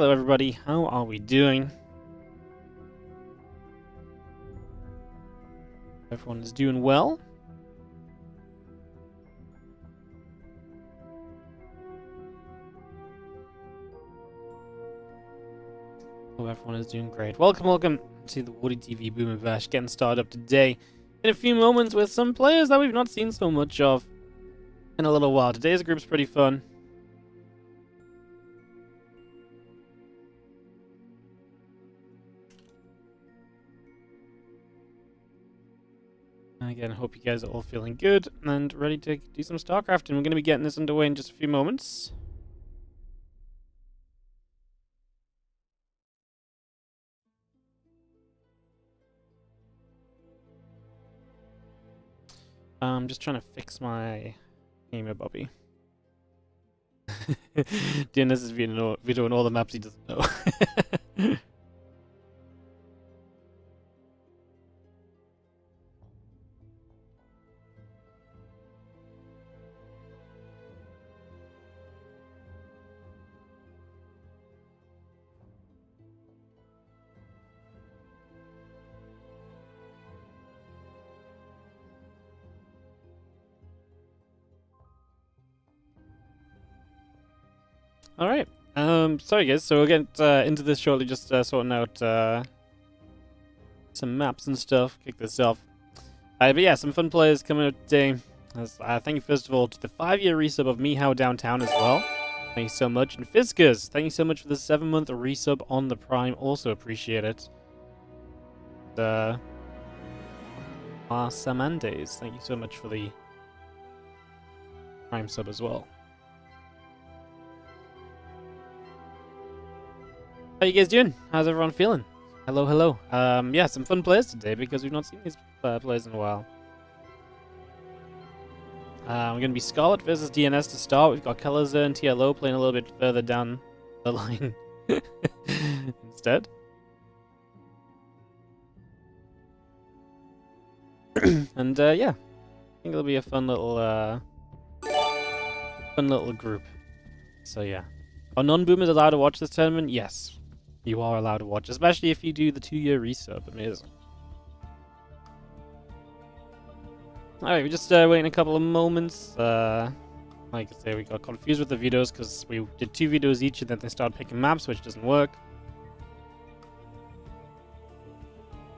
Hello everybody, how are we doing? Everyone is doing well. Hope everyone is doing great. Welcome to the Warditv Boom and Bash, getting started up today in a few moments with some players that we've not seen so much of in a little while. Today's group's pretty fun. Again, I hope you guys are all feeling good and ready to do some Starcraft, and we're going to be getting this underway in just a few moments. I'm just trying to fix my gamer Bobby. DNS is videoing all the maps he doesn't know. Alright, sorry guys, so we'll get into this shortly, just sorting out some maps and stuff, kick this off. But yeah, some fun players coming up today. Thank you first of all to the 5-year resub of Meow Downtown as well. Thank you so much. And Fiskers, thank you so much for the 7-month resub on the Prime, also appreciate it. Samandes, thank you so much for the Prime sub as well. How you guys doing? How's everyone feeling? Hello. Yeah, some fun players today because we've not seen these players in a while. We're going to be Scarlett versus DNS to start. We've got Kelazhur and TLO playing a little bit further down the line instead. And yeah, I think it'll be a fun little group. So yeah. Are non-boomers allowed to watch this tournament? Yes. You are allowed to watch, especially if you do the 2-year resub. Amazing. Alright, we're just waiting a couple of moments. Like I say, we got confused with the videos because we did 2 videos each and then they started picking maps, which doesn't work.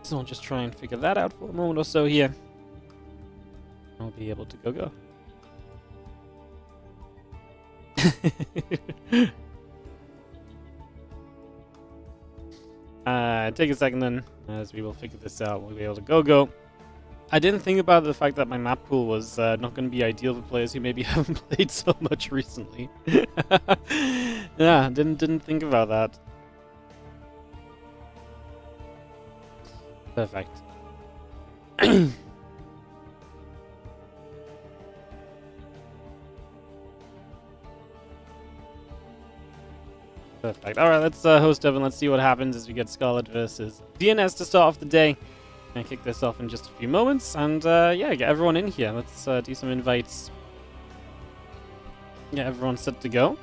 So I'll just try and figure that out for a moment or so here. I'll be able to go. Take a second then, as we will figure this out. We'll be able to go. I didn't think about the fact that my map pool was not going to be ideal for players who maybe haven't played so much recently. Yeah, didn't think about that. Perfect. Perfect. Alright, let's host up and let's see what happens as we get Scarlett versus DNS to start off the day. Gonna kick this off in just a few moments, and yeah, get everyone in here. Let's do some invites. Get everyone set to go.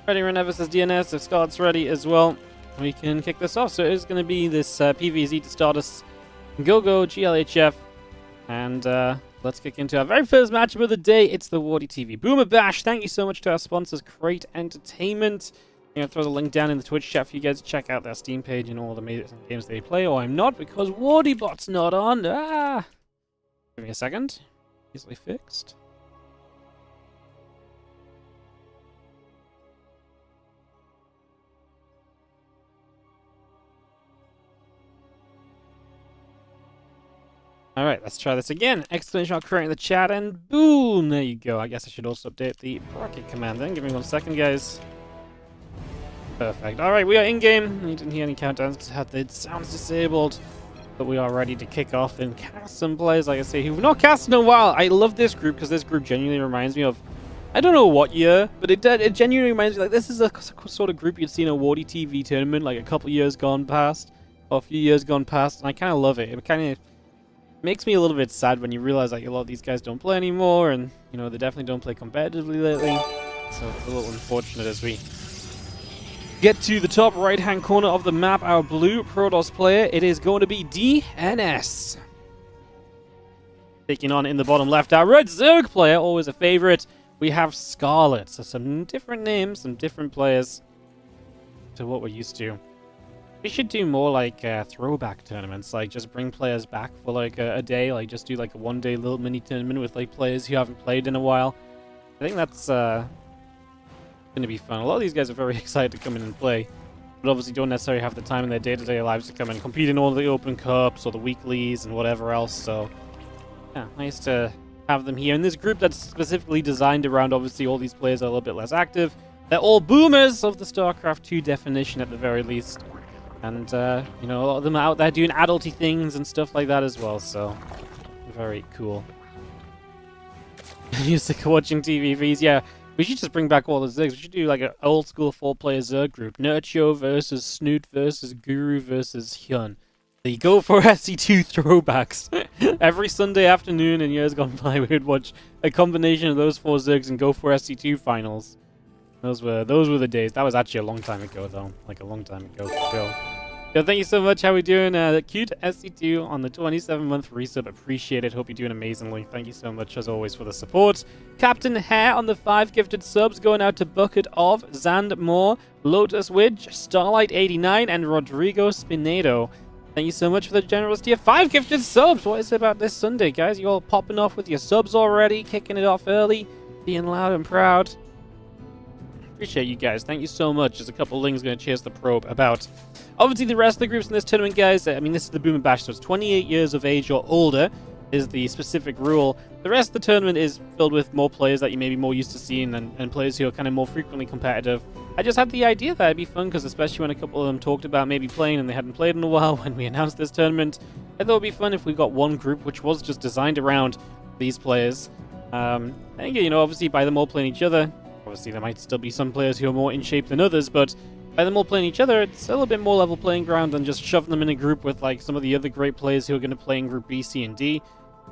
Ready whenever says DNS. If Scarlett's ready as well, we can kick this off. So it is going to be this PvZ to start us. Go GLHF, and let's kick into our very first matchup of the day. It's the Warditv Boomer Bash. Thank you so much to our sponsors, Crate Entertainment. I'm going to throw the link down in the Twitch chat for you guys to check out their Steam page and all the amazing games they play. Or I'm not, because Wardybot's not on. Give me a second. Easily fixed. Alright, let's try this again. Exclamation mark creating the chat, and boom! There you go. I guess I should also update the bracket command then. Give me 1 second, guys. Perfect. Alright, we are in-game. You didn't hear any countdowns because I had the sounds disabled. But we are ready to kick off and cast some players, like I say, who've not cast in a while. I love this group because this group genuinely reminds me of, I don't know what year, but it genuinely reminds me, like, this is a sort of group you'd see in a Warditv tournament, like a couple years gone past. a few years gone past, and I kind of love it. It kind of makes me a little bit sad when you realize like a lot of these guys don't play anymore, and you know they definitely don't play competitively lately. So it's a little unfortunate as we get to the top right-hand corner of the map. Our blue Protoss player, it is going to be DNS. Taking on in the bottom left, our red Zerg player, always a favorite. We have Scarlett. So some different names, some different players to what we're used to. We should do more like throwback tournaments, like just bring players back for like a day, like just do like a one-day little mini tournament with like players who haven't played in a while. I think that's going to be fun. A lot of these guys are very excited to come in and play, but obviously don't necessarily have the time in their day-to-day lives to come and compete in all the open cups or the weeklies and whatever else. So yeah, nice to have them here in this group that's specifically designed around obviously all these players are a little bit less active. They're all boomers of the StarCraft 2 definition at the very least. And, you know, a lot of them are out there doing adulty things and stuff like that as well, so very cool. You're sick of watching TV feeds? Yeah, we should just bring back all the Zergs. We should do like an old school 4-player Zerg group. Nurcho versus Snoot versus Guru versus Hyun. They go for SC2 throwbacks. Every Sunday afternoon in years gone by, we would watch a combination of those 4 Zergs and go for SC2 finals. Those were the days. That was actually a long time ago, though. Like a long time ago, for sure. Yo, thank you so much. How we doing? Cute SC2 on the 27-month resub. Appreciate it. Hope you're doing amazingly. Thank you so much, as always, for the support. Captain Hare on the 5 gifted subs. Going out to Bucket of, Zandmore, Lotus Widge, Starlight89, and Rodrigo Spinedo. Thank you so much for the generosity of 5 gifted subs. What is it about this Sunday, guys? You all popping off with your subs already? Kicking it off early? Being loud and proud? Appreciate you guys. Thank you so much. There's a couple of links going to chase the probe about. Obviously, the rest of the groups in this tournament, guys, I mean, this is the Boom and Bash, so it's 28 years of age or older is the specific rule. The rest of the tournament is filled with more players that you may be more used to seeing and players who are kind of more frequently competitive. I just had the idea that it'd be fun, because especially when a couple of them talked about maybe playing and they hadn't played in a while when we announced this tournament, I thought it'd be fun if we got one group which was just designed around these players. I think, you know, obviously by them all playing each other, obviously there might still be some players who are more in shape than others, but by them all playing each other, it's a little bit more level playing ground than just shoving them in a group with like some of the other great players who are going to play in Group B, C, and D.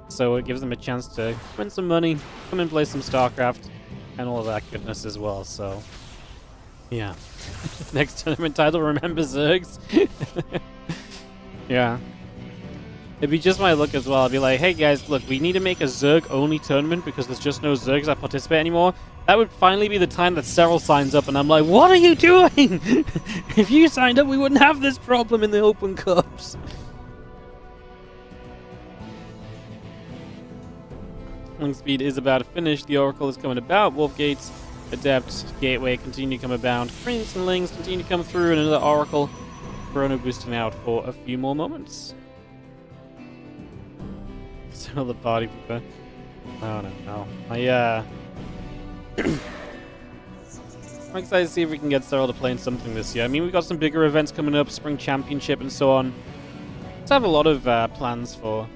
So it gives them a chance to win some money, come and play some StarCraft, and all of that goodness as well, so yeah. Next tournament title, remember Zergs? Yeah. It'd be just my look as well. I'd be like, hey guys, look, we need to make a Zerg-only tournament because there's just no Zergs that participate anymore. That would finally be the time that Cyril signs up, and I'm like, what are you doing? If you signed up, we wouldn't have this problem in the Open Cups. Link speed is about to finish. The Oracle is coming about. Wolf Gates, Adept, Gateway continue to come about. Prince and Lings continue to come through, and another Oracle. Chrono boosting out for a few more moments. Still the party people. I don't know. I'm excited to see if we can get Cyril to play in something this year. I mean, we've got some bigger events coming up, Spring Championship and so on. Let's have a lot of plans for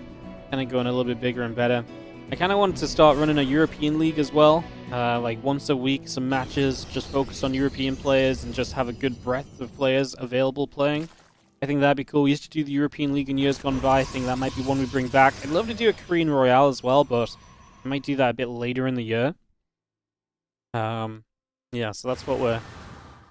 kind of going a little bit bigger and better. I kind of wanted to start running a European League as well. Like once a week, some matches, just focus on European players and just have a good breadth of players available playing. I think that'd be cool. We used to do the European League in years gone by. I think that might be one we bring back. I'd love to do a Korean Royale as well, but I might do that a bit later in the year. Yeah, so that's what we're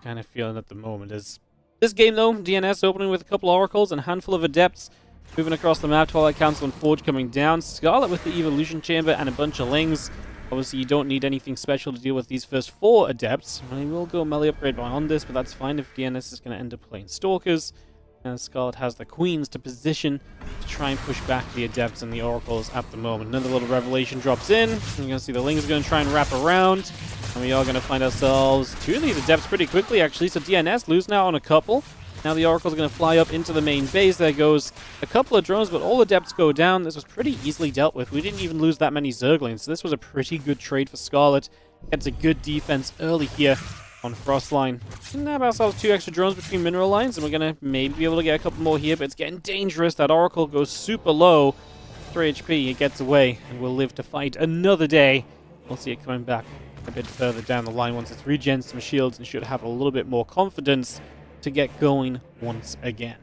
kind of feeling at the moment. Is this game, though, DNS opening with a couple of Oracles and a handful of Adepts moving across the map. Twilight Council and Forge coming down. Scarlett with the Evolution Chamber and a bunch of Lings. Obviously, you don't need anything special to deal with these first 4 Adepts. I will go melee upgrade on this, but that's fine if DNS is going to end up playing Stalkers. And Scarlett has the Queens to position to try and push back the Adepts and the Oracles at the moment. Another little Revelation drops in. You're going to see the Lings are going to try and wrap around. And we are going to find ourselves 2 of these Adepts pretty quickly, actually. So DNS losing out on a couple. Now the Oracle's going to fly up into the main base. There goes a couple of drones, but all Adepts go down. This was pretty easily dealt with. We didn't even lose that many Zerglings, so this was a pretty good trade for Scarlett. Gets a good defense early here on Frostline. Can have ourselves 2 extra drones between mineral lines, and we're going to maybe be able to get a couple more here, but it's getting dangerous. That Oracle goes super low. 3 HP, it gets away, and we'll live to fight another day. We'll see it coming back a bit further down the line once it's regens some shields and should have a little bit more confidence to get going once again.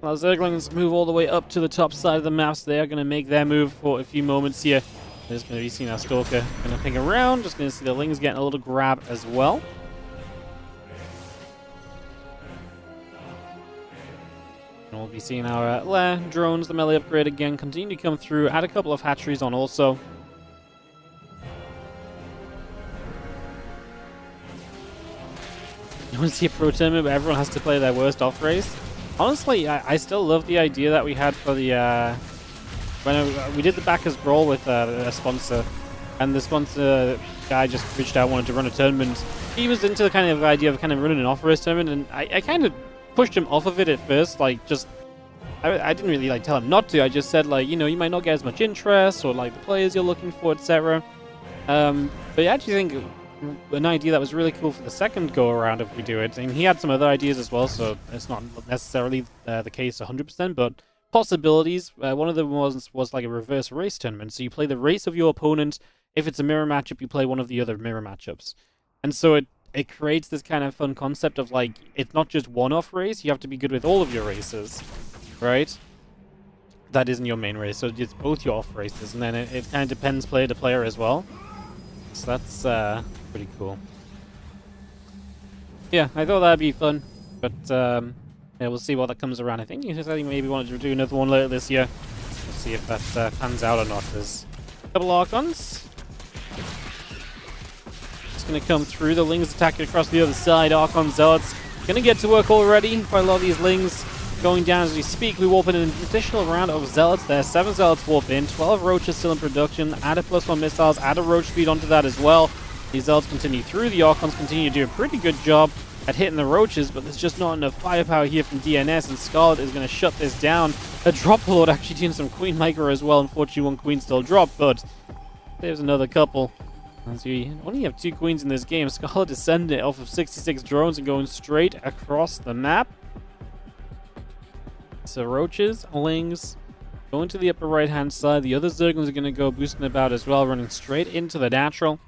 While Zerglings move all the way up to the top side of the map, so they are going to make their move for a few moments here. There's going to be seeing our Stalker going to ping around. Just going to see the Lings getting a little grab as well. And we'll be seeing our lair drones, the melee upgrade again, continue to come through. Add a couple of hatcheries on also. You want to see a pro tournament where everyone has to play their worst off race? Honestly, I still love the idea that we had for the when we did the backers brawl with a sponsor, and the sponsor guy just reached out, wanted to run a tournament. He was into the kind of idea of kind of running an off race tournament, and I kind of pushed him off of it at first. Like, just I didn't really like tell him not to. I just said, like, you know, you might not get as much interest or like the players you're looking for, etc. But I actually think an idea that was really cool for the second go around if we do it. And he had some other ideas as well, so it's not necessarily the case 100%, but possibilities. One of them was like a reverse race tournament. So you play the race of your opponent. If it's a mirror matchup, you play one of the other mirror matchups. And so it creates this kind of fun concept of, like, it's not just one-off race. You have to be good with all of your races, right? That isn't your main race, so it's both your off races. And then it kind of depends player to player as well. So that's pretty cool. Yeah, I thought that'd be fun, but yeah, we'll see what that comes around. I think maybe wanted to do another one later this year. We'll see if that pans out or not. There's a couple Archons. Just going to come through. The Lings attacking across the other side. Archon Zealots going to get to work already. Quite a lot of these Lings going down as we speak. We warp in an additional round of Zealots there. 7 Zealots warp in. 12 Roaches still in production. Add a +1 missiles. Add a Roach speed onto that as well. These Zealots continue through. The Archons continue to do a pretty good job at hitting the Roaches, but there's just not enough firepower here from DNS, and Scarlett is going to shut this down. A Drop Lord actually doing some Queen Micro as well. Unfortunately, one Queen still dropped, but there's another couple. As we only have 2 Queens in this game, Scarlett is sending it off of 66 drones and going straight across the map. So Roaches, Lings, going to the upper right-hand side. The other Zerglings are going to go boosting about as well, running straight into the natural.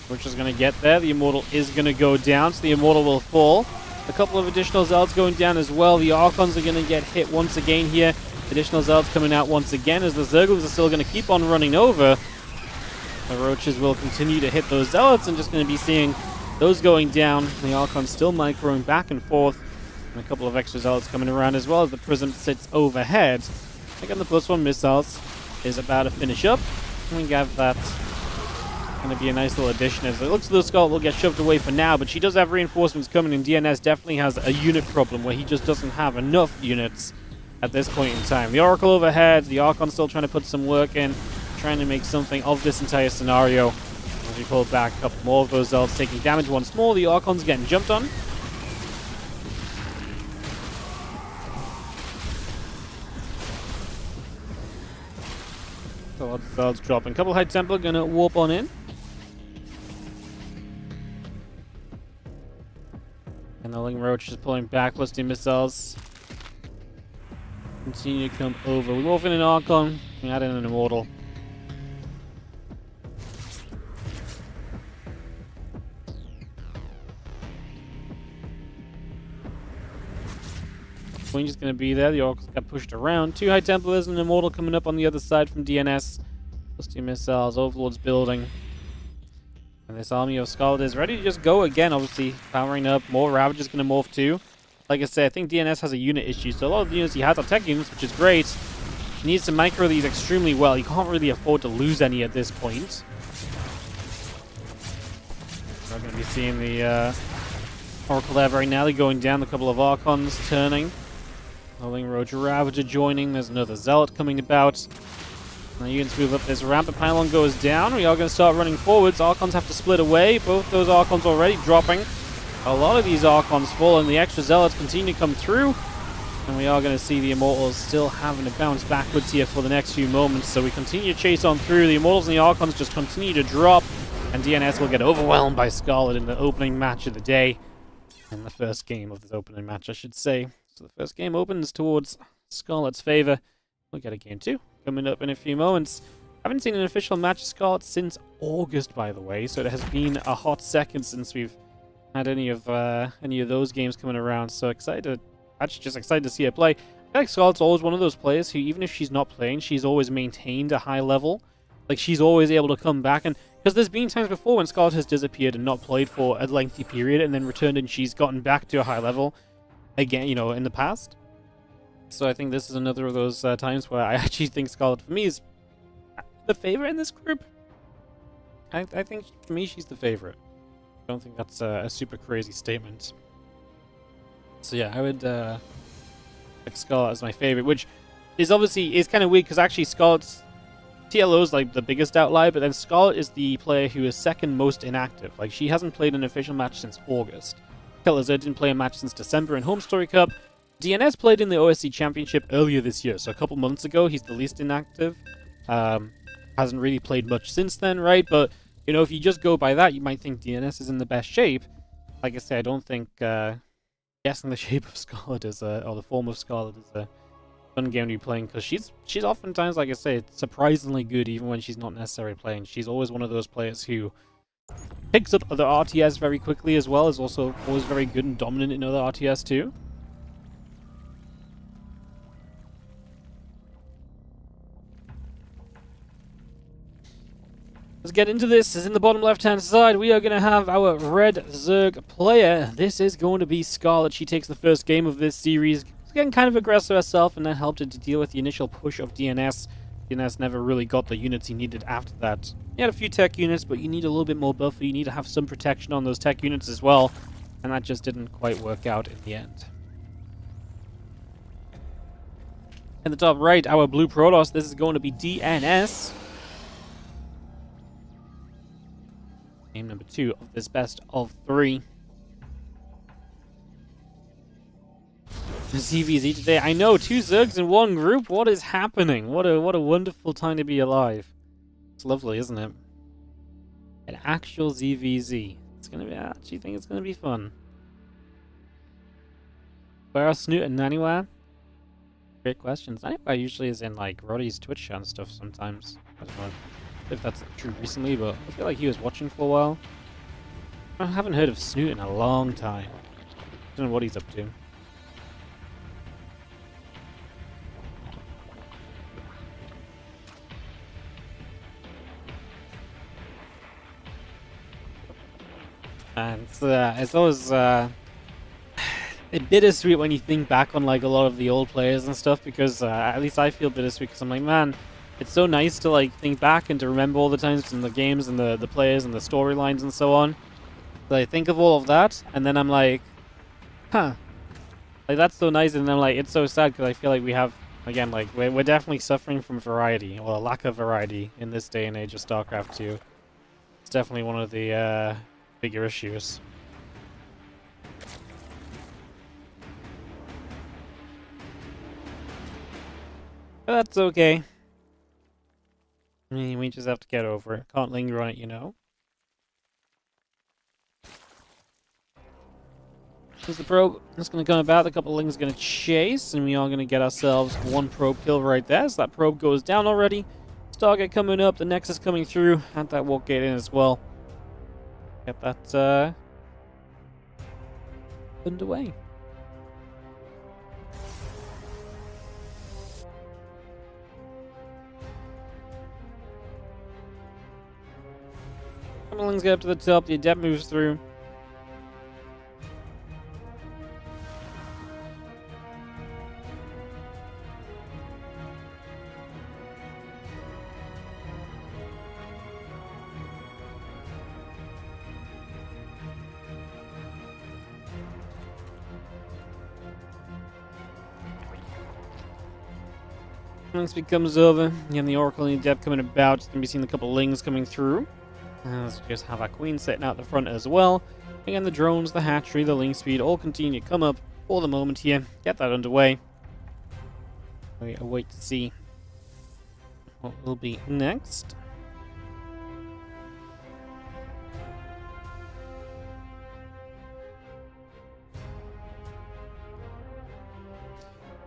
Which is going to get there. The Immortal is going to go down, so the Immortal will fall. A couple of additional Zealots going down as well. The Archons are going to get hit once again here. Additional Zealots coming out once again as the Zerglings are still going to keep on running over. The Roaches will continue to hit those Zealots and just going to be seeing those going down. The Archons still microing back and forth. And a couple of extra Zealots coming around as well as the Prism sits overhead. Again, the +1 missiles is about to finish up. And we have that. Going to be a nice little addition. As it looks, the Scarlett will get shoved away for now, but she does have reinforcements coming, and DNS definitely has a unit problem where he just doesn't have enough units at this point in time. The Oracle overhead, the Archon still trying to put some work in, trying to make something of this entire scenario. As we pull back, a couple more of those Zealots taking damage once more. The Archon's getting jumped on. So a lot of Zealots dropping. A couple High Templar going to warp on in. And the Ling Roach is pulling back, listing missiles. Continue to come over. We morph in an Archon, we add in an Immortal. Queen's just going to be there. The Oracles got pushed around. 2 High Templars and an Immortal coming up on the other side from DNS. Listing missiles, Overlord's building. And this army of Scarlett is ready to just go again, obviously powering up. More Ravager's going to morph too. Like I said, I think DNS has a unit issue, so a lot of the units he has are tech units, which is great. He needs to micro these extremely well. He can't really afford to lose any at this point. We're going to be seeing the Oracle there very now. They're going down, a couple of Archons turning. Ling Roach Ravager joining. There's another Zealot coming about. Now units move up this ramp. The pylon goes down. We are going to start running forwards. Archons have to split away. Both those Archons already dropping. A lot of these Archons fall, and the extra Zealots continue to come through. And we are going to see the Immortals still having to bounce backwards here for the next few moments. So we continue to chase on through. The Immortals and the Archons just continue to drop. And DNS will get overwhelmed by Scarlett in the opening match of the day. In the first game of this opening match, I should say. So the first game opens towards Scarlett's favor. We'll get a game 2 coming up in a few moments. Haven't seen an official match of Scarlett since August, by the way, so it has been a hot second since we've had any of those games coming around. So actually just excited to see her play. I feel like Scarlett's always one of those players who, even if she's not playing, she's always maintained a high level. Like, she's always able to come back, and because there's been times before when Scarlett has disappeared and not played for a lengthy period and then returned and she's gotten back to a high level again, you know, in the past. So I think this is another of those times where I actually think Scarlett, for me, is the favorite in this group. I think, for me, she's the favorite. I don't think that's a super crazy statement. So yeah, I would pick Scarlett as my favorite, which is obviously kind of weird because actually Scarlett's TLO is like the biggest outlier, but then Scarlett is the player who is second most inactive. Like, she hasn't played an official match since August. Kelazhur didn't play a match since December in Home Story Cup. DNS played in the OSC Championship earlier this year, so a couple months ago. He's the least inactive. Hasn't really played much since then, right? But, you know, if you just go by that, you might think DNS is in the best shape. Like I say, I don't think guessing the shape of Scarlett is or the form of Scarlett is a fun game to be playing, because she's oftentimes, like I say, surprisingly good even when she's not necessarily playing. She's always one of those players who picks up other RTS very quickly, as well as also always very good and dominant in other RTS too. Let's get into this. As in the bottom left-hand side, we are going to have our red Zerg player. This is going to be Scarlett. She takes the first game of this series. She's getting kind of aggressive herself, and that helped her to deal with the initial push of DNS. DNS never really got the units he needed after that. He had a few tech units, but you need a little bit more buffer. You need to have some protection on those tech units as well, and that just didn't quite work out in the end. In the top right, our blue Protoss. This is going to be DNS. Game number 2 of this best of 3. ZVZ today. I know, 2 Zergs in one group. What is happening? What a wonderful time to be alive. It's lovely, isn't it? An actual ZVZ. It's gonna be. I actually think it's gonna be fun. Where are Snoot and Naniware? Great questions. Naniware usually is in like Roddy's Twitch and stuff sometimes. I don't know if that's true recently, but I feel like he was watching for a while. I haven't heard of Snoot in a long time. I don't know what he's up to. And it's always a bittersweet when you think back on like a lot of the old players and stuff, because at least I feel bittersweet because I'm like, man, it's so nice to like think back and to remember all the times in the games and the players and the storylines and so on. So I think of all of that, and then I'm like, huh, like that's so nice, and then I'm like, it's so sad because I feel like we have, again, like we're definitely suffering from variety, or a lack of variety in this day and age of StarCraft 2. It's definitely one of the bigger issues. But that's okay. I mean, we just have to get over it. Can't linger on it, you know. Here's the probe. It's going to come about. The couple of Lings are going to chase, and we are going to get ourselves 1 probe kill right there. So that probe goes down already. Stargate coming up. The Nexus coming through. And that Walk Gate in as well. Get that underway. Lings get up to the top, the Adept moves through. Once it comes over, again the Oracle and the Adept coming about. It's going to be seeing a couple of Lings coming through. Let's just have our Queen sitting out the front as well. Again, the drones, the hatchery, the link speed all continue to come up for the moment here. Get that underway. We await to see what will be next.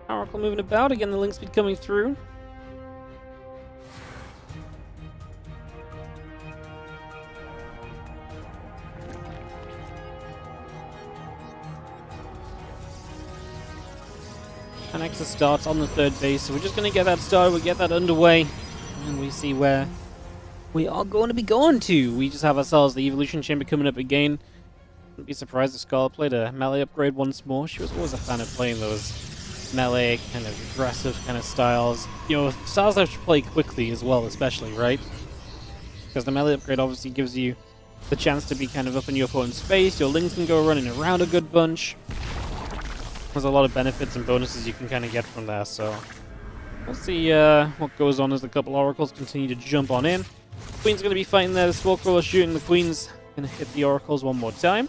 Oracle moving about. Again, the link speed coming through. And Nexus starts on the third base, so we're just going to get that started, we get that underway, and we see where we are going to be going to. We just have ourselves the Evolution Chamber coming up again. Wouldn't be surprised if Scarlett played a melee upgrade once more. She was always a fan of playing those melee, kind of aggressive kind of styles. You know, styles that should play quickly as well, especially, right? Because the melee upgrade obviously gives you the chance to be kind of up in your opponent's face. Your Lings can go running around a good bunch. There's a lot of benefits and bonuses you can kind of get from there, so we'll see what goes on as the couple Oracles continue to jump on in. Queen's going to be fighting there. The Spore Crawler shooting. The Queen's going to hit the Oracles one more time.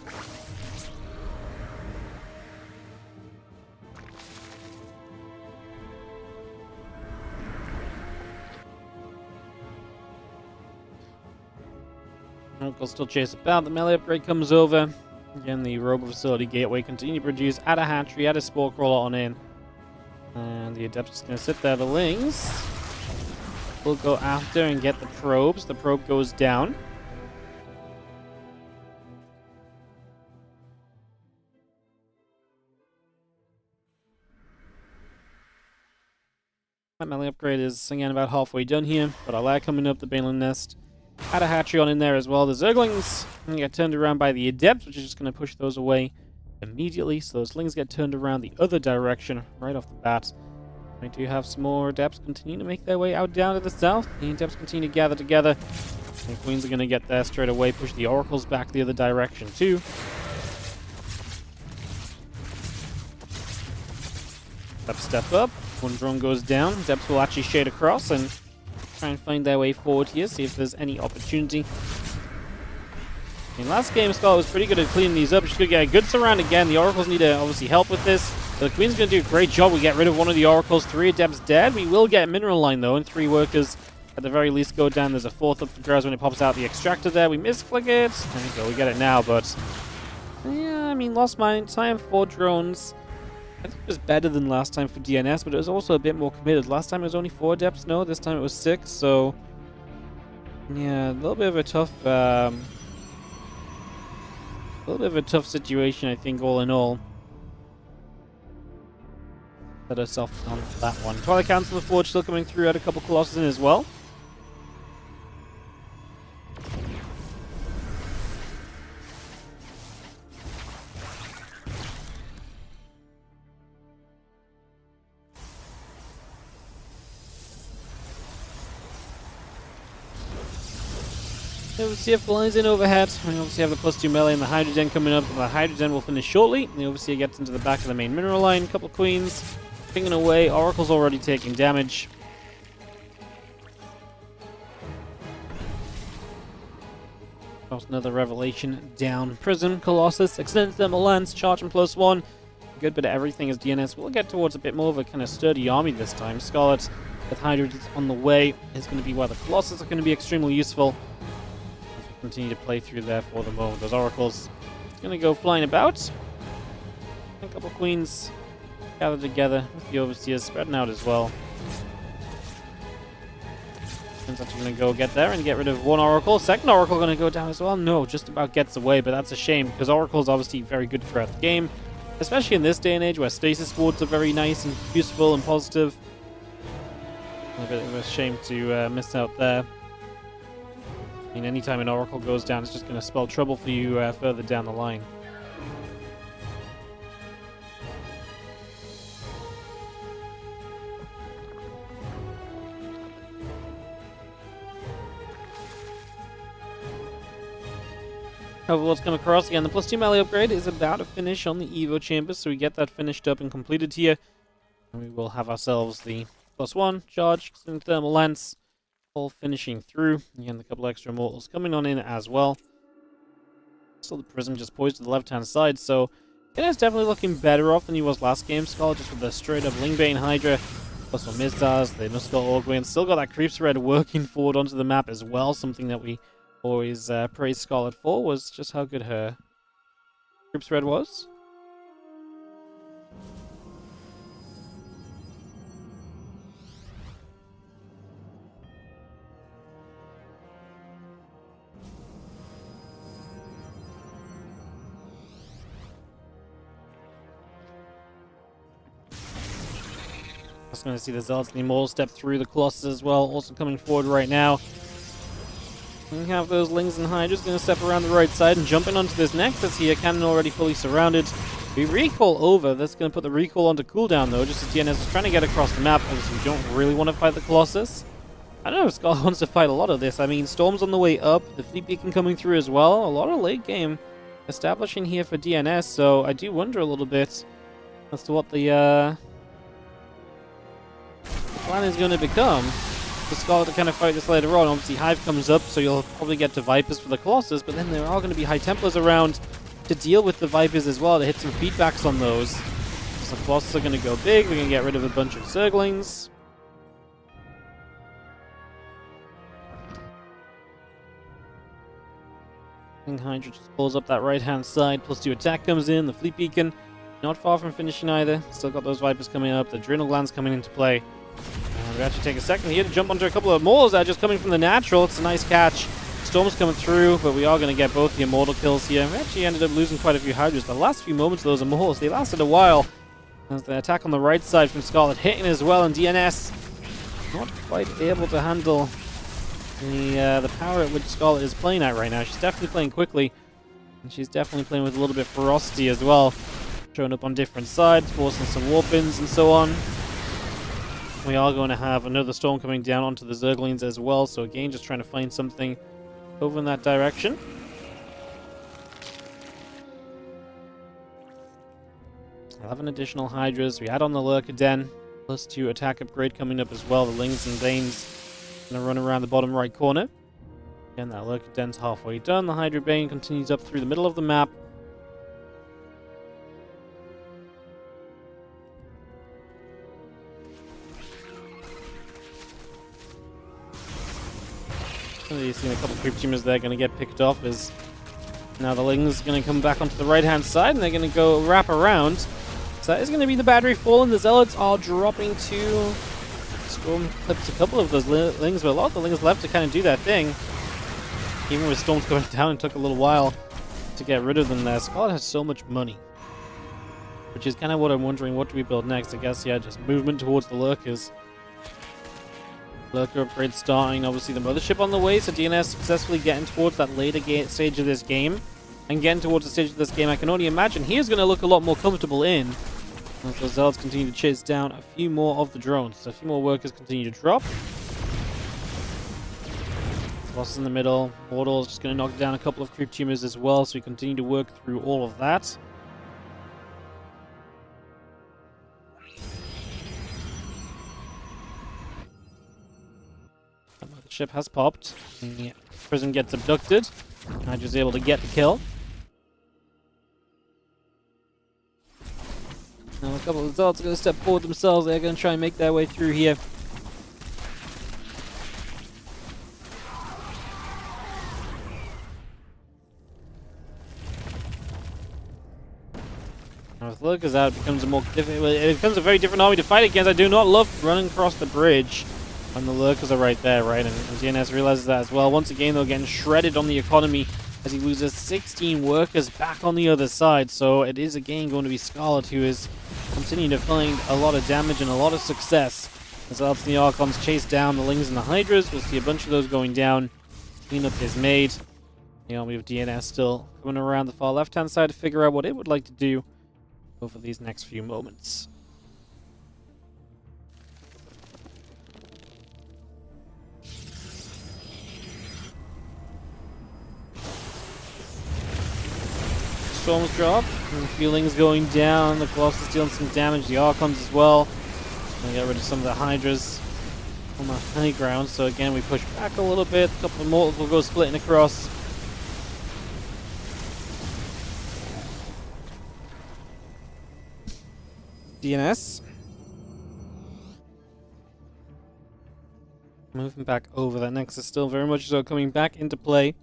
Oracles still chase about. The melee upgrade comes over. Again, the Robo Facility Gateway continue to produce. Add a hatchery, add a Spore Crawler on in. And the Adept's just going to sit there. The Lings will go after and get the probes. The probe goes down. That melee upgrade is, again, about halfway done here. But our lag coming up, the Baneland Nest. Add a hatchery on in there as well. The Zerglings get turned around by the Adepts, which is just going to push those away immediately. So those Lings get turned around the other direction right off the bat. We do have some more Adepts continue to make their way out down to the south. The Adepts continue to gather together. The Queens are going to get there straight away, push the Oracles back the other direction too. Adepts step up. One drone goes down. Adepts will actually shade across and try and find their way forward here, see if there's any opportunity. In last game, Scarlett was pretty good at cleaning these up. She's going to get a good surround again. The Oracles need to obviously help with this. The Queen's going to do a great job. We get rid of one of the Oracles. 3 Adepts dead. We will get a Mineral Line, though, and 3 Workers at the very least go down. There's a 4th up for grabs when it pops out the Extractor there. We misclick it. There we go. We get it now, but yeah, I mean, lost mine. Time 4 drones. I think it was better than last time for DNS, but it was also a bit more committed. Last time it was only 4 Adepts. No, this time it was 6, so yeah, a little bit of a tough situation, I think, all in all. Set herself on that one. Twilight Council of the Forge still coming through. Had a couple Colossus in as well. The Overseer flies in overhead. We obviously have the +2 melee and the Hydrogen coming up. The Hydrogen will finish shortly. The Overseer gets into the back of the main mineral line. Couple Queens pinging away. Oracle's already taking damage. Cross another Revelation down. Prism, Colossus, Extended Thermal Lance, Charge and +1. Good bit of everything as DNS. We'll get towards a bit more of a kind of sturdy army this time. Scarlett with Hydrogen on the way is going to be where the Colossus are going to be extremely useful. Continue to play through there for the moment. Those Oracles going to go flying about. A couple Queens gathered together with the Overseers spreading out as well. Queen's actually going to go get there and get rid of one Oracle. Second Oracle going to go down as well. No, just about gets away, but that's a shame because Oracle's obviously very good throughout the game, especially in this day and age where stasis wards are very nice and useful and positive. A bit of a shame to miss out there. I mean, anytime an Oracle goes down, it's just going to spell trouble for you further down the line. Overlord's come across again. The +2 melee upgrade is about to finish on the Evo chamber, so we get that finished up and completed here. And we will have ourselves the +1 charge, and thermal lance. All finishing through. Again, a couple extra immortals coming on in as well. Still the Prism just poised to the left-hand side, so it's definitely looking better off than he was last game, Scarlett, just with the straight-up Lingbane Hydra, plus some Mizdars, the Nuskull Orgwyn. Still got that Creep Thread working forward onto the map as well, something that we always praised Scarlett for, was just how good her Creep Thread was. Just going to see the Zealots and the Immortals step through the Colossus as well. Also coming forward right now. We have those Lings and Hydras going to step around the right side and jump in onto this Nexus here. Cannon already fully surrounded. We recall over. That's going to put the recall onto cooldown though, just as DNS is trying to get across the map. Obviously, we don't really want to fight the Colossus. I don't know if Scarlett wants to fight a lot of this. I mean, Storm's on the way up. The Fleet Beacon coming through as well. A lot of late game establishing here for DNS. So I do wonder a little bit as to what the plan is going to become for Scarlett to kind of fight this later on. Obviously, Hive comes up, so you'll probably get to Vipers for the Colossus, but then there are going to be High Templars around to deal with the Vipers as well, to hit some feedbacks on those. So the Colossus are going to go big. We're going to get rid of a bunch of Zerglings. King Hydra just pulls up that right-hand side. +2 attack comes in. The Fleet Beacon not far from finishing either. Still got those Vipers coming up. The Adrenal Glands coming into play. We actually take a second here to jump onto a couple of Immortals that are just coming from the natural. It's a nice catch. Storm's coming through, but we are going to get both the Immortal kills here. We actually ended up losing quite a few Hydras. The last few moments of those Immortals, they lasted a while. As the attack on the right side from Scarlett hitting as well, and DNS not quite able to handle the power at which Scarlett is playing at right now. She's definitely playing quickly, and she's definitely playing with a little bit of ferocity as well. Showing up on different sides, forcing some warpins and so on. We are going to have another storm coming down onto the Zerglings as well, so again, just trying to find something over in that direction. 11 additional Hydras. We add on the Lurker Den, +2 attack upgrade coming up as well. The Lings and Banes going to run around the bottom right corner. Again, that Lurker Den's halfway done. The Hydra Bane continues up through the middle of the map. You've seen a couple of creep tumors there going to get picked off as now the Lings going to come back onto the right-hand side and they're going to go wrap around. So that is going to be the battery fallen. The Zealots are dropping to Storm clips a couple of those Lings, but a lot of the Lings left to kind of do that thing. Even with Storms going down, it took a little while to get rid of them there. Scarlett has so much money, which is kind of what I'm wondering. What do we build next? I guess, yeah, just movement towards the Lurkers. Lurker upgrade starting, obviously the Mothership on the way, so DNS successfully getting towards that later stage of this game. And getting towards the stage of this game, I can only imagine he is going to look a lot more comfortable in. As the Zealots continue to chase down a few more of the drones. So a few more workers continue to drop. Boss in the middle. Mortal is just going to knock down a couple of creep tumors as well, so we continue to work through all of that. The ship has popped. The Prism gets abducted. Hydra's able to get the kill. Now a couple of Zealots are going to step forward themselves. They're going to try and make their way through here. Now with Lurkers out, it becomes a very different army to fight against. I do not love running across the bridge when the Lurkers are right there, right? And DNS realizes that as well. Once again, they're getting shredded on the economy as he loses 16 workers back on the other side. So it is again going to be Scarlett who is continuing to find a lot of damage and a lot of success. As Zealots and the Archons chase down the Lings and the Hydras. We'll see a bunch of those going down. Cleanup is made. The army of DNS still coming around the far left-hand side to figure out what it would like to do over these next few moments. Storms drop, and the Feelings going down, the Colossus dealing some damage, the Archons as well. And get rid of some of the Hydras on the high ground, so again we push back a little bit, a couple of Mortals will go splitting across. DNS. Moving back over, that Nexus still very much so coming back into play.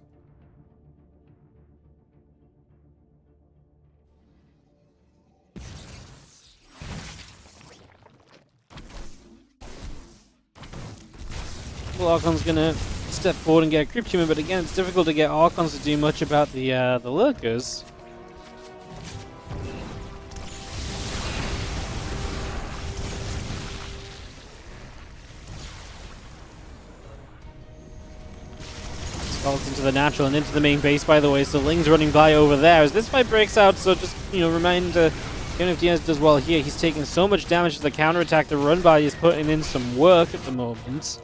Archon's gonna step forward and get a creep tumor, but again, it's difficult to get Archons to do much about the Lurkers. Scarlett's into the natural and into the main base, by the way, so Ling's running by over there as this fight breaks out, so just, remind, even if DNS does well here, he's taking so much damage to the counterattack. The run by is putting in some work at the moment.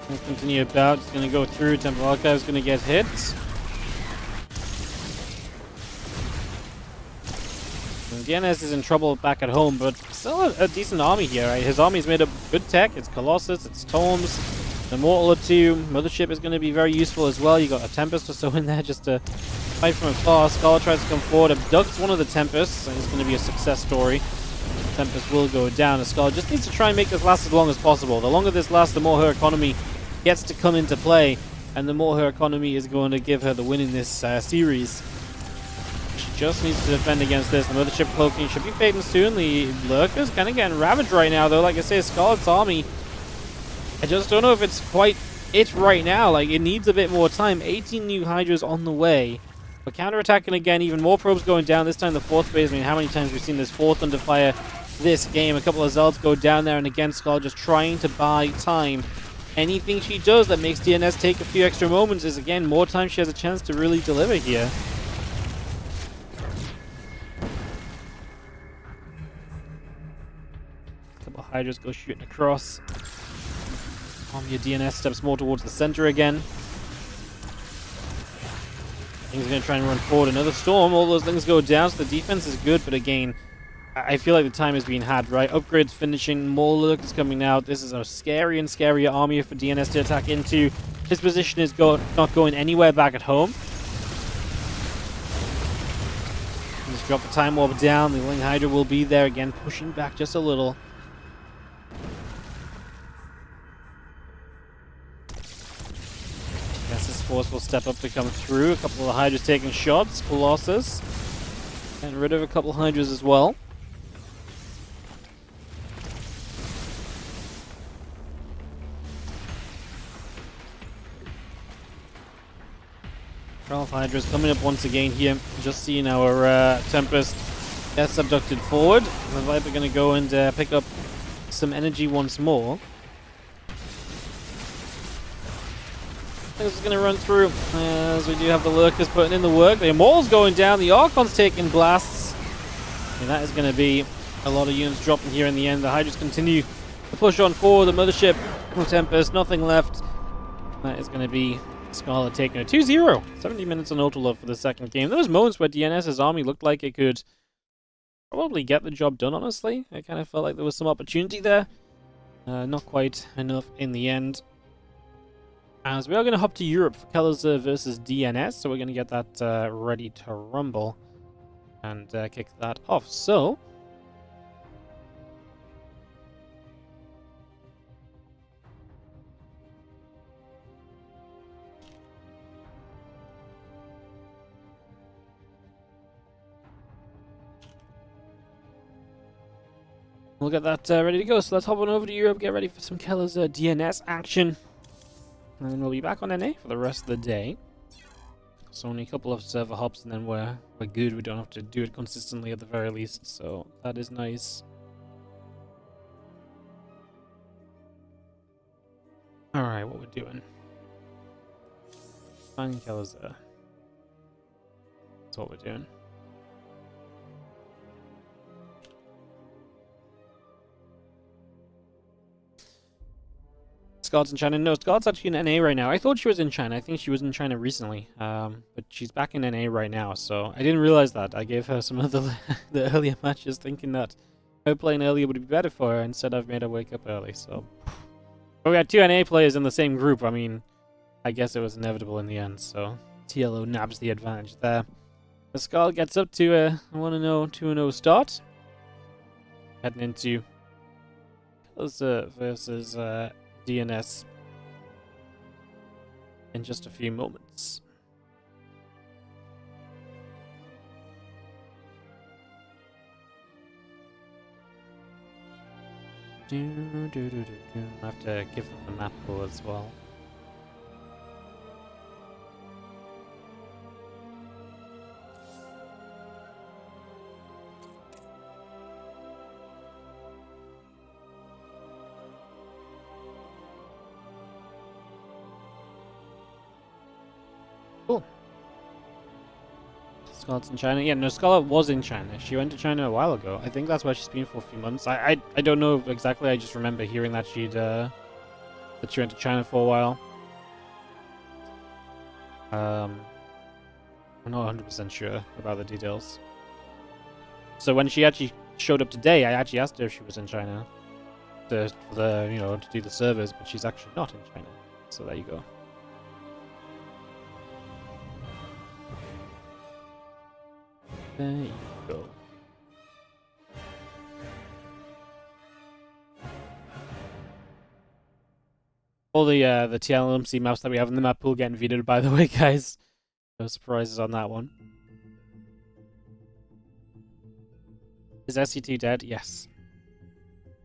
Let's continue about. It's going to go through. Temple Archive is going to get hit. And DNS is in trouble back at home, but still a decent army here, right? His army's made up good tech. It's Colossus, it's Tomes, the Mortal or two. Mothership is going to be very useful as well. You got a Tempest or so in there just to fight from afar. Scarlett tries to come forward, abducts one of the Tempests, and it's going to be a success story. Tempest will go down. Scarlett just needs to try and make this last as long as possible. The longer this lasts, the more her economy gets to come into play, and the more her economy is going to give her the win in this series. She just needs to defend against this. The Mothership cloaking should be fading soon. The Lurker's kind of getting ravaged right now, though. Like I say, Scarlett's army, I just don't know if it's quite it right now. Like, it needs a bit more time. 18 new Hydras on the way. We're counterattacking again. Even more probes going down. This time the fourth base. I mean, how many times we've seen this fourth under fire this game? A couple of Zelds go down there, and again, Scarlett just trying to buy time. Anything she does that makes DNS take a few extra moments is, again, more time she has a chance to really deliver here. A couple of Hydras go shooting across. Army of DNS steps more towards the center again. He's going to try and run forward. Another storm. All those things go down, so the defense is good, but again, I feel like the time is being had, right? Upgrades finishing, more lurkers coming out. This is a scary and scarier army for DNS to attack into. His position is not going anywhere back at home. Just drop the Time Warp down. The Ling Hydra will be there again, pushing back just a little. Guess Force will step up to come through. A couple of the Hydras taking shots. Colossus. Getting rid of a couple of Hydras as well. 12 Hydras coming up once again here. Just seeing our Tempest gets abducted forward. The Viper going to go and pick up some energy once more. This is going to run through as we do have the Lurkers putting in the work. The Immortal's going down. The Archon's taking blasts. And that is going to be a lot of units dropping here in the end. The Hydras continue to push on forward. The Mothership, Tempest, nothing left. That is going to be Scarlett taking a 2-0. 70 minutes on auto love for the second game. There was moments where DNS's army looked like it could probably get the job done, honestly. I kind of felt like there was some opportunity there. Not quite enough in the end. As we are going to hop to Europe for Kelazhur versus DNS, so we're going to get that ready to rumble and kick that off. So, we'll get that ready to go. So let's hop on over to Europe, get ready for some Kelazhur DNS action. And then we'll be back on NA for the rest of the day. So only a couple of server hops and then we're good. We don't have to do it consistently at the very least. So that is nice. Alright, what we're doing. Finding Kelazhur. That's what we're doing. Scarlett's in China. No, Scarlett's actually in NA right now. I thought she was in China. I think she was in China recently. But she's back in NA right now, so I didn't realize that. I gave her some of the earlier matches thinking that her playing earlier would be better for her. Instead, I've made her wake up early, so. But we had two NA players in the same group. I mean, I guess it was inevitable in the end, so TLO nabs the advantage there. The Scarlett gets up to a 1-0, 2-0 start. Heading into Kelazhur versus DNS in just a few moments. I have to give them the map pool as well. Cool. Scarlett's in China. Yeah, no, Scarlett was in China. She went to China a while ago. I think that's where she's been for a few months. I don't know exactly. I just remember hearing that she went to China for a while. I'm not 100% sure about the details. So when she actually showed up today, I actually asked her if she was in China to do the servers, but she's actually not in China. So there you go. There you go. All the TLMC maps that we have in the map pool getting vetoed, by the way, guys. No surprises on that one. Is SC2 dead? Yes.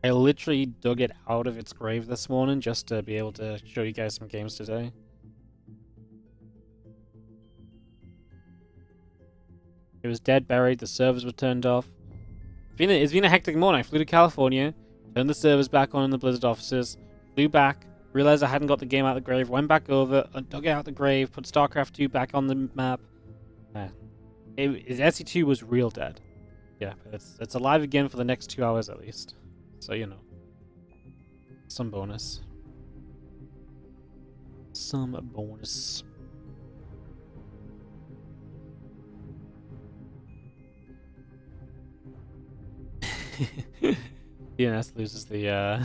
I literally dug it out of its grave this morning just to be able to show you guys some games today. It was dead, buried, the servers were turned off. It's been a hectic morning. I flew to California, turned the servers back on in the Blizzard offices, flew back, realized I hadn't got the game out of the grave, went back over, dug it out of the grave, put StarCraft 2 back on the map. SC2 was real dead. Yeah, it's alive again for the next 2 hours at least. So, you know. Some bonus. Some bonus. DNS loses the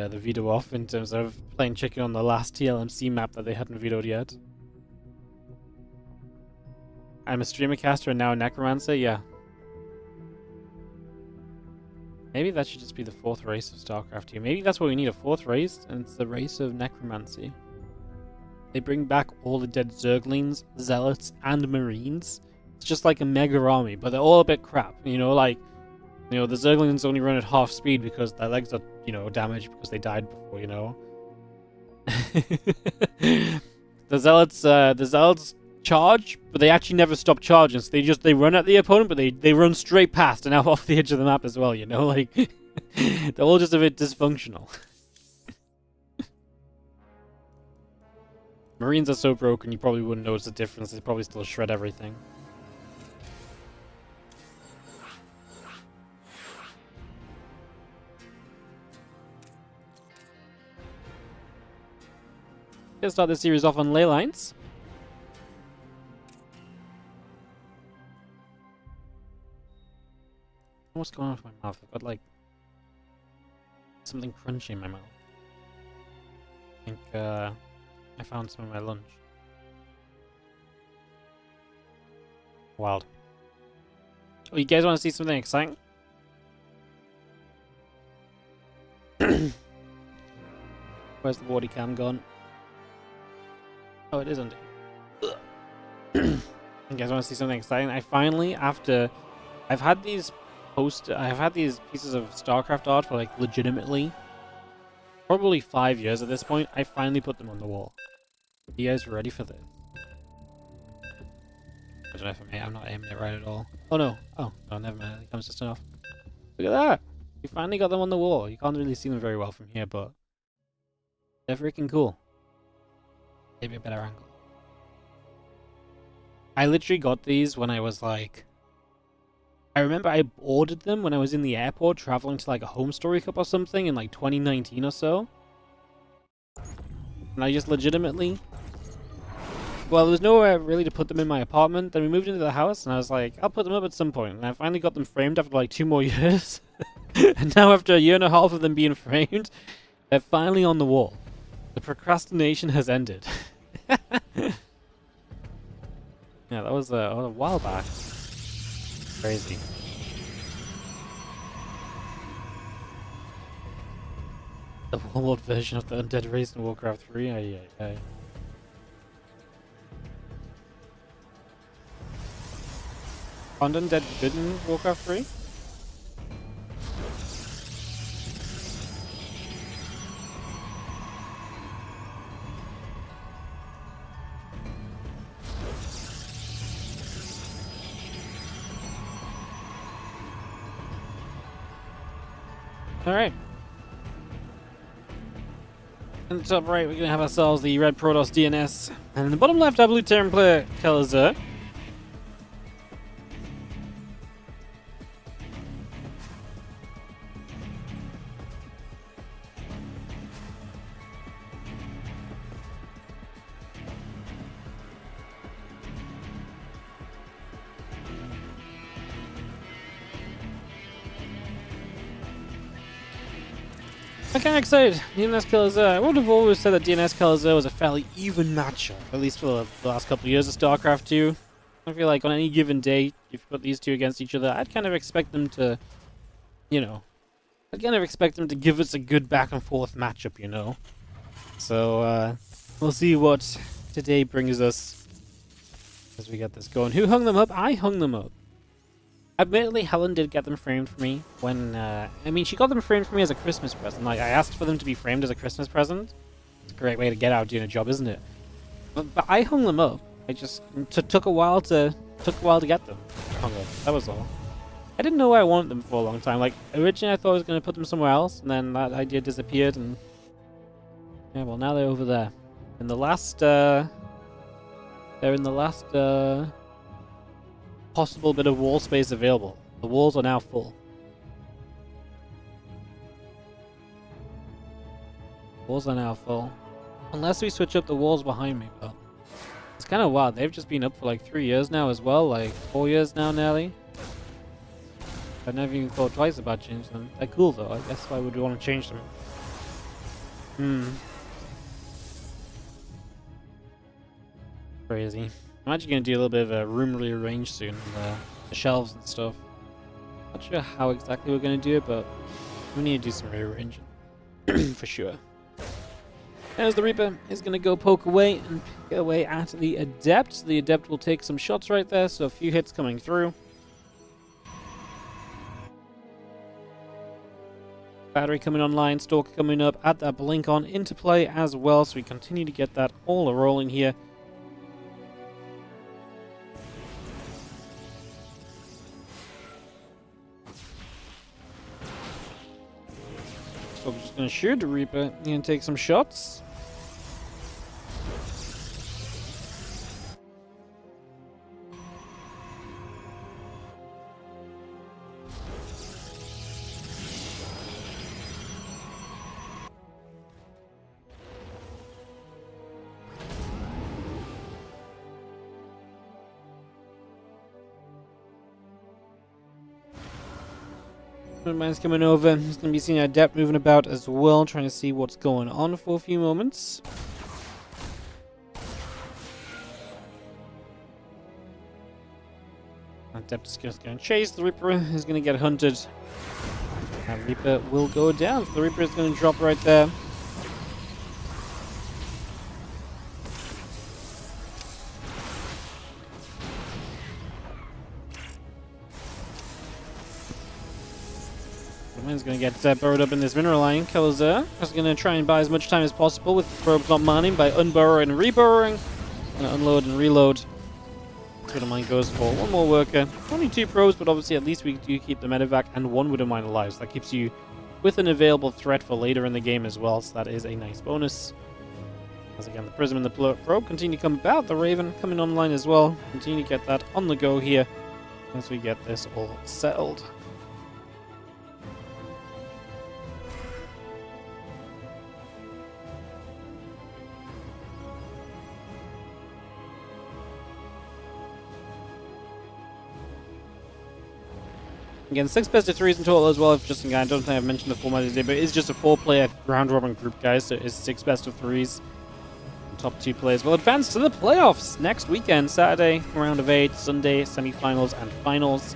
the veto off in terms of playing chicken on the last TLMC map that they hadn't vetoed yet. I'm a streamer caster and now a necromancer, yeah. Maybe that should just be the 4th race of StarCraft 2. Maybe that's what we need, a 4th race, and it's the race of necromancy. They bring back all the dead Zerglings, Zealots, and Marines. It's just like a mega army, but they're all a bit crap. You know, like, the Zerglings only run at half speed because their legs are, damaged because they died before, The Zealots charge, but they actually never stop charging, so they run at the opponent, but they run straight past and out off the edge of the map as well, like they're all just a bit dysfunctional. Marines are so broken you probably wouldn't notice the difference. They probably still shred everything. Gonna start this series off on ley lines. What's going on with my mouth? I've got, like, something crunchy in my mouth. I think, I found some in my lunch. Wild. Oh, you guys want to see something exciting? Where's the Wardy cam gone? Oh, it is under here. You guys want to see something exciting? I finally, after... I've had these pieces of StarCraft art for, like, legitimately probably 5 years at this point. I finally put them on the wall. Are you guys ready for this? I don't know if I'm not aiming it right at all. Oh no. Oh, no, never mind. The camera's just turned off. Look at that! We finally got them on the wall. You can't really see them very well from here, but they're freaking cool. Maybe a better angle. I literally got these when I was like... I remember I ordered them when I was in the airport traveling to like a Home Story Cup or something in like 2019 or so. And I just legitimately... Well, there was nowhere really to put them in my apartment. Then we moved into the house and I was like, I'll put them up at some point. And I finally got them framed after like 2 more years. And now after 1.5 years of them being framed, they're finally on the wall. The procrastination has ended. Yeah, that was a while back. Crazy. The Warlord version of the undead race in Warcraft 3? Aye. Aren't undead good in Warcraft 3? Alright. In the top right, we're going to have ourselves the red Protoss DNS. And in the bottom left, our blue Terran player, Kelazhur. I'm kind of excited. DNS Kelazhur. I would have always said that DNS Kelazhur was a fairly even matchup, at least for the last couple of years of Starcraft 2. I feel like on any given day, if you put these two against each other, I'd kind of expect them to, I'd kind of expect them to give us a good back and forth matchup, you know. So, we'll see what today brings us as we get this going. Who hung them up? I hung them up. Admittedly, Helen did get them framed for me when, she got them framed for me as a Christmas present. Like, I asked for them to be framed as a Christmas present. It's a great way to get out doing a job, isn't it? But I hung them up. I just took a while to get them hung up. That was all. I didn't know where I wanted them for a long time. Like, originally I thought I was going to put them somewhere else, and then that idea disappeared, and yeah, well, now they're over there. In the last, they're in the last, possible bit of wall space available. The walls are now full. Walls are now full. Unless we switch up the walls behind me, but it's kind of wild. They've just been up for like 3 years now as well, like 4 years now nearly. I've never even thought twice about changing them. They're cool though. I guess why would we want to change them? Crazy. I'm actually going to do a little bit of a room rearrange soon, the shelves and stuff. Not sure how exactly we're going to do it, but we need to do some rearranging for sure. As the Reaper is going to go poke away and pick away at the Adept. The Adept will take some shots right there, so a few hits coming through. Battery coming online, Stalker coming up, add that Blink on into play as well, so we continue to get that all rolling here. So we're just going to shoot the Reaper and take some shots. Mine's coming over. He's going to be seeing our Adept moving about as well, trying to see what's going on for a few moments. Adept is just going to chase. The Reaper is going to get hunted. That Reaper will go down. The Reaper is going to drop right there. Man's going to get burrowed up in this mineral line. Kelazhur is going to try and buy as much time as possible with the probes not mining by unburrowing and reburrowing. Going to unload and reload. That's what the mine goes for. One more worker. Only 2 probes, but obviously at least we do keep the medevac and 1 widow mine alive. So that keeps you with an available threat for later in the game as well. So that is a nice bonus. As again, the Prism and the probe continue to come about. The Raven coming online as well. Continue to get that on the go here as we get this all settled. Again, 6 best of 3s in total as well. If just again, I don't think I've mentioned the format today, but it's just a 4-player round-robin group, guys. So it's 6 best of 3s. The top 2 players will advance to the playoffs next weekend, Saturday, round of 8, Sunday, semi-finals and finals.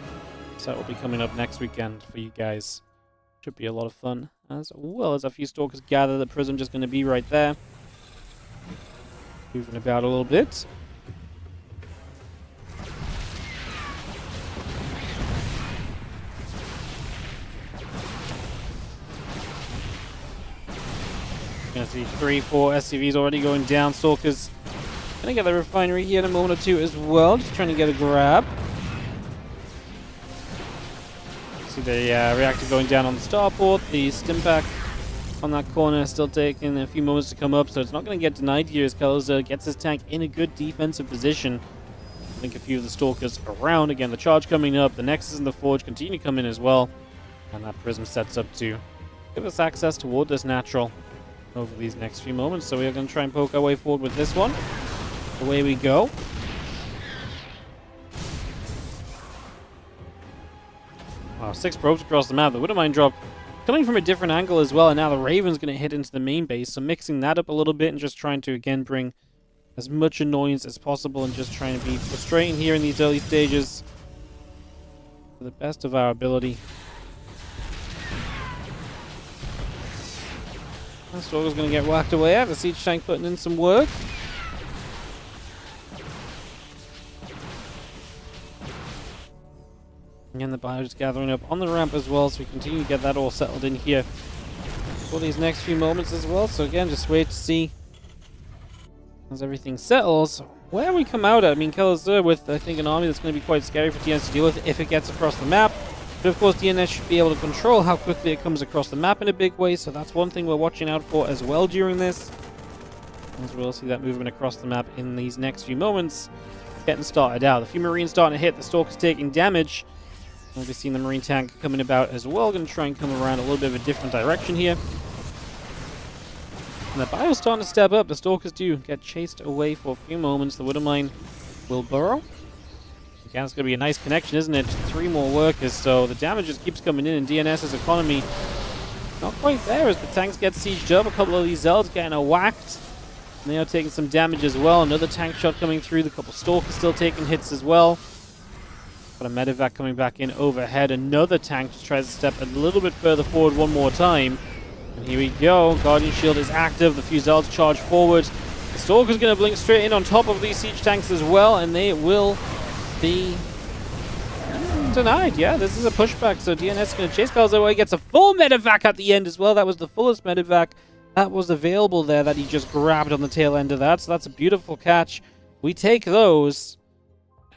So that will be coming up next weekend for you guys. Should be a lot of fun, as well as a few Stalkers gather. The Prism just going to be right there, moving about a little bit. Gonna see 3, 4 SCVs already going down. Stalkers gonna get the refinery here in a moment or two as well. Just trying to get a grab. See the reactor going down on the starport. The Stimpack on that corner, still taking a few moments to come up, so it's not going to get denied here as Kelazhur gets his tank in a good defensive position. I think a few of the Stalkers around. Again, the charge coming up, the Nexus and the Forge continue to come in as well, and that Prism sets up to give us access toward this natural over these next few moments. So we are going to try and poke our way forward with this one. Away we go. Wow, 6 probes across the map. The Widowmine drop coming from a different angle as well, and now the Raven's going to hit into the main base. So mixing that up a little bit and just trying to, again, bring as much annoyance as possible and just trying to be frustrating here in these early stages to the best of our ability. Stalker's going to get whacked away at. The siege tank putting in some work. Again, the bio just gathering up on the ramp as well, so we continue to get that all settled in here for these next few moments as well. So again, just wait to see as everything settles where we come out at. I mean, Kelazhur with, I think, an army that's going to be quite scary for DNS to deal with if it gets across the map. But of course, DNS should be able to control how quickly it comes across the map in a big way, so that's one thing we're watching out for as well during this. As we'll see that movement across the map in these next few moments. Getting started out. A few Marines starting to hit. The Stalker's taking damage. We'll be seeing the Marine tank coming about as well. Going to try and come around a little bit of a different direction here. And the Bio's starting to step up. The Stalkers do get chased away for a few moments. The Widowmine will burrow. Again, it's going to be a nice connection, isn't it? 3 more workers, so the damage just keeps coming in, and DNS's economy not quite there as the tanks get sieged up. A couple of these Zelds getting whacked. And they are taking some damage as well. Another tank shot coming through. The couple Stalkers still taking hits as well. Got a medevac coming back in overhead. Another tank just tries to step a little bit further forward one more time. And here we go. Guardian Shield is active. The few Zelds charge forward. The Stalker's going to blink straight in on top of these siege tanks as well, and they will be denied. Yeah, this is a pushback, so DNS is going to chase Kelazhur away. Gets a full medevac at the end as well. That was the fullest medevac that was available there that he just grabbed on the tail end of that, so that's a beautiful catch. We take those.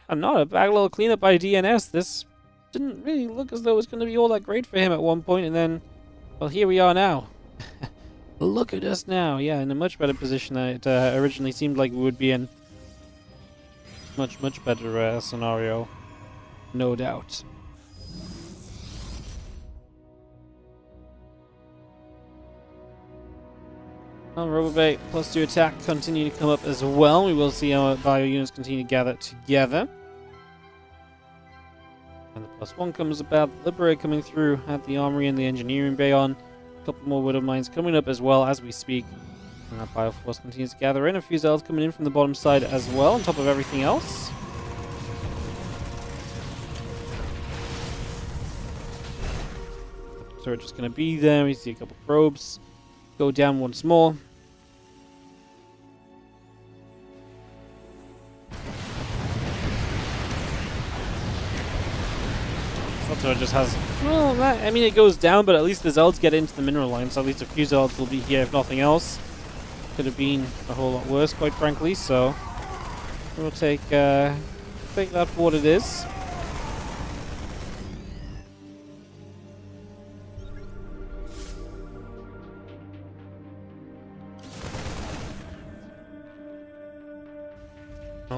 And not a bad little cleanup by DNS. This didn't really look as though it was going to be all that great for him at one point, and then, well, here we are now. Look at us now. Yeah, in a much better position than it originally seemed like we would be in. Much better scenario, no doubt. Robobait +2 attack continue to come up as well. We will see our bio units continue to gather together. And the +1 comes about. Liberate coming through at the armory and the engineering bay on. A couple more Widow Mines coming up as well as we speak. And that bio force continues to gather in. A few Zelds coming in from the bottom side as well, on top of everything else. So we're just going to be there. We see a couple probes go down once more. So it just has, well, I mean, it goes down, but at least the Zelds get into the mineral line, so at least a few Zelds will be here, if nothing else. Could have been a whole lot worse, quite frankly, so we'll take that for what it is.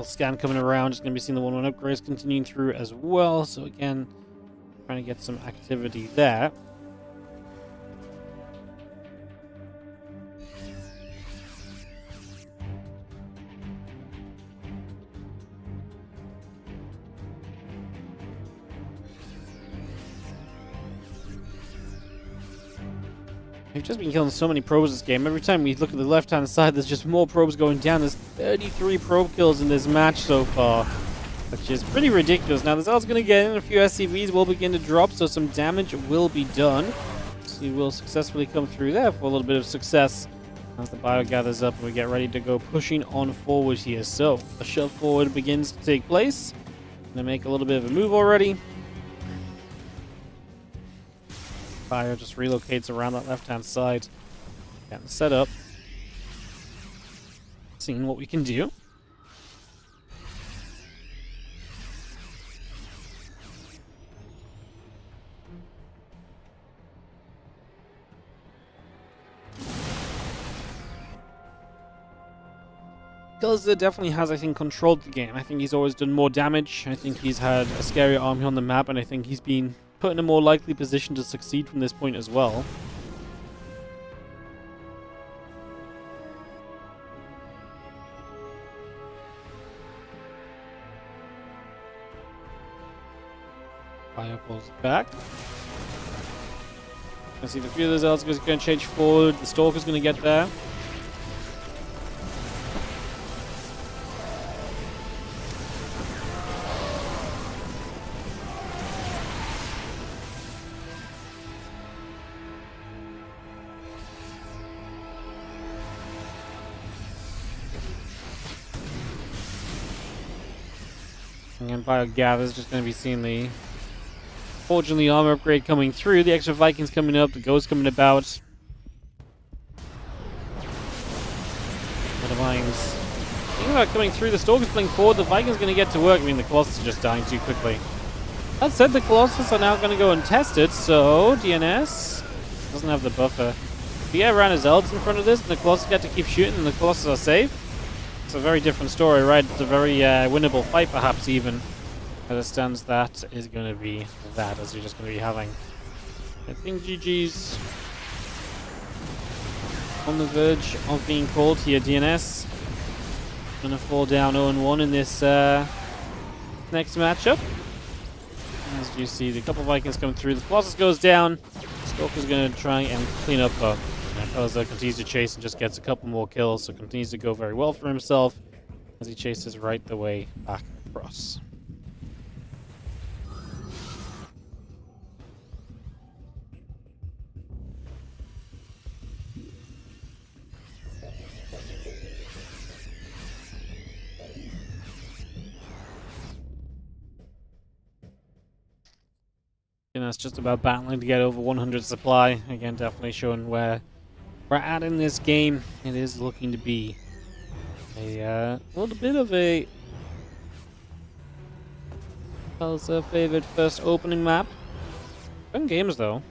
Scan coming around, just going to be seeing the 1-1 upgrades continuing through as well, so again, trying to get some activity there. We've just been killing so many probes this game. Every time we look at the left-hand side, there's just more probes going down. There's 33 probe kills in this match so far, which is pretty ridiculous. Now, the Zel's going to get in. A few SCVs will begin to drop, so some damage will be done. So you will successfully come through there for a little bit of success as the bio gathers up and we get ready to go pushing on forward here. So, a shove forward begins to take place. Going to make a little bit of a move already. Fire just relocates around that left-hand side. Getting set up. Seeing what we can do. Kelazhur definitely has, I think, controlled the game. I think he's always done more damage. I think he's had a scarier army on the map, and I think he's been put in a more likely position to succeed from this point as well. Fire pulls back. I see the few of those elves are going to change forward. The Stalker's going to get there. And Bio Gather's just going to be seeing the fortunately armor upgrade coming through. The extra Vikings coming up. The Ghost coming about. The Vikings thinking about coming through. The Stalker's playing forward. The Vikings going to get to work. I mean, the Colossus are just dying too quickly. That said, the Colossus are now going to go and test it. So DNS doesn't have the buffer. If he ran his elves in front of this, and the Colossus get to keep shooting, and the Colossus are safe. It's a very different story, right? It's a very winnable fight, perhaps even. As it stands, that is going to be that, as you're just going to be having. I think GG's on the verge of being called here. DNS going to fall down 0-1 in this next matchup. As you see, the couple Vikings come through. The Colossus goes down. Stalker's going to try and clean up. Kelazhur continues to chase and just gets a couple more kills, so continues to go very well for himself as he chases right the way back across. And that's just about battling to get over 100 supply. Again, definitely showing where we're at in this game. It is looking to be a little bit of a Kelazhur favored first opening map. Fun games though.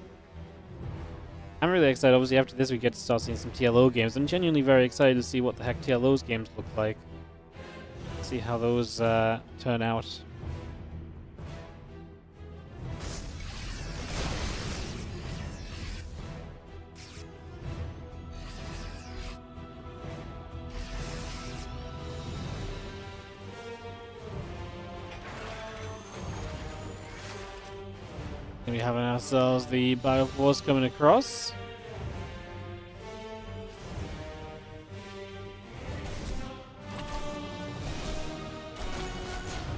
I'm really excited. Obviously, after this, we get to start seeing some TLO games. I'm genuinely very excited to see what the heck TLO's games look like. See how those turn out. We having ourselves the Bioforce coming across.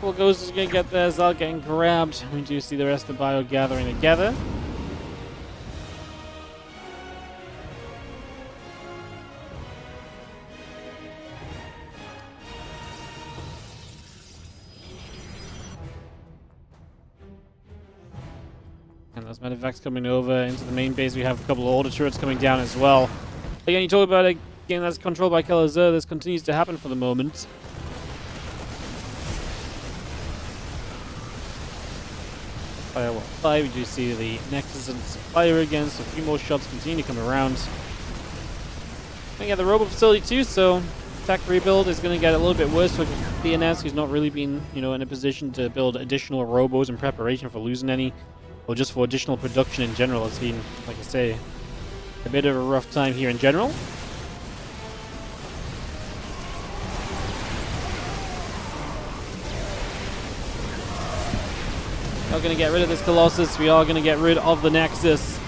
Well, Ghost is going to get there. Zal getting grabbed. We do see the rest of the Bio gathering together. And those medevacs coming over into the main base. We have a couple of order turrets coming down as well. Again, you talk about a game that's controlled by Kelazhur. This continues to happen for the moment. Fire 5, we do see the Nexus and fire again, so a few more shots continue to come around. We got the robo facility too, so tech rebuild is going to get a little bit worse for DNS, who's not really been, in a position to build additional robos in preparation for losing any, or just for additional production in general. It's been, like I say, a bit of a rough time here in general. We are going to get rid of this Colossus. We are going to get rid of the Nexus.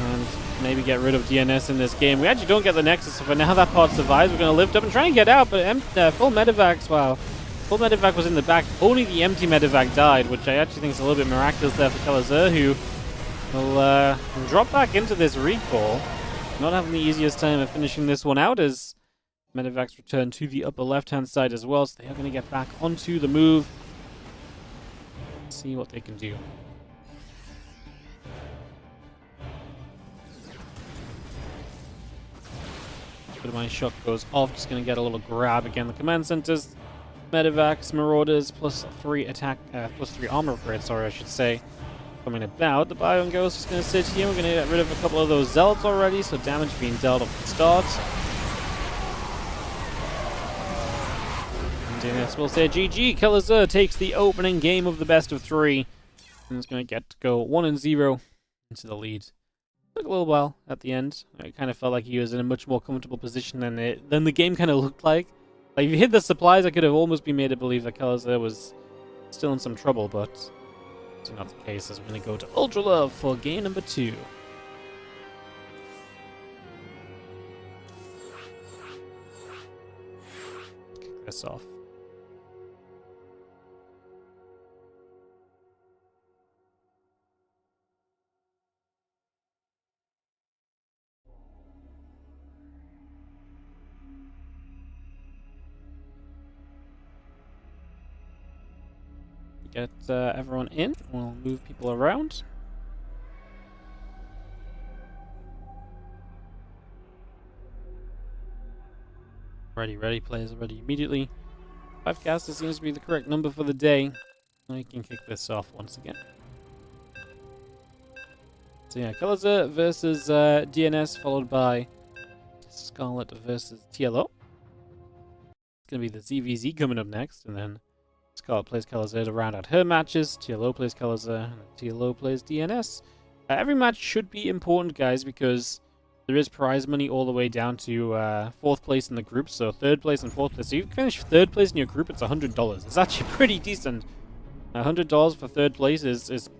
And maybe get rid of DNS in this game. We actually don't get the Nexus, so for now that part survives. We're going to lift up and try and get out, but full medevacs, wow. Full medevac was in the back. Only the empty medevac died, which I actually think is a little bit miraculous there for Kelazhur, who will drop back into this recall. Not having the easiest time of finishing this one out, as medevacs return to the upper left-hand side as well, so they are going to get back onto the move. See what they can do. Bit of my shot goes off. Just going to get a little grab again. The command centers, medevacs, marauders, +3 attack, +3 armor upgrades. Sorry, I should say. Coming about. The Bio and Ghost is going to sit here. We're going to get rid of a couple of those zealots already, so damage being dealt off the start. DNS will say GG. Kelazhur takes the opening game of the best of 3. And it's going to get to go 1-0 into the lead. Took a little while at the end. It kind of felt like he was in a much more comfortable position than the game kind of looked like. Like, if you hit the supplies, I could have almost been made to believe that Kelazhur was still in some trouble, but it's not the case, as we're going to go to Ultra Love for game number 2. Kick this off. Get everyone in. We'll move people around. Ready. Players are ready immediately. 5 casters seems to be the correct number for the day. We can kick this off once again. So yeah, Kelazhur versus DNS, followed by Scarlett versus TLO. It's going to be the ZVZ coming up next, and then Scarlett plays Kelazhur to round out her matches. TLO plays Kelazhur, and TLO plays DNS. Every match should be important, guys, because there is prize money all the way down to 4th place in the group. So 3rd place and 4th place. So you finish 3rd place in your group, it's $100. It's actually pretty decent. $100 for 3rd place is,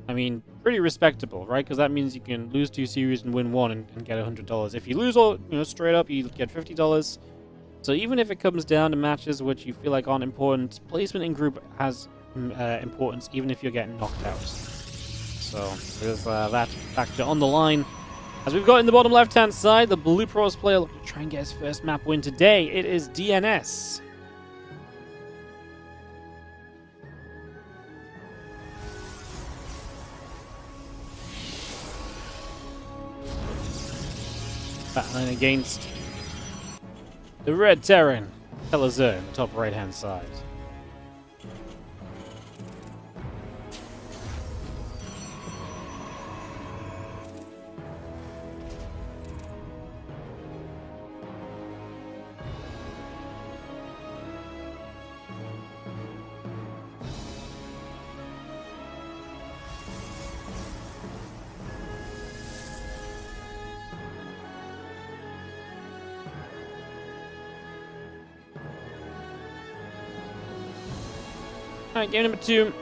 I mean, pretty respectable, right? Because that means you can lose 2 series and win 1 and get $100. If you lose all, straight up, you get $50. So even if it comes down to matches which you feel like aren't important, placement in group has importance, even if you're getting knocked out. So there's that factor on the line. As we've got in the bottom left-hand side, the Blue Pros player looking to try and get his first map win today. It is DNS. Battling against the Red Terran, Kelazhur, in the top right-hand side. Alright, game number 2.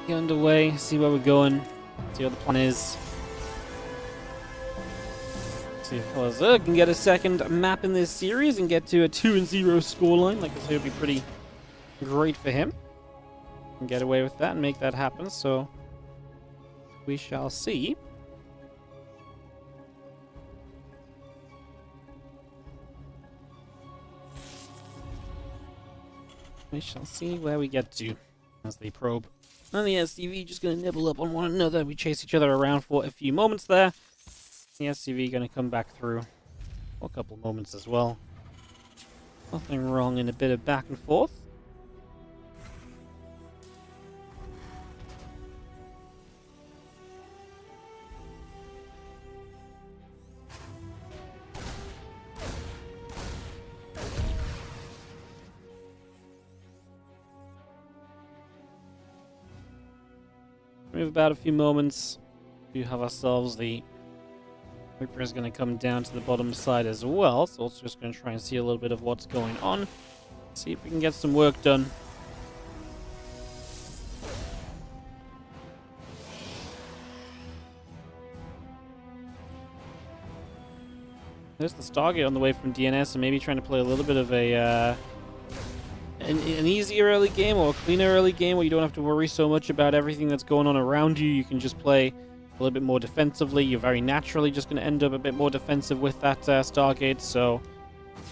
Get underway, see where we're going, see what the plan is. See if Kelazhur can get a second map in this series and get to a 2-0 scoreline. Like I said, it would be pretty great for him. And get away with that and make that happen, so we shall see. We shall see where we get to. As the probe and the SCV just going to nibble up on one another. We chase each other around for a few moments there. The SCV going to come back through for a couple moments as well. Nothing wrong in a bit of back and forth. We have about a few moments. We have ourselves the Reaper is going to come down to the bottom side as well, so it's just going to try and see a little bit of what's going on. See if we can get some work done. There's the Stargate on the way from DNS, and maybe trying to play a little bit of a an easier early game or a cleaner early game where you don't have to worry so much about everything that's going on around you. You can just play a little bit more defensively. You're very naturally just going to end up a bit more defensive with that Stargate, so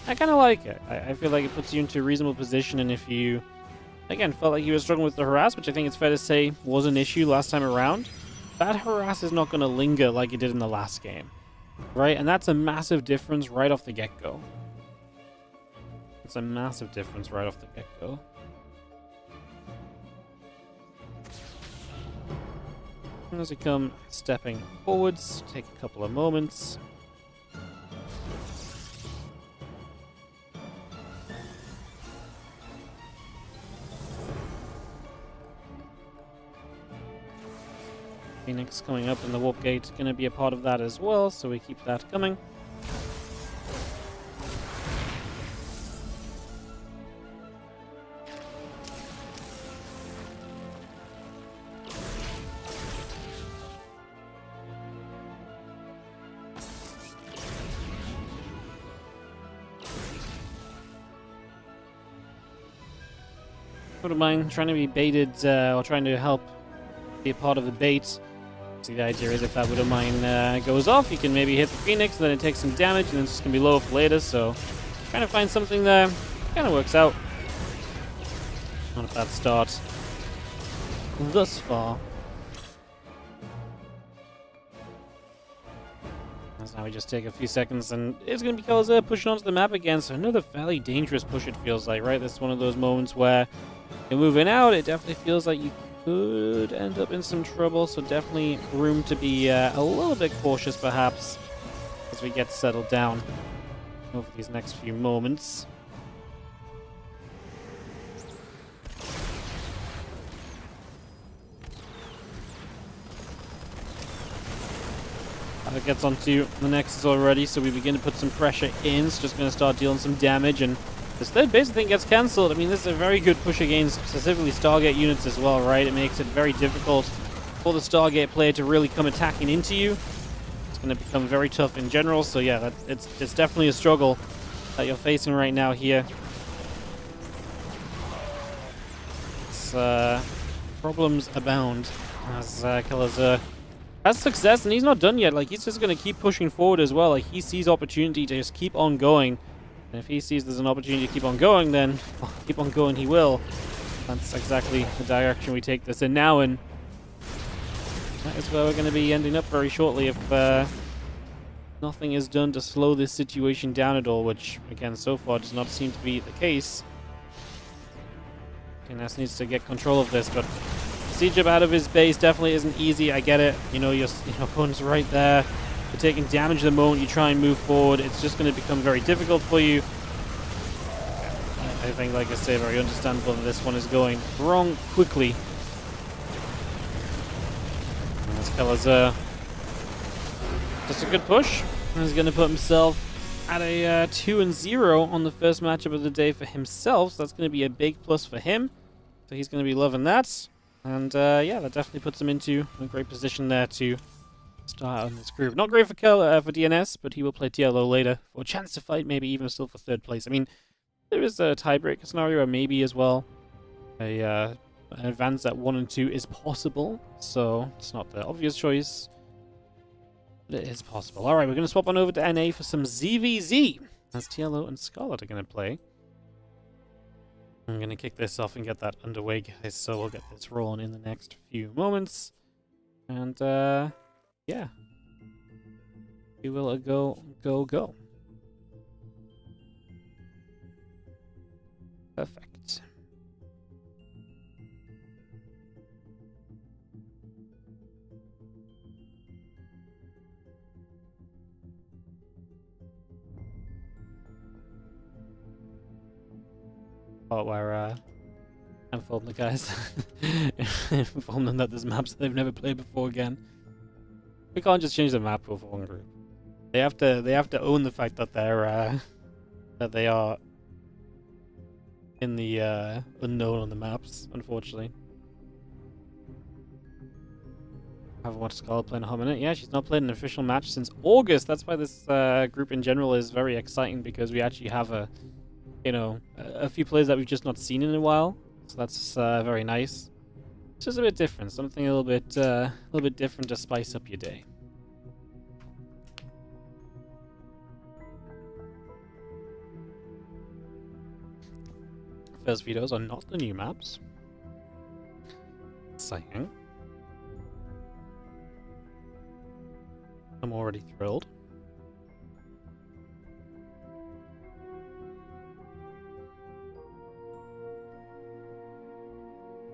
I kind of like it. I feel like it puts you into a reasonable position, and if you, again, felt like you were struggling with the harass, which I think it's fair to say was an issue last time around, that harass is not going to linger like it did in the last game, right? And that's a massive difference right off the get-go. It's a massive difference right off the get-go. As we come stepping forwards, take a couple of moments. Phoenix coming up, and the warp gate going to be a part of that as well, so we keep that coming. Wouldn't mind trying to be baited, or trying to help be a part of the bait. See, the idea is if that Widow Mine goes off, you can maybe hit the Phoenix, and then it takes some damage, and then it's just going to be low for later, so trying to find something there kind of works out. Not a bad start thus far. As now we just take a few seconds, and it's going to be Kelazhur pushing onto the map again, so another fairly dangerous push it feels like, right? This is one of those moments where you're moving out, it definitely feels like you could end up in some trouble, so definitely room to be a little bit cautious perhaps as we get settled down over these next few moments. It gets onto the Nexus already, so we begin to put some pressure in. It's just going to start dealing some damage, and this third base thing gets cancelled. I mean, this is a very good push against specifically Stargate units as well, right? It makes it very difficult for the Stargate player to really come attacking into you. It's going to become very tough in general, so yeah, it's definitely a struggle that you're facing right now here. It's, problems abound as Kelazhur has success, and he's not done yet. Like, he's just going to keep pushing forward as well. Like, he sees opportunity to just keep on going. And if he sees there's an opportunity to keep on going, then keep on going he will. That's exactly the direction we take this in now, and that is where we're going to be ending up very shortly if nothing is done to slow this situation down at all, which, again, so far does not seem to be the case. DNS needs to get control of this, but siege up out of his base definitely isn't easy. I get it. You know, your opponent's right there. You're taking damage the moment you try and move forward. It's just going to become very difficult for you. I think, like I say, very understandable that this one is going wrong quickly. And that's Kelazhur. Just a good push. He's going to put himself at a 2-0 on the first matchup of the day for himself. So that's going to be a big plus for him. So he's going to be loving that. And yeah, that definitely puts him into a great position there to start on this group. Not great for DNS, but he will play TLO later for a chance to fight, maybe even still for third place. I mean, there is a tiebreaker scenario where maybe as well an advance at 1 and 2 is possible, so it's not the obvious choice, but it is possible. Alright, we're going to swap on over to NA for some ZVZ, as TLO and Scarlett are going to play. I'm going to kick this off and get that underway, guys, so we'll get this rolling in the next few moments. And, yeah. We will go. Perfect. Part where inform the guys, inform them that there's maps that they've never played before again. We can't just change the map for one group. They have to own the fact that they're that they are in the unknown on the maps, unfortunately. I haven't watched Scarlett play in a hot minute. Yeah, she's not played an official match since August. That's why this group in general is very exciting, because we actually have a few players that we've just not seen in a while. So that's very nice. It's just a bit different, something a little bit different to spice up your day. First videos are not the new maps. Exciting. I'm already thrilled.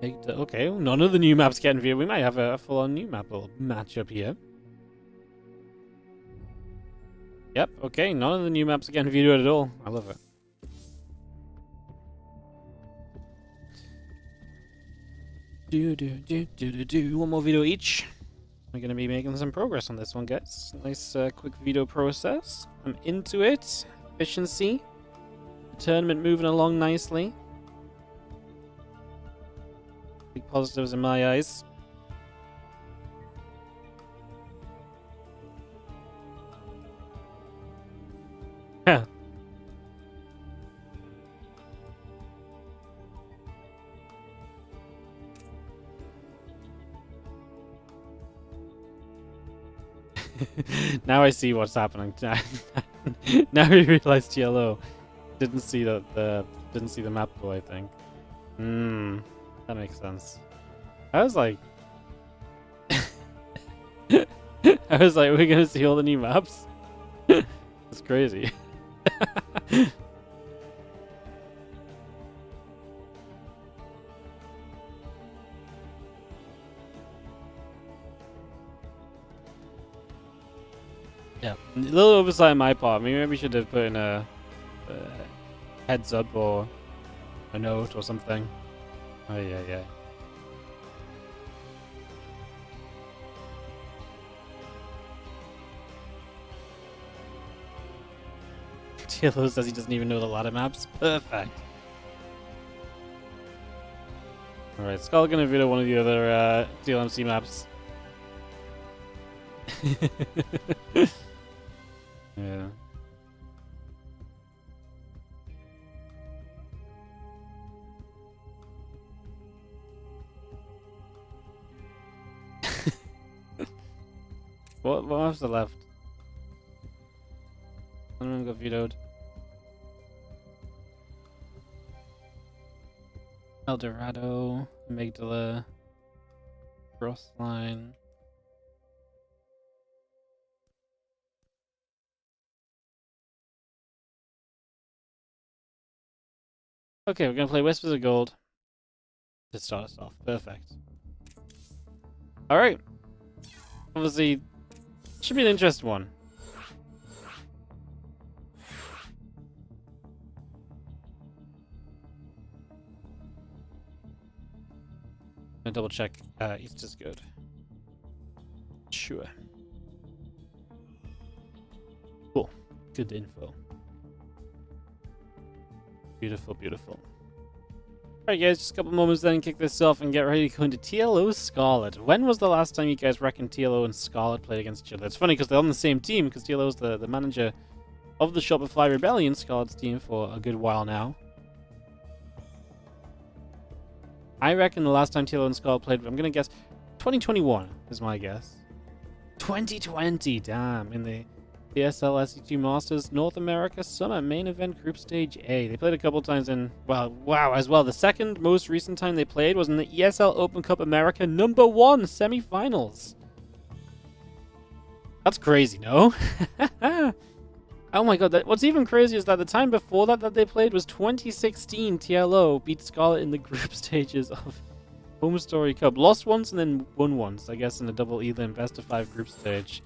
Okay, none of the new maps getting viewed. We might have a full-on new map or matchup here. Yep, okay, none of the new maps are getting viewed at all. I love it. One more video each. We're going to be making some progress on this one, guys. Nice quick veto process. I'm into it. Efficiency. Tournament moving along nicely. Big positives in my eyes. Yeah. Now I see what's happening. Now we realize TLO didn't see the map though, I think. That makes sense. I was like we're gonna see all the new maps? It's crazy. Yeah, a little oversight on my part. Maybe we should have put in a heads up or a note or something. Oh yeah. TLO says he doesn't even know the ladder maps. Perfect. Alright, Skull gonna video one of the other DLMC maps. Yeah. What maps are left? None of them got vetoed. El Dorado, Amygdala, Frostline. Okay, we're gonna play Whispers of Gold to start us off. Perfect. Alright. Obviously, should be an interesting one. I'm gonna double check East is good. Sure. Cool. Good info. Beautiful, beautiful. Alright guys, just a couple moments then, kick this off and get ready to go into TLO Scarlett. When was the last time you guys reckon TLO and Scarlett played against each other? It's funny because they're on the same team, because TLO's the manager of the Shopify Rebellion, Scarlett's team, for a good while now. I reckon the last time TLO and Scarlett played, I'm going to guess 2021 is my guess. 2020, damn, in the ESL SC2 Masters North America Summer Main Event Group Stage A. They played a couple times in, well, wow, as well. The second most recent time they played was in the ESL Open Cup America #1 semifinals. That's crazy, no? Oh my god, what's even crazier is that the time before that they played was 2016. TLO beat Scarlett in the group stages of Home Story Cup. Lost once and then won once, I guess, in a double Elim best of 5 group stage.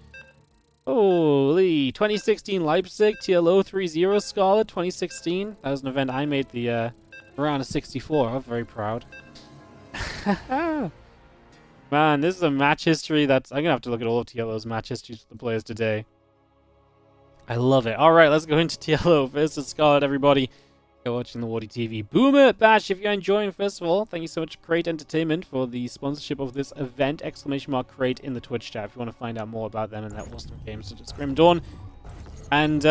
Holy, 2016 Leipzig, TLO 3-0 Scarlett, 2016. That was an event I made the round of 64. I'm very proud. Man, this is a match history that's... I'm going to have to look at all of TLO's match histories for the players today. I love it. Alright, let's go into TLO versus Scarlett, everybody. You're watching the Warditv Boomer Bash. If you're enjoying, first of all, thank you so much, Crate Entertainment, for the sponsorship of this event. !Crate in the Twitch chat if you want to find out more about them and their awesome games such as Grim Dawn. And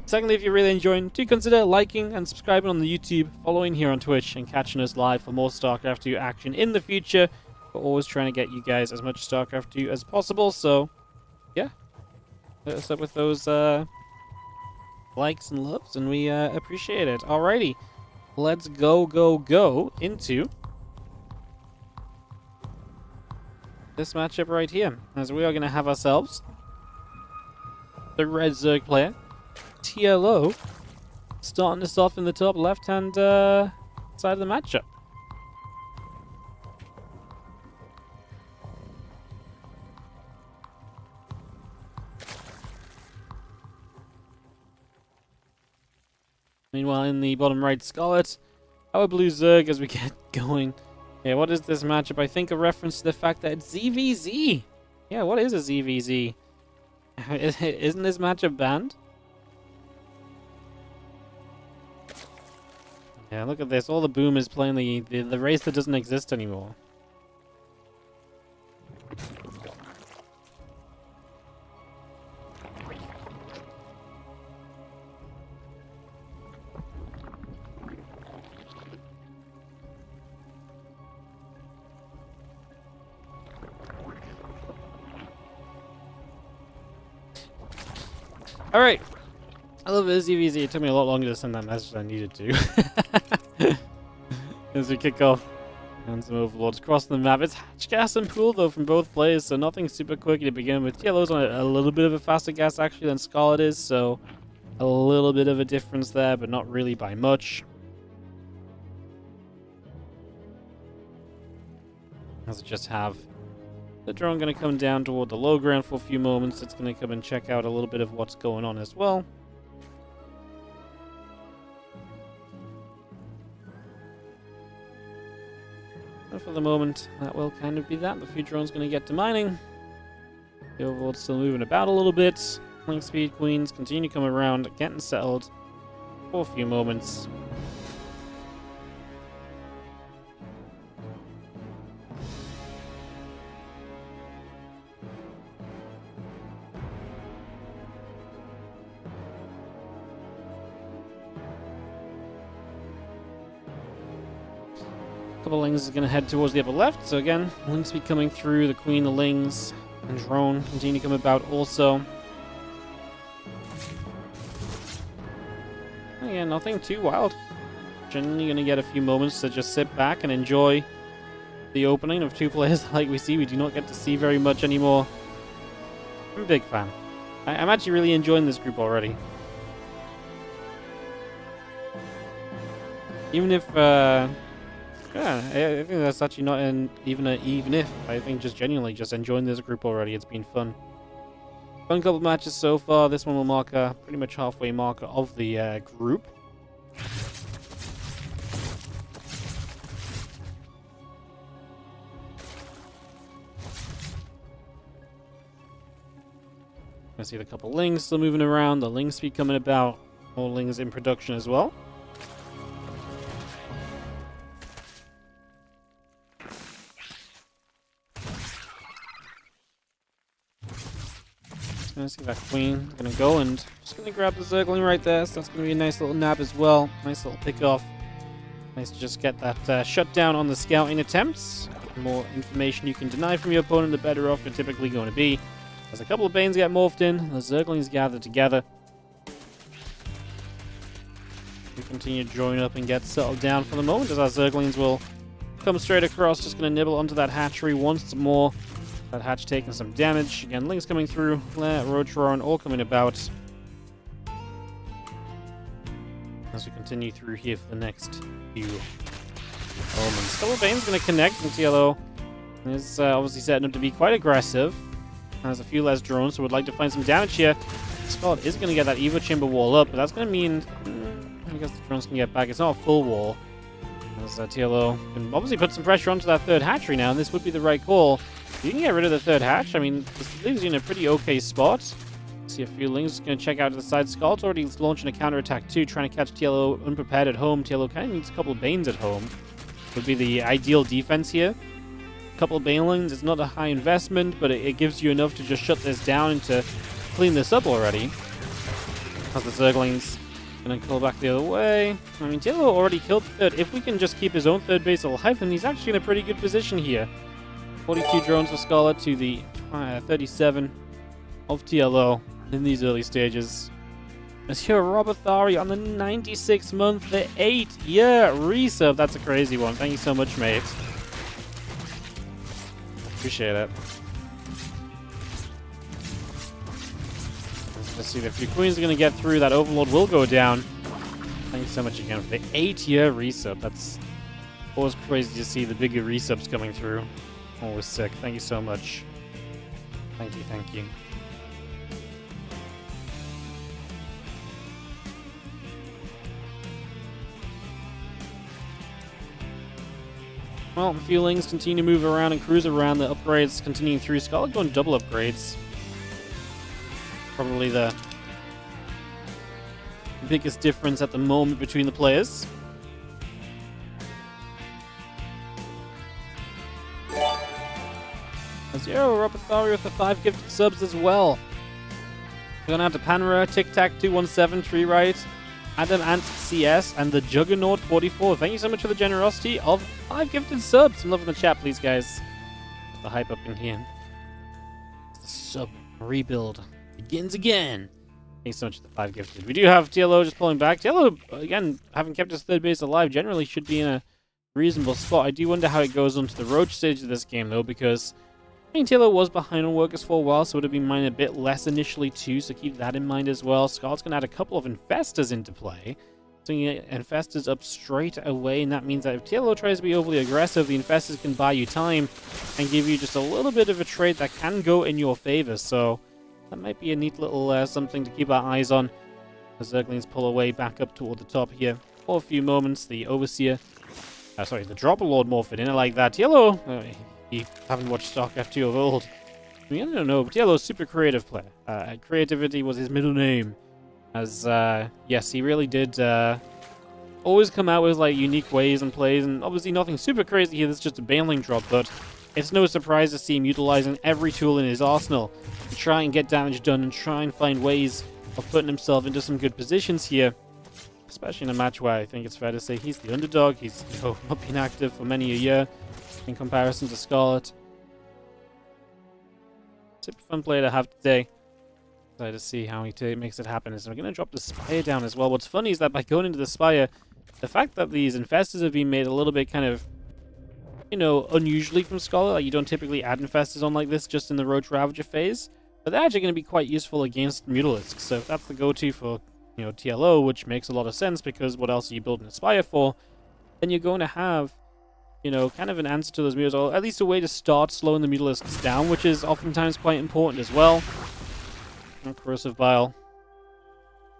secondly, if you're really enjoying, do consider liking and subscribing on the YouTube, following here on Twitch, and catching us live for more StarCraft 2 action in the future. We're always trying to get you guys as much StarCraft 2 as possible, so yeah. Hit us up with those likes and loves, and we appreciate it. Alrighty, let's go into this matchup right here, as we are going to have ourselves the red Zerg player, TLO, starting us off in the top left-hand side of the matchup. Meanwhile, in the bottom right, Scarlett, our blue Zerg as we get going. Yeah, what is this matchup? I think a reference to the fact that it's ZVZ Yeah, what is a ZVZ? Isn't this matchup banned? Yeah, look at this. All the boomers playing the race that doesn't exist anymore. Alright. I love this ZVZ. It took me a lot longer to send that message than I needed to. As we kick off. And some overlords crossing the map. It's hatch, gas, and pool, though, from both players, so nothing super quick to begin with. TLO's on a little bit of a faster gas, actually, than Scarlett is, so a little bit of a difference there, but not really by much. As I just have the drone going to come down toward the low ground for a few moments. It's going to come and check out a little bit of what's going on as well. And for the moment, that will kind of be that. The few drones going to get to mining. The overlord's still moving about a little bit. Link speed queens continue to come around, getting settled for a few moments. Couple Lings is going to head towards the upper left. So again, Link speed coming through, the Queen, the Lings, and drone continue to come about also. Again, nothing too wild. Generally going to get a few moments to just sit back and enjoy the opening of two players like we see. We do not get to see very much anymore. I'm a big fan. I'm actually really enjoying this group already. Even if... yeah, I think that's actually not even if. I think just genuinely just enjoying this group already. It's been fun. Fun couple of matches so far. This one will mark a pretty much halfway marker of the group. I see the couple Lings still moving around. The Ling speed coming about. More Lings in production as well. Gonna see that Queen. Gonna go and just gonna grab the Zergling right there. So that's gonna be a nice little nab as well. Nice little pick off. Nice to just get that shut down on the scouting attempts. The more information you can deny from your opponent, the better off you're typically going to be. As a couple of Banes get morphed in, the Zerglings gather together. We continue to join up and get settled down for the moment, as our Zerglings will come straight across. Just gonna nibble onto that hatchery once more. That hatch taking some damage. Again, Lings coming through. Roach Roaring all coming about. As we continue through here for the next few moments. Double Bane's going to connect, and TLO is obviously setting up to be quite aggressive. Has a few less drones, so would like to find some damage here. Scarlett is going to get that Evo Chamber wall up, but that's going to mean... I guess the drones can get back. It's not a full wall. As TLO can obviously put some pressure onto that third hatchery now, and this would be the right call. You can get rid of the third hatch. I mean, this leaves you in a pretty okay spot. See a few Lings going to check out to the side. Scarlett's already launching a counterattack too, trying to catch TLO unprepared at home. TLO kind of needs a couple of Banes at home. Would be the ideal defense here. A couple of Banelings. It's not a high investment, but it gives you enough to just shut this down and to clean this up already. As the Zerglings going to call back the other way. I mean, TLO already killed the third. If we can just keep his own third base alive, then he's actually in a pretty good position here. 42 drones for Scarlett to the 37 of TLO in these early stages. As here, Robothari on the 96th month, the 8-year resub. That's a crazy one. Thank you so much, mate. Appreciate it. Let's see, the few Queens are going to get through. That Overlord will go down. Thank you so much again for the 8-year resub. That's always crazy to see the bigger resubs coming through. Always sick. Thank you so much. Thank you, thank you. Well, Feelings continue to move around and cruise around. The upgrades continuing through. Scarlett going double upgrades. Probably the biggest difference at the moment between the players. Zero, Robert Thari with the 5 gifted subs as well. Going out to Panra, Tic Tac 217, Tree Right, Adam Ant CS, and the Juggernaut 44. Thank you so much for the generosity of 5 gifted subs. Some love in the chat, please, guys. The hype up in here. The sub rebuild begins again. Thanks so much for the 5 gifted. We do have TLO just pulling back. TLO, again, having kept his third base alive, generally should be in a reasonable spot. I do wonder how it goes onto the Roach stage of this game, though, because I mean, TLO was behind on workers for a while, so it would have been mine a bit less initially too, so keep that in mind as well. Scarlett's going to add a couple of Infestors into play. So you get Infestors up straight away, and that means that if TLO tries to be overly aggressive, the Infestors can buy you time and give you just a little bit of a trade that can go in your favor. So that might be a neat little something to keep our eyes on. The Zerglings pull away back up toward the top here for a few moments. The Overseer, the Dropper Lord morphed in. I like that. TLO... you haven't watched Starcraft 2 of old. I mean, I don't know, but TLO's super creative player. Creativity was his middle name. As, yes, he really did always come out with, like, unique ways and plays, and obviously nothing super crazy here, that's just a Baneling drop, but it's no surprise to see him utilizing every tool in his arsenal to try and get damage done and try and find ways of putting himself into some good positions here, especially in a match where I think it's fair to say he's the underdog. He's, you know, not been active for many a year in comparison to Scarlett. Super fun play to have today. Excited to see how he makes it happen. So we're going to drop the Spire down as well. What's funny is that by going into the Spire, the fact that these Infestors have been made a little bit kind of, you know, unusually from Scarlett. Like, you don't typically add Infestors on like this just in the Roach Ravager phase. But they're actually going to be quite useful against Mutalisks. So if that's the go-to for, you know, TLO, which makes a lot of sense because what else are you building a Spire for? Then you're going to have, you know, kind of an answer to those Mutalisks, or at least a way to start slowing the Mutalisks down, which is oftentimes quite important as well. And Corrosive Bile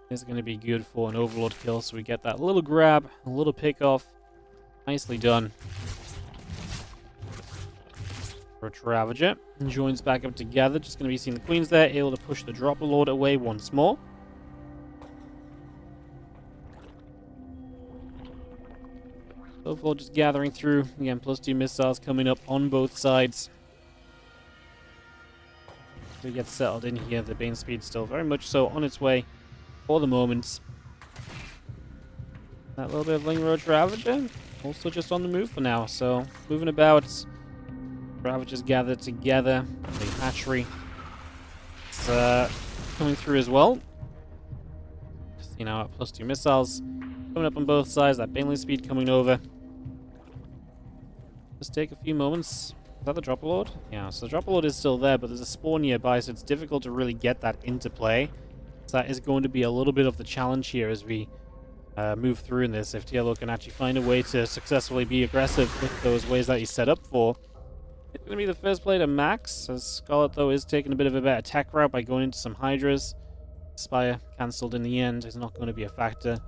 is going to be good for an Overlord kill, so we get that little grab, a little pick off. Nicely done. Roach Ravager joins back up together, just going to be seeing the Queens there, able to push the Dropper Lord away once more. Overlord just gathering through. Again, +2 missiles coming up on both sides. So he gets settled in here. The Bane speed still very much so on its way for the moment. That little bit of Ling Roach Ravager also just on the move for now. So moving about. Ravagers gathered together. The hatchery. It's coming through as well. Just, you know, +2 missiles coming up on both sides. That Baneling speed coming over. Just take a few moments. Is that the Dropper Lord? Yeah, so the Dropper Lord is still there, but there's a spawn nearby, so it's difficult to really get that into play. So that is going to be a little bit of the challenge here as we move through in this. If TLO can actually find a way to successfully be aggressive with those ways that he's set up for. It's going to be the first play to max, as Scarlett, though, is taking a bit of a better tech route by going into some Hydras. Spire cancelled in the end is not going to be a factor.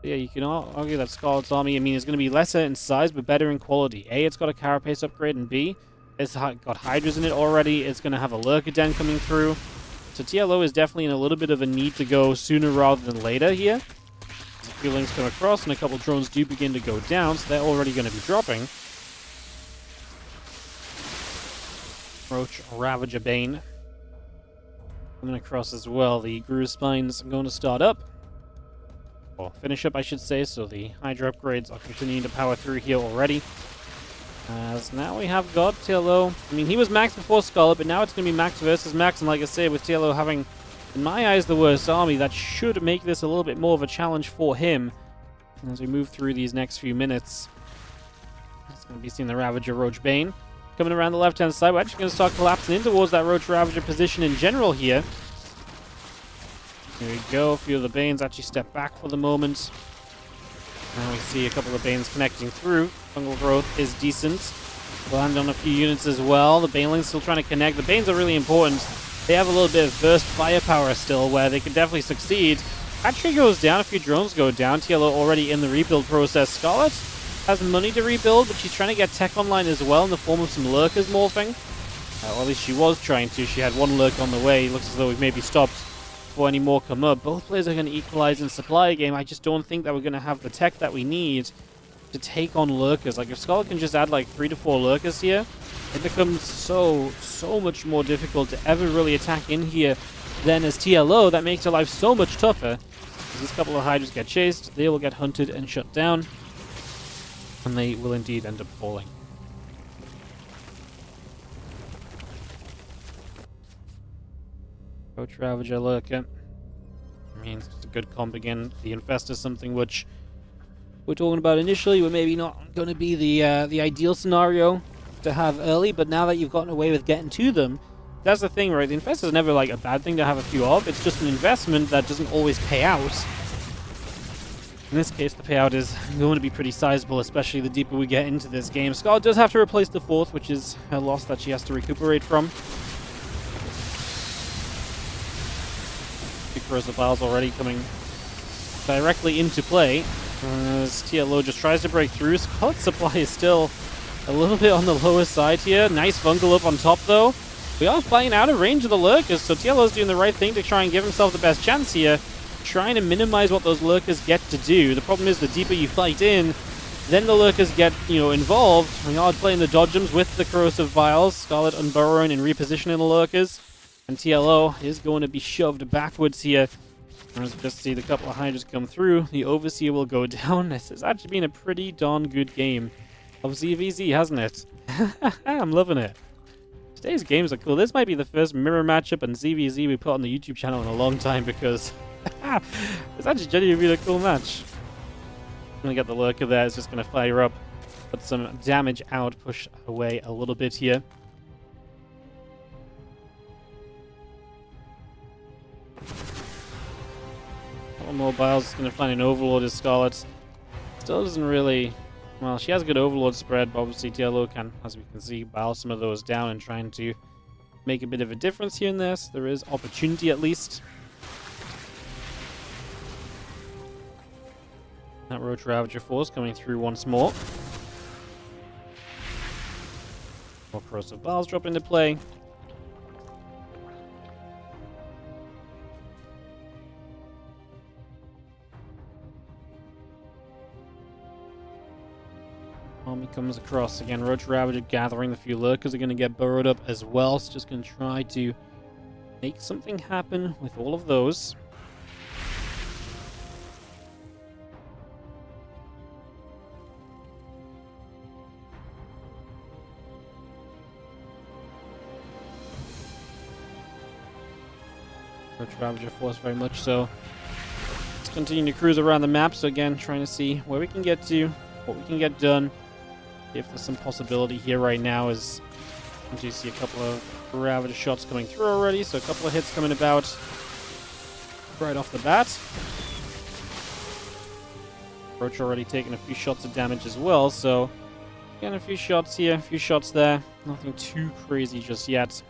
Yeah, you can argue that Scarlett's army, I mean, is going to be lesser in size, but better in quality. A, it's got a Carapace upgrade, and B, it's got Hydras in it already. It's going to have a Lurker Den coming through. So TLO is definitely in a little bit of a need to go sooner rather than later here. As a few links come across, and a couple drones do begin to go down, so they're already going to be dropping. Roach Ravager Bane coming across as well. The Guru Spines are going to start up. Or finish up, I should say, so the Hydra upgrades are continuing to power through here already. As now we have got TLO. I mean, he was max before Scarlett, but now it's going to be max versus max, and like I say, with TLO having, in my eyes, the worst army, that should make this a little bit more of a challenge for him as we move through these next few minutes. It's going to be seeing the Ravager Roach Bane coming around the left-hand side. We're actually going to start collapsing in towards that Roach Ravager position in general here. Here we go. A few of the Banes actually step back for the moment. Now we see a couple of Banes connecting through. Fungal growth is decent. Land on a few units as well. The Baneling's still trying to connect. The Banes are really important. They have a little bit of burst firepower still where they can definitely succeed. Hatchery goes down. A few drones go down. TLO already in the rebuild process. Scarlett has money to rebuild, but she's trying to get tech online as well in the form of some lurkers morphing. Or at least she was trying to. She had one lurk on the way. Looks as though we've maybe stopped before any more come up. Both players are going to equalize in supply game. I just don't think that we're going to have the tech that we need to take on lurkers. Like, if Scarlett can just add like 3 to 4 lurkers here, it becomes so much more difficult to ever really attack in here than as TLO. That makes her life so much tougher. As this couple of Hydras get chased, they will get hunted and shut down, and they will indeed end up falling. Coach Ravager Lurker. I mean, it's a good comp again. The Infestor is something which we're talking about initially. We're maybe not going to be the ideal scenario to have early, but now that you've gotten away with getting to them, that's the thing, right? The Infestor is never like a bad thing to have a few of. It's just an investment that doesn't always pay out. In this case, the payout is going to be pretty sizable, especially the deeper we get into this game. Scarlett does have to replace the 4th, which is a loss that she has to recuperate from. Because the Vials already coming directly into play. As TLO just tries to break through. Scarlett's supply is still a little bit on the lower side here. Nice fungal up on top, though. We are flying out of range of the lurkers, so TLO's doing the right thing to try and give himself the best chance here. Trying to minimize what those lurkers get to do. The problem is the deeper you fight in, then the lurkers get, involved. We are playing the dodgems with the corrosive vials. Scarlett unburrowing and repositioning the lurkers. And TLO is going to be shoved backwards here. As we just see the couple of Hydras come through, the Overseer will go down. This has actually been a pretty darn good game of ZVZ, hasn't it? I'm loving it. Today's games are cool. This might be the first mirror matchup and ZVZ we put on the YouTube channel in a long time, because it's actually genuinely been a cool match. I'm going to get the lurker there. It's just going to fire up, put some damage out, push away a little bit here. Mobiles is going to find an Overlord as Scarlett. Still doesn't really... Well, she has a good Overlord spread, but obviously TLO can, as we can see, bile some of those down and trying to make a bit of a difference here and there. So there is opportunity at least. That Roach Ravager force coming through once more. More corrosive vials drop into play. Army comes across again. Roach Ravager gathering. The few lurkers are going to get burrowed up as well. So just going to try to make something happen with all of those. Roach Ravager force very much so. Let's continue to cruise around the map. So again, trying to see where we can get to, what we can get done. If there's some possibility here right now, as you see a couple of Ravager shots coming through already, so a couple of hits coming about right off the bat. Roach already taking a few shots of damage as well, so again, a few shots here, a few shots there. Nothing too crazy just yet.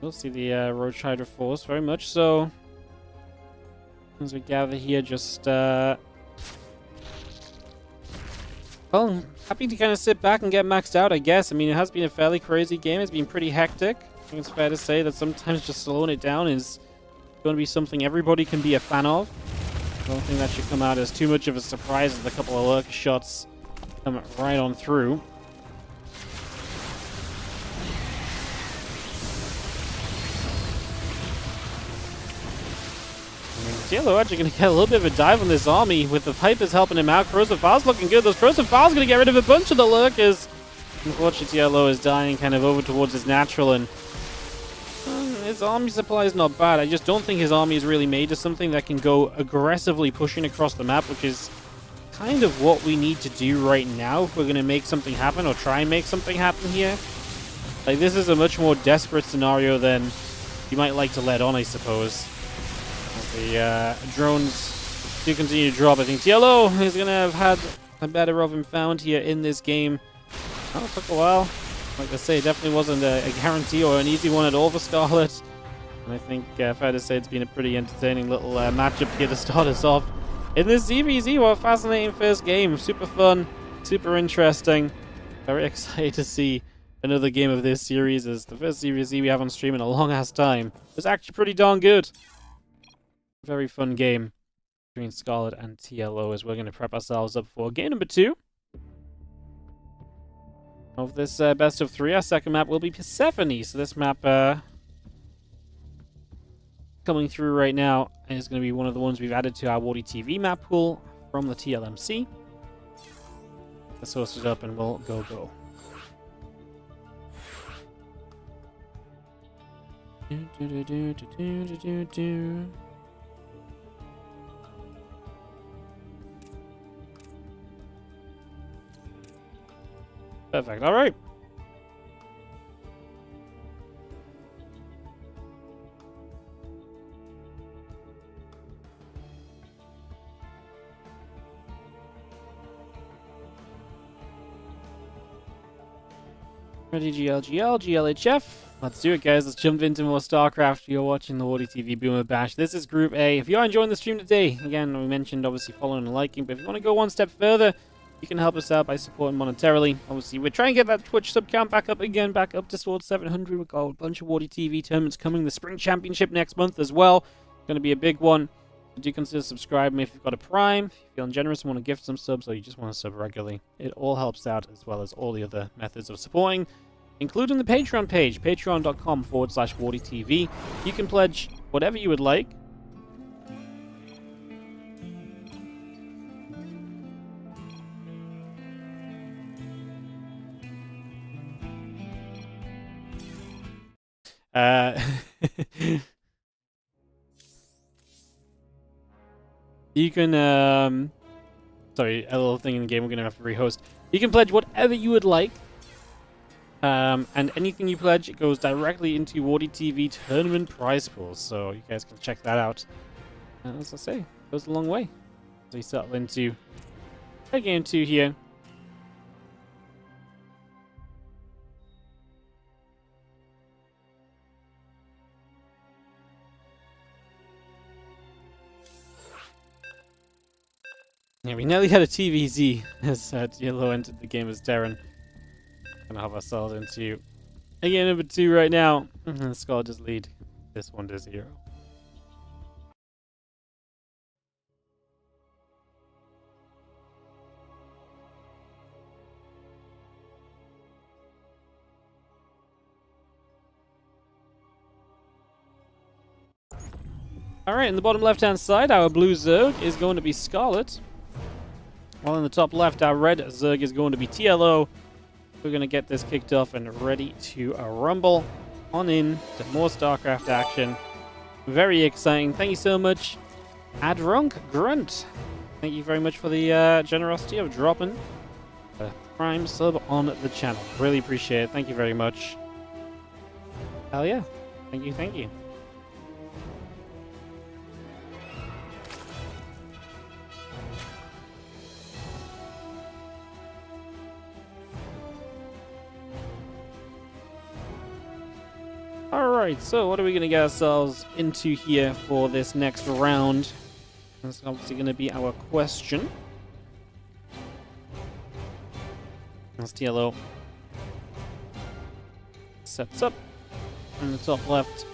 We'll see the Roach Hydra force, very much so. As we gather here, just... Well, happy to kind of sit back and get maxed out, I guess. I mean, it has been a fairly crazy game. It's been pretty hectic. I think it's fair to say that sometimes just slowing it down is going to be something everybody can be a fan of. I don't think that should come out as too much of a surprise as a couple of lurker shots come right on through. TLO actually going to get a little bit of a dive on this army with the Vipers helping him out. Corrosive Vials looking good. Those Corrosive Vials going to get rid of a bunch of the lurkers. Unfortunately, TLO is dying kind of over towards his natural, and his army supply is not bad. I just don't think his army is really made to something that can go aggressively pushing across the map, which is kind of what we need to do right now if we're going to make something happen, or try and make something happen here. Like, this is a much more desperate scenario than you might like to let on, I suppose. The drones do continue to drop. I think TLO is going to have had better of him found here in this game. Oh, it took a while. Like I say, it definitely wasn't a guarantee or an easy one at all for Scarlett. And I think fair to say it's been a pretty entertaining little matchup here to start us off. In this ZVZ, what a fascinating first game. Super fun, super interesting. Very excited to see another game of this series, as the first ZVZ we have on stream in a long-ass time. It was actually pretty darn good. Very fun game between Scarlett and TLO, as we're going to prep ourselves up for game number 2 of this best of 3. Our second map will be Persephone. So this map coming through right now is going to be one of the ones we've added to our Warditv map pool from the TLMC. Let's host it up and we'll go. Perfect. All right. Ready, GLHF. Let's do it, guys. Let's jump into more Starcraft. You're watching the Warditv Boomer Bash. This is Group A. If you're enjoying the stream today, again, we mentioned obviously following and liking, but if you want to go one step further, you can help us out by supporting monetarily. Obviously, we're trying to get that Twitch sub count back up again, back up to towards 700. We've got a bunch of Warditv tournaments coming. The Spring Championship next month as well. Going to be a big one. Do consider subscribing if you've got a Prime, if you're feeling generous and want to gift some subs, or you just want to sub regularly. It all helps out, as well as all the other methods of supporting, including the Patreon page, patreon.com/WardyTV. You can pledge whatever you would like. You can, sorry, a little thing in the game we're going to have to rehost. You can pledge whatever you would like. And anything you pledge, it goes directly into Warditv tournament prize pools. So you guys can check that out. And as I say, it goes a long way. So we settle into game 2 here. Yeah, we nearly had a TVZ as Yellow entered the game as Darren. Gonna have ourselves into game number 2 right now. And Scarlett just lead this 1-0. Alright, in the bottom left-hand side, our blue Zerg is going to be Scarlett. While in the top left, our red Zerg is going to be TLO. We're going to get this kicked off and ready to rumble on in to more StarCraft action. Very exciting. Thank you so much, Adrunk Grunt. Thank you very much for the generosity of dropping a Prime sub on the channel. Really appreciate it. Thank you very much. Hell yeah. Thank you, thank you. Alright, so what are we going to get ourselves into here for this next round? That's obviously going to be our question. As TLO sets up in the top left.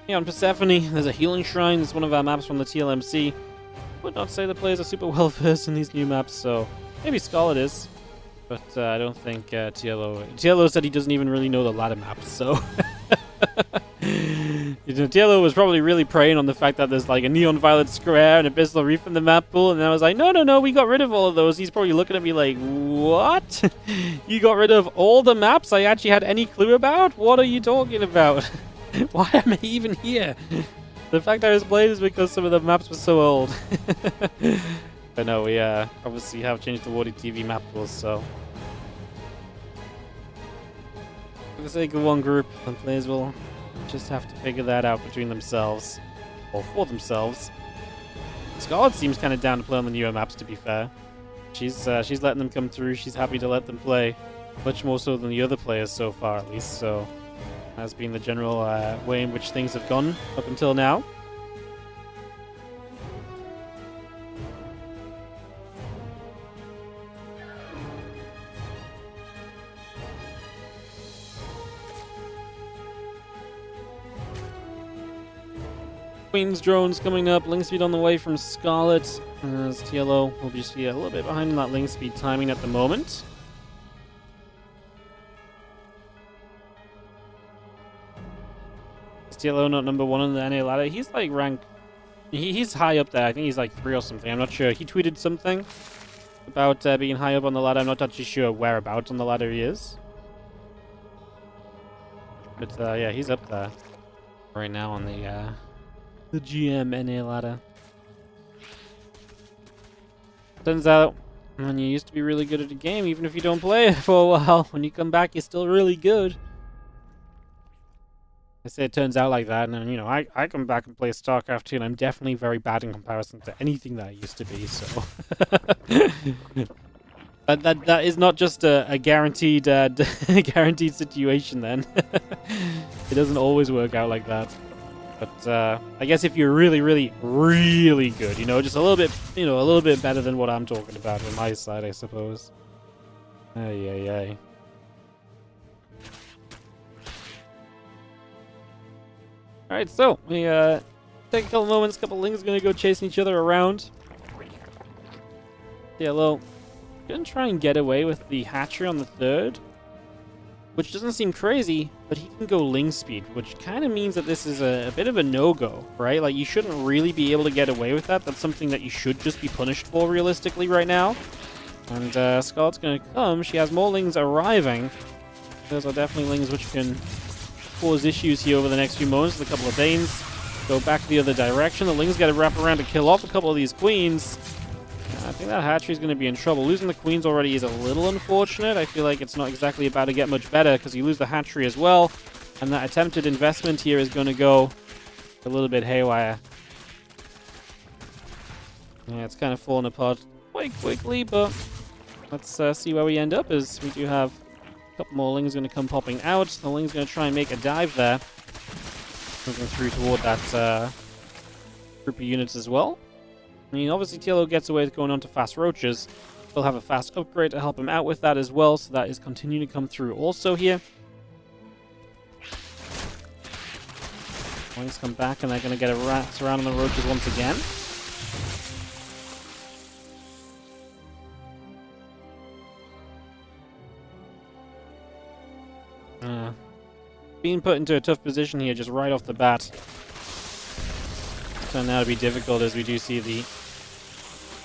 Yeah, on Persephone, there's a healing shrine. It's one of our maps from the TLMC. Would not say the players are super well versed in these new maps, so maybe Scarlett is. But I don't think TLO said he doesn't even really know the ladder maps, so TLO was probably really preying on the fact that there's like a neon violet square and abyssal reef in the map pool, and I was like, no, we got rid of all of those. He's probably looking at me like, what? You got rid of all the maps I actually had any clue about? What are you talking about? Why am I even here? The fact I was playing is because some of the maps were so old. But no, we obviously have changed the Warditv map rules, so for the sake of one group, the players will just have to figure that out between themselves, or for themselves. Scarlett seems kind of down to play on the newer maps, to be fair. She's letting them come through. She's happy to let them play, much more so than the other players so far, at least. So that's been the general way in which things have gone up until now. Queen's drones coming up, link speed on the way from Scarlett, as TLO will just be a little bit behind in that link speed timing at the moment. TLO not number 1 on the NA ladder. He's like rank, he's high up there. I think he's like 3 or something. I'm not sure. He tweeted something about being high up on the ladder. I'm not actually sure whereabouts on the ladder he is. But yeah, he's up there right now on the GM NA ladder. Turns out, when you used to be really good at a game, even if you don't play it for a while, when you come back, you're still really good. I say it turns out like that, and then, you know, I come back and play Starcraft 2, and I'm definitely very bad in comparison to anything that I used to be, so... that is not just a guaranteed guaranteed situation, then. It doesn't always work out like that. But I guess if you're really, really, really good, you know, just a little bit better than what I'm talking about on my side, I suppose. Ay, ay, ay. Alright, so we take a couple moments, couple links gonna go chasing each other around. Yeah, well, gonna try and get away with the hatchery on the 3rd. Which doesn't seem crazy, but he can go ling speed, which kind of means that this is a bit of a no-go, right? Like, you shouldn't really be able to get away with that. That's something that you should just be punished for, realistically, right now. And Scarlett's going to come. She has more lings arriving. Those are definitely lings which can cause issues here over the next few moments. A couple of Danes go back the other direction. The lings got to wrap around to kill off a couple of these queens. I think that hatchery is going to be in trouble. Losing the queens already is a little unfortunate. I feel like it's not exactly about to get much better because you lose the hatchery as well. And that attempted investment here is going to go a little bit haywire. Yeah, it's kind of falling apart quite quickly, but let's see where we end up, as we do have a couple more lings going to come popping out. The ling's going to try and make a dive there. Moving through toward that group of units as well. I mean, obviously TLO gets away with going on to fast roaches. We'll have a fast upgrade to help him out with that as well, so that is continuing to come through also here. Wings come back and they're going to get a rat around on the roaches once again. Being put into a tough position here just right off the bat. Turned out to be difficult, as we do see the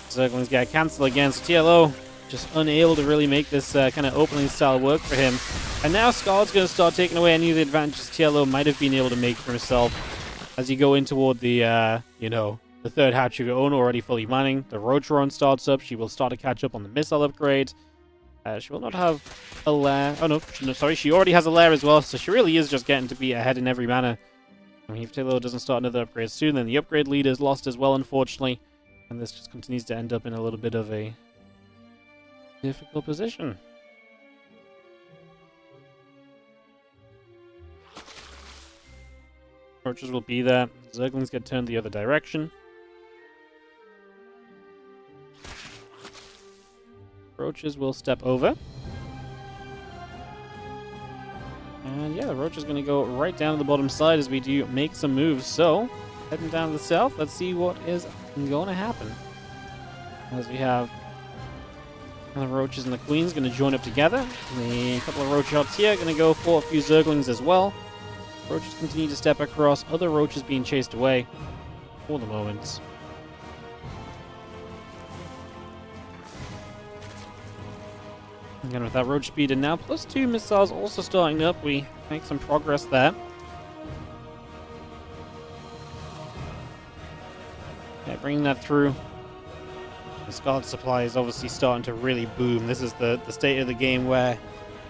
Zerglings get cancelled again, so TLO just unable to really make this kind of opening style work for him. And now Scarlett's going to start taking away any of the advantages TLO might have been able to make for himself as you go in toward the, you know, the 3rd hatchery own already fully manning. The roach drone starts up. She will start to catch up on the missile upgrade. She will not have a lair. Oh, no, sorry. She already has a lair as well, so she really is just getting to be ahead in every manner. I mean, if TLO doesn't start another upgrade soon, then the upgrade lead is lost as well, unfortunately. And this just continues to end up in a little bit of a difficult position. Roaches will be there. Zerglings get turned the other direction. Roaches will step over. And yeah, the roach is going to go right down to the bottom side as we do make some moves. So, heading down to the south, let's see what is going to happen. As we have the roaches and the queens going to join up together. A couple of roach shots here, going to go for a few zerglings as well. Roaches continue to step across, other roaches being chased away for the moment. Again, with that roach speed and now +2 missiles also starting up, we make some progress there. Okay, bringing that through. The Scarlet supply is obviously starting to really boom. This is the state of the game where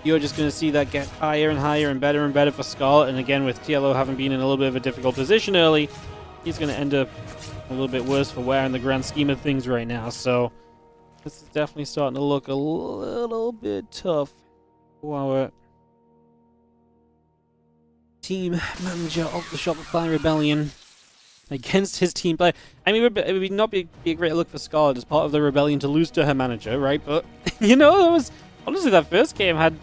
you're just going to see that get higher and higher and better for Scarlet. And again, with TLO having been in a little bit of a difficult position early, he's going to end up a little bit worse for wear in the grand scheme of things right now. So this is definitely starting to look a little bit tough for our team manager of the Shopify Rebellion against his team player. I mean, it would not be a great look for Scarlett as part of the rebellion to lose to her manager, right? But, you know, that was... Honestly, that first game had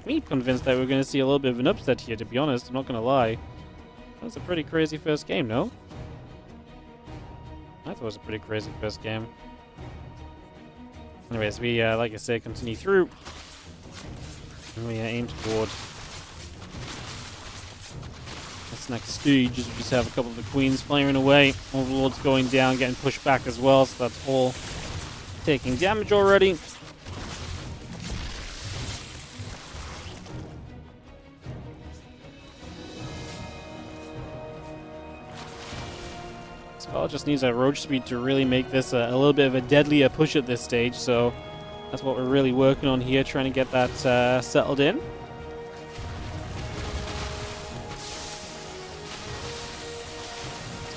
me convinced that we were going to see a little bit of an upset here, to be honest. I'm not going to lie. That was a pretty crazy first game, no? I thought it was a pretty crazy first game. Anyways, we, like I said, continue through. And we aim toward this next stage, as we just have a couple of the queens firing away. Overlord's going down, getting pushed back as well, so that's all taking damage already. Scarlett just needs a roach speed to really make this a little bit of a deadlier push at this stage, so that's what we're really working on here, trying to get that settled in.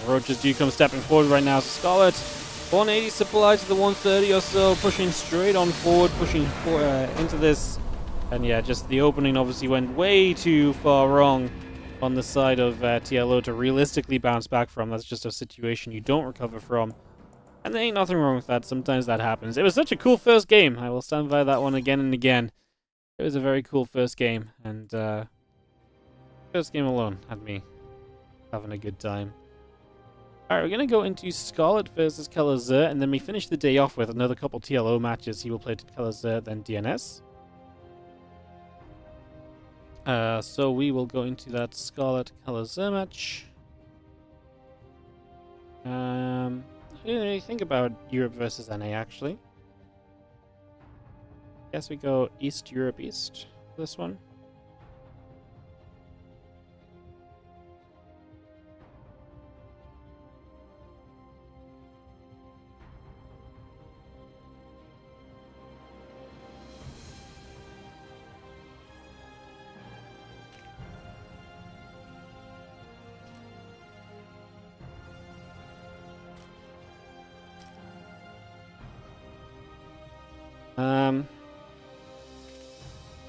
Roaches do come stepping forward right now. So Scarlett, 180 supply to the 130 or so, pushing straight on forward, pushing into this. And yeah, just the opening obviously went way too far wrong on the side of TLO to realistically bounce back from. That's just a situation you don't recover from. And there ain't nothing wrong with that. Sometimes that happens. It was such a cool first game. I will stand by that one again and again. It was a very cool first game. And first game alone had me having a good time. Alright, we're going to go into Scarlett versus Kelazhur, and then we finish the day off with another couple TLO matches. He will play to Kelazhur, then DNS. So we will go into that Scarlett-Kelazhur match. I didn't really think about Europe versus NA, actually. Guess we go East Europe East for this one.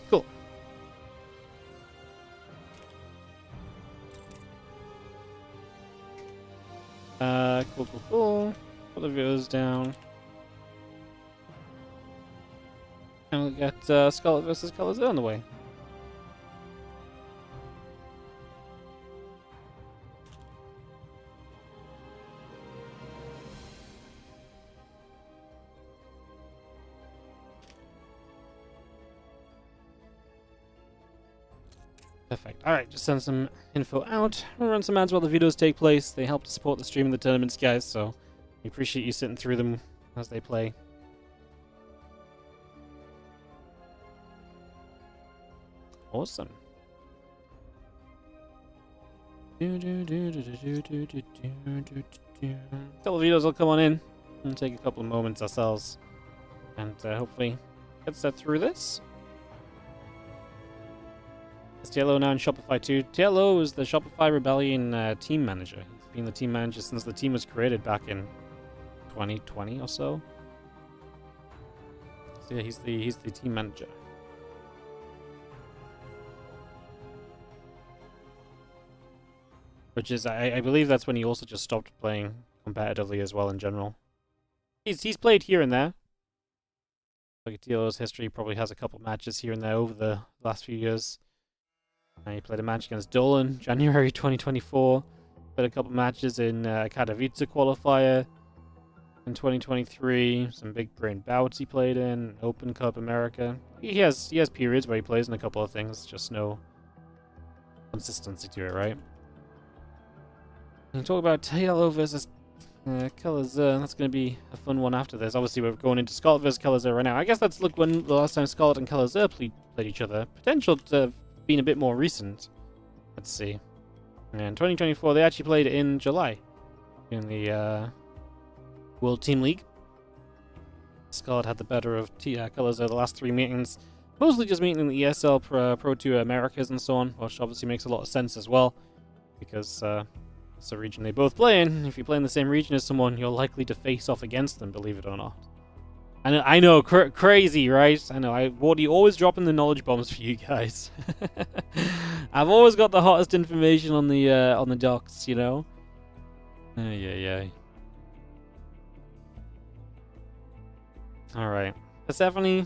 Cool. Cool. Put the viewers down. And we'll get Scarlett versus Kelazhur on the way. Perfect. Alright, just send some info out. We'll run some ads while the videos take place. They help to support the stream and the tournaments, guys, so we appreciate you sitting through them as they play. Awesome. Couple videos will come on in. We'll take a couple of moments ourselves and hopefully get set through this. Is TLO now in Shopify too? TLO is the Shopify Rebellion team manager. He's been the team manager since the team was created back in 2020 or so. So yeah, he's the team manager. Which is, I believe that's when he also just stopped playing competitively as well in general. He's played here and there. Look at TLO's history, probably has a couple matches here and there over the last few years. He played a match against Dolan, January 2024. Played a couple matches in Katowice qualifier in 2023. Some big brain bouts he played in, Open Cup America. He has periods where he plays in a couple of things, just no consistency to it, right? And talk about TLO versus Kelazhur. That's going to be a fun one after this. Obviously, we're going into Scarlett versus Kelazhur right now. I guess let's look when the last time Scarlett and Kelazhur played each other. Potential to have been a bit more recent. Let's see. In 2024, they actually played in July in the World Team League. Scarlett had the better of Kelazhur the last 3 meetings. Mostly just meeting in the ESL Pro Tour Americas and so on, which obviously makes a lot of sense as well. Because That's the region they both play in. If you play in the same region as someone, you're likely to face off against them, believe it or not. I know, crazy, right? I know, Wardy always dropping the knowledge bombs for you guys. I've always got the hottest information on the docks, you know? Yeah. Alright. Persephone,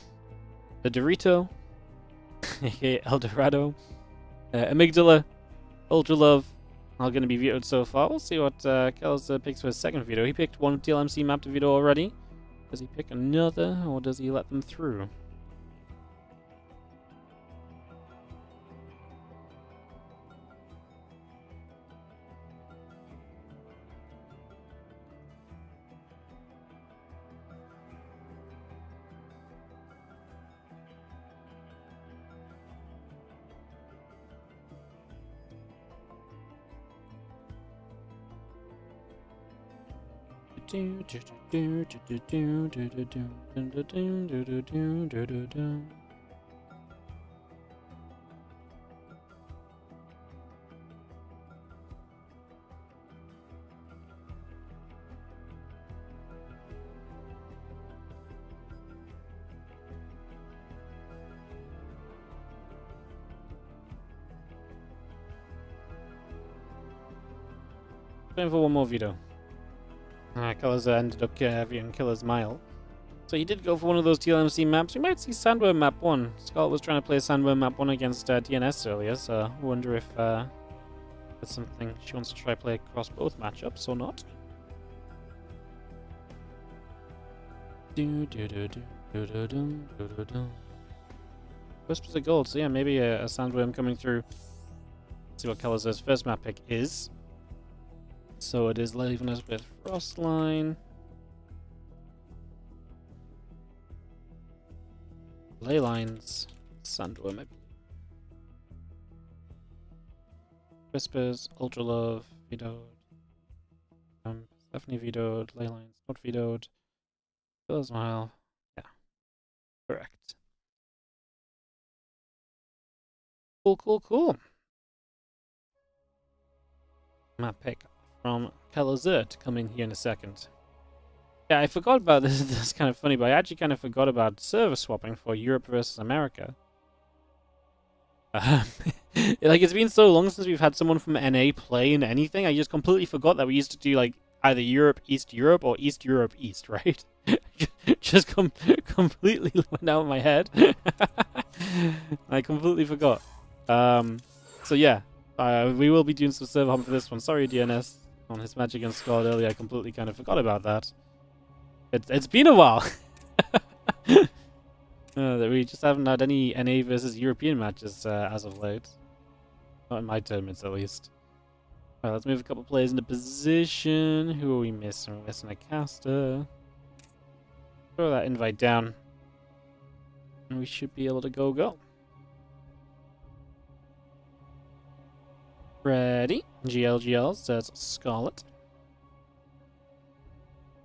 the Dorito, aka El Dorado, Amygdala, Ultra Love, are going to be vetoed so far. We'll see what Kelazhur picks for his second veto. He picked one TLMC map to veto already. Does he pick another, or does he let them through? Going for one more veto. Kelazhur ended up vetoing Killer's Mile. So he did go for one of those TLMC maps. We might see Sandworm map 1. Scarlett was trying to play Sandworm map 1 against DNS earlier, so I wonder if that's something she wants to try play across both matchups or not. Whispers of Gold, so yeah, maybe a Sandworm coming through. Let's see what Kelazhur's first map pick is. So it is leaving us with Frostline, Leylines, Sandworm, Whispers, Ultra Love, vetoed, Stephanie vetoed, Leylines not vetoed, Smile, yeah, correct. Cool. Map pick from Kelazhur to come in here in a second. Yeah, I forgot about this. This is kind of funny, but I actually kind of forgot about server swapping for Europe versus America. Like, it's been so long since we've had someone from NA play in anything, I just completely forgot that we used to do, like, either Europe, or East Europe, East, right? Just completely went out of my head. I completely forgot. So yeah, we will be doing some server hop for this one. Sorry, DNS. On his match against Scarlett earlier, I completely kind of forgot about that. It's been a while. That we just haven't had any NA versus European matches as of late. Not in my tournaments, at least. Alright, let's move a couple players into position. Who are we missing? We're missing a caster. Throw that invite down. And we should be able to go. Ready. GLGL says Scarlett.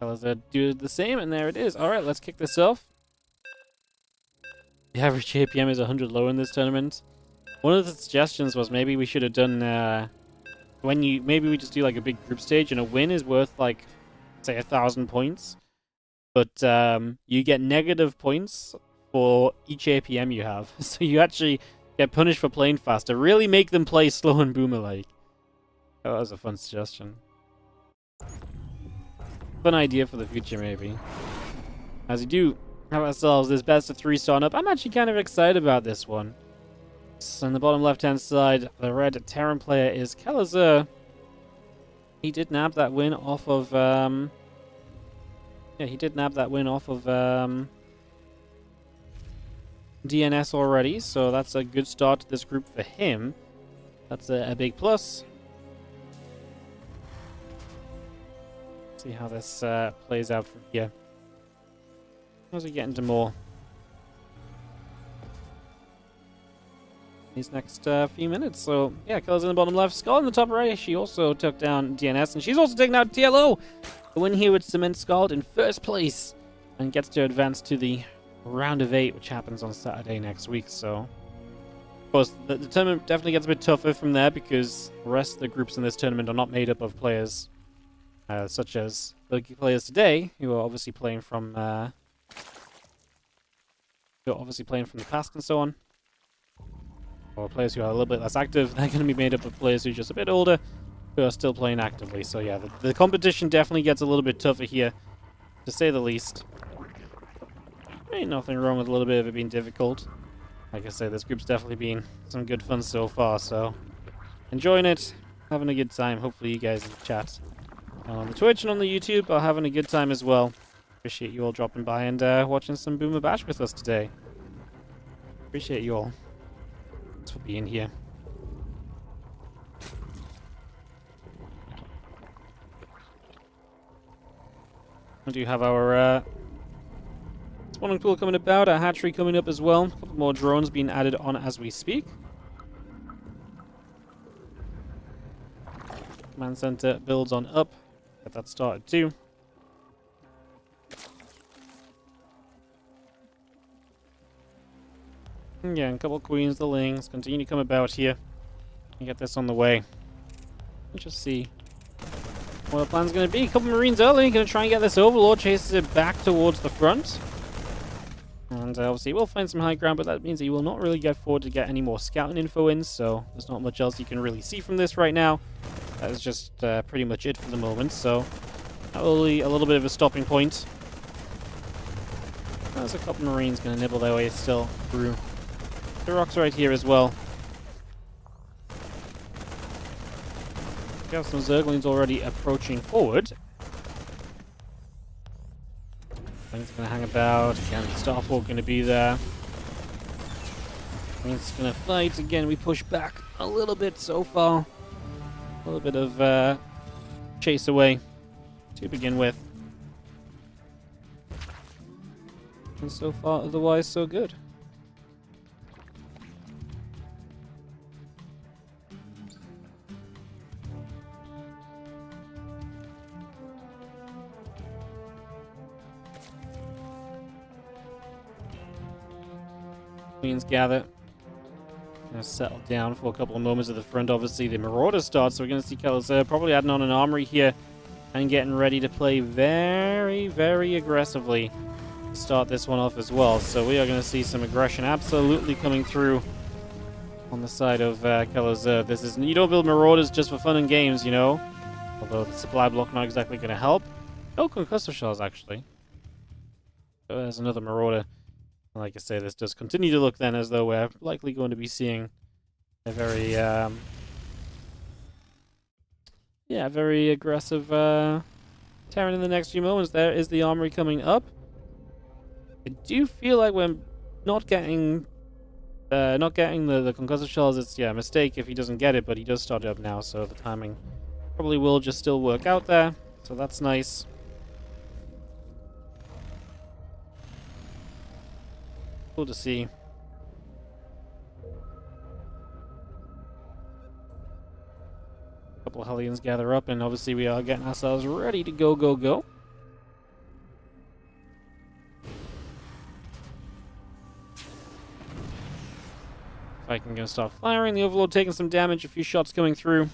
Kelazhur do the same, and there it is. Alright, let's kick this off. The average APM is 100 low in this tournament. One of the suggestions was maybe we should have done maybe we just do like a big group stage, and a win is worth like, say, 1,000 points. But you get negative points for each APM you have. So you actually get punished for playing faster. Really make them play slow and boomer-like. Oh, that was a fun suggestion. Fun idea for the future, maybe. As we do have ourselves this best of 3 starting up, I'm actually kind of excited about this one. So on the bottom left-hand side, the red Terran player is Kelazhur. He did nab that win off of... yeah, he did nab that win off of... DNS already, so that's a good start to this group for him. That's a big plus. See how this plays out from here. As we get into more these next few minutes. So yeah, Kelazhur in the bottom left, Scarlett in the top right. She also took down DNS, and she's also taken out TLO. The win here would cement Scarlett in first place and gets to advance to the round of 8, which happens on Saturday next week. So course, the tournament definitely gets a bit tougher from there because the rest of the groups in this tournament are not made up of players such as the players today, who are obviously playing from the past and so on, or players who are a little bit less active. They're going to be made up of players who are just a bit older, who are still playing actively. So yeah, the competition definitely gets a little bit tougher here, to say the least. Ain't nothing wrong with a little bit of it being difficult. Like I said, this group's definitely been some good fun so far, so enjoying it, having a good time. Hopefully you guys in the chat and on the Twitch and on the YouTube are having a good time as well. Appreciate you all dropping by and watching some Boomer Bash with us today. Appreciate you all. Thanks for being here. We do have our spawning pool coming about, our hatchery coming up as well. A couple more drones being added on as we speak. Command center builds on up. Get that started too. And yeah, a couple queens, the lings continue to come about here. And get this on the way. Let's just see what the plan's going to be. A couple marines early, going to try and get this overlord, chases it back towards the front. And obviously we'll find some high ground, but that means he will not really get forward to get any more scouting info in, so there's not much else you can really see from this right now. That is just pretty much it for the moment, so that will be a little bit of a stopping point. There's a couple marines going to nibble their way still through the rocks right here as well. We have some Zerglings already approaching forward. Things are going to hang about. Again, Starfall going to be there. Things going to fight. Again, we push back a little bit so far. A little bit of chase away to begin with. And so far, otherwise, so good. Queens gather. Gonna settle down for a couple of moments at the front. Obviously, the Marauders start, so we're gonna see Kelazhur probably adding on an armory here and getting ready to play very, very aggressively to start this one off as well. So we are gonna see some aggression absolutely coming through on the side of Kelazhur. This is, you don't build Marauders just for fun and games, you know. Although the supply block not exactly gonna help. No concussive shells actually. So there's another Marauder. Like I say, this does continue to look then as though we're likely going to be seeing a very, very aggressive Terran in the next few moments. There is the armory coming up. I do feel like we're not getting the concussive shells. It's a mistake if he doesn't get it, but he does start it up now, so the timing probably will just still work out there. So that's nice. Cool to see. A couple of Hellions gather up, and obviously we are getting ourselves ready to go. Viking gonna start firing. The Overlord taking some damage, a few shots coming through.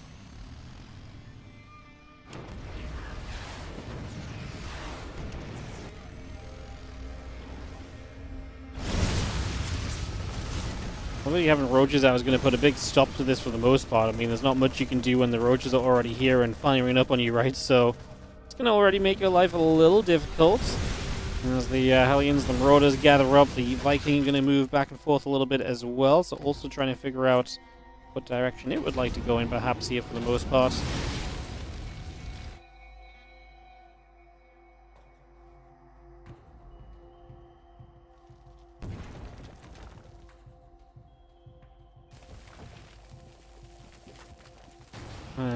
Although you having roaches, I was going to put a big stop to this for the most part. I mean, there's not much you can do when the roaches are already here and firing up on you, right? So it's going to already make your life a little difficult. And as the Hellions, the Marauders gather up, the Viking going to move back and forth a little bit as well. So also trying to figure out what direction it would like to go in, perhaps here for the most part.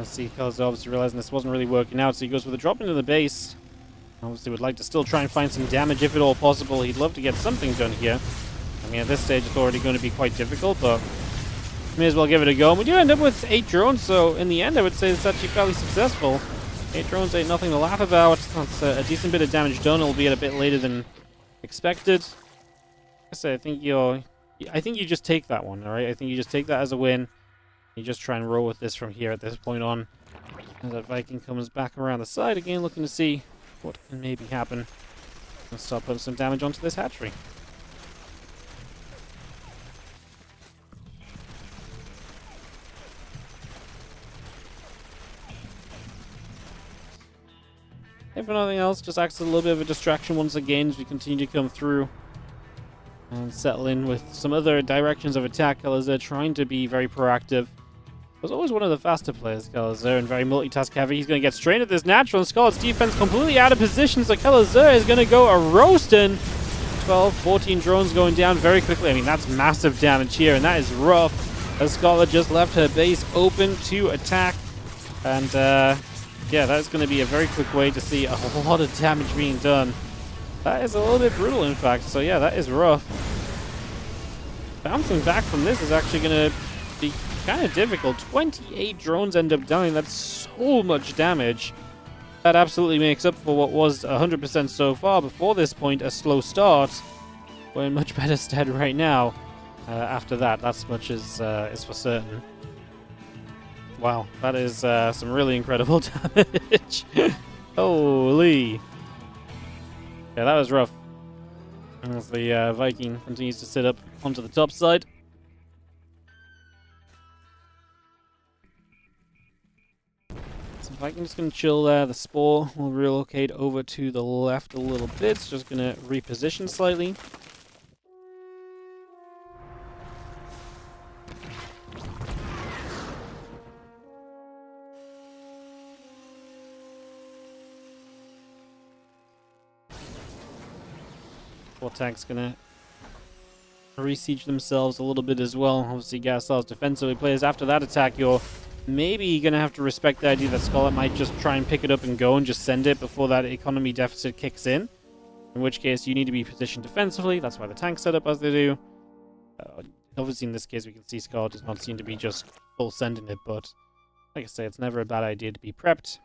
See, Kelazhur obviously realizing this wasn't really working out, so he goes with a drop into the base. Obviously would like to still try and find some damage if at all possible. He'd love to get something done here. I mean, at this stage it's already going to be quite difficult, but may as well give it a go. And we do end up with 8 drones, so in the end I would say it's actually fairly successful. 8 drones ain't nothing to laugh about. That's a decent bit of damage done, albeit a bit later than expected. Like I say, I think your I think you just take that one, alright? I think you just take that as a win. You just try and roll with this from here at this point on. As that Viking comes back around the side again, looking to see what can maybe happen. Let's start putting some damage onto this hatchery. If nothing else, just acts as a little bit of a distraction once again as we continue to come through and settle in with some other directions of attack. Kelazhur trying to be very proactive. Was always one of the faster players, Kelazhur, and very multitask heavy. He's going to get straight at this natural, and Scarlett's defense completely out of position, so Kelazhur is going to go a-roasting. 12, 14 drones going down very quickly. I mean, that's massive damage here, and that is rough, as Scarlett just left her base open to attack. And, yeah, that's going to be a very quick way to see a lot of damage being done. That is a little bit brutal, in fact, so yeah, that is rough. Bouncing back from this is actually going to be kind of difficult. 28 drones end up dying. That's so much damage. That absolutely makes up for what was 100% so far before this point, a slow start. We're in much better stead right now. After that, that's much is for certain. Wow, that is some really incredible damage. Holy. Yeah, that was rough. As the Viking continues to sit up onto the top side. So Viking's going to chill there. The Spore will relocate over to the left a little bit. It's just going to reposition slightly. Tank's gonna re-siege themselves a little bit as well. Obviously, Gastar's defensively plays. After that attack, you're maybe gonna have to respect the idea that Scarlett might just try and pick it up and go and just send it before that economy deficit kicks in. In which case, you need to be positioned defensively. That's why the tanks set up as they do. Obviously, in this case, we can see Scarlett does not seem to be just full sending it, but like I say, it's never a bad idea to be prepped.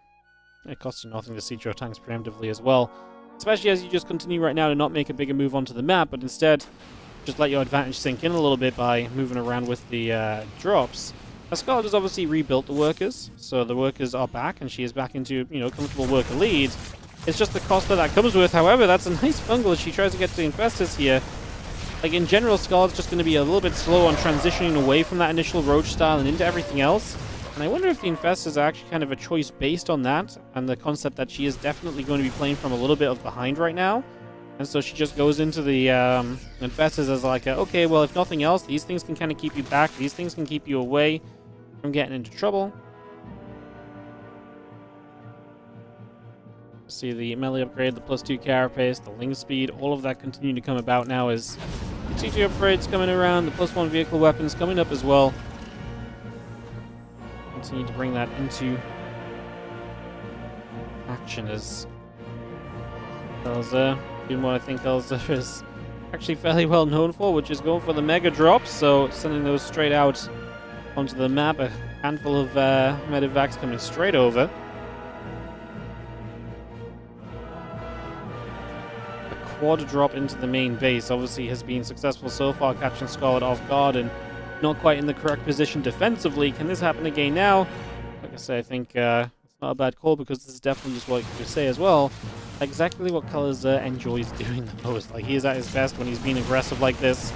It costs you nothing to siege your tanks preemptively as well. Especially as you just continue right now to not make a bigger move onto the map, but instead just let your advantage sink in a little bit by moving around with the drops. Now, Scarlett has obviously rebuilt the workers, so the workers are back, and she is back into, you know, comfortable worker lead. It's just the cost that comes with. However, that's a nice fungal as she tries to get to the infestors here. Like, in general, Scarlett's just going to be a little bit slow on transitioning away from that initial roach style and into everything else. And I wonder if the infestors are actually kind of a choice based on that, and the concept that she is definitely going to be playing from a little bit of behind right now. And so she just goes into the infestors as like, okay, well, if nothing else, these things can kind of keep you back. These things can keep you away from getting into trouble. See the melee upgrade, the +2 carapace, the ling speed, all of that continue to come about now as CT upgrades coming around, the +1 vehicle weapons coming up as well. Continue to bring that into action as Kelazhur doing what I think Kelazhur is actually fairly well known for, which is going for the mega drops, so sending those straight out onto the map. A handful of medevacs coming straight over. A quad drop into the main base obviously has been successful so far, catching Scarlett off guard and not quite in the correct position defensively. Can this happen again now? Like I say, I think it's not a bad call, because this is definitely just what you could say as well. Exactly what Kelazhur enjoys doing the most. Like, he is at his best when he's being aggressive like this.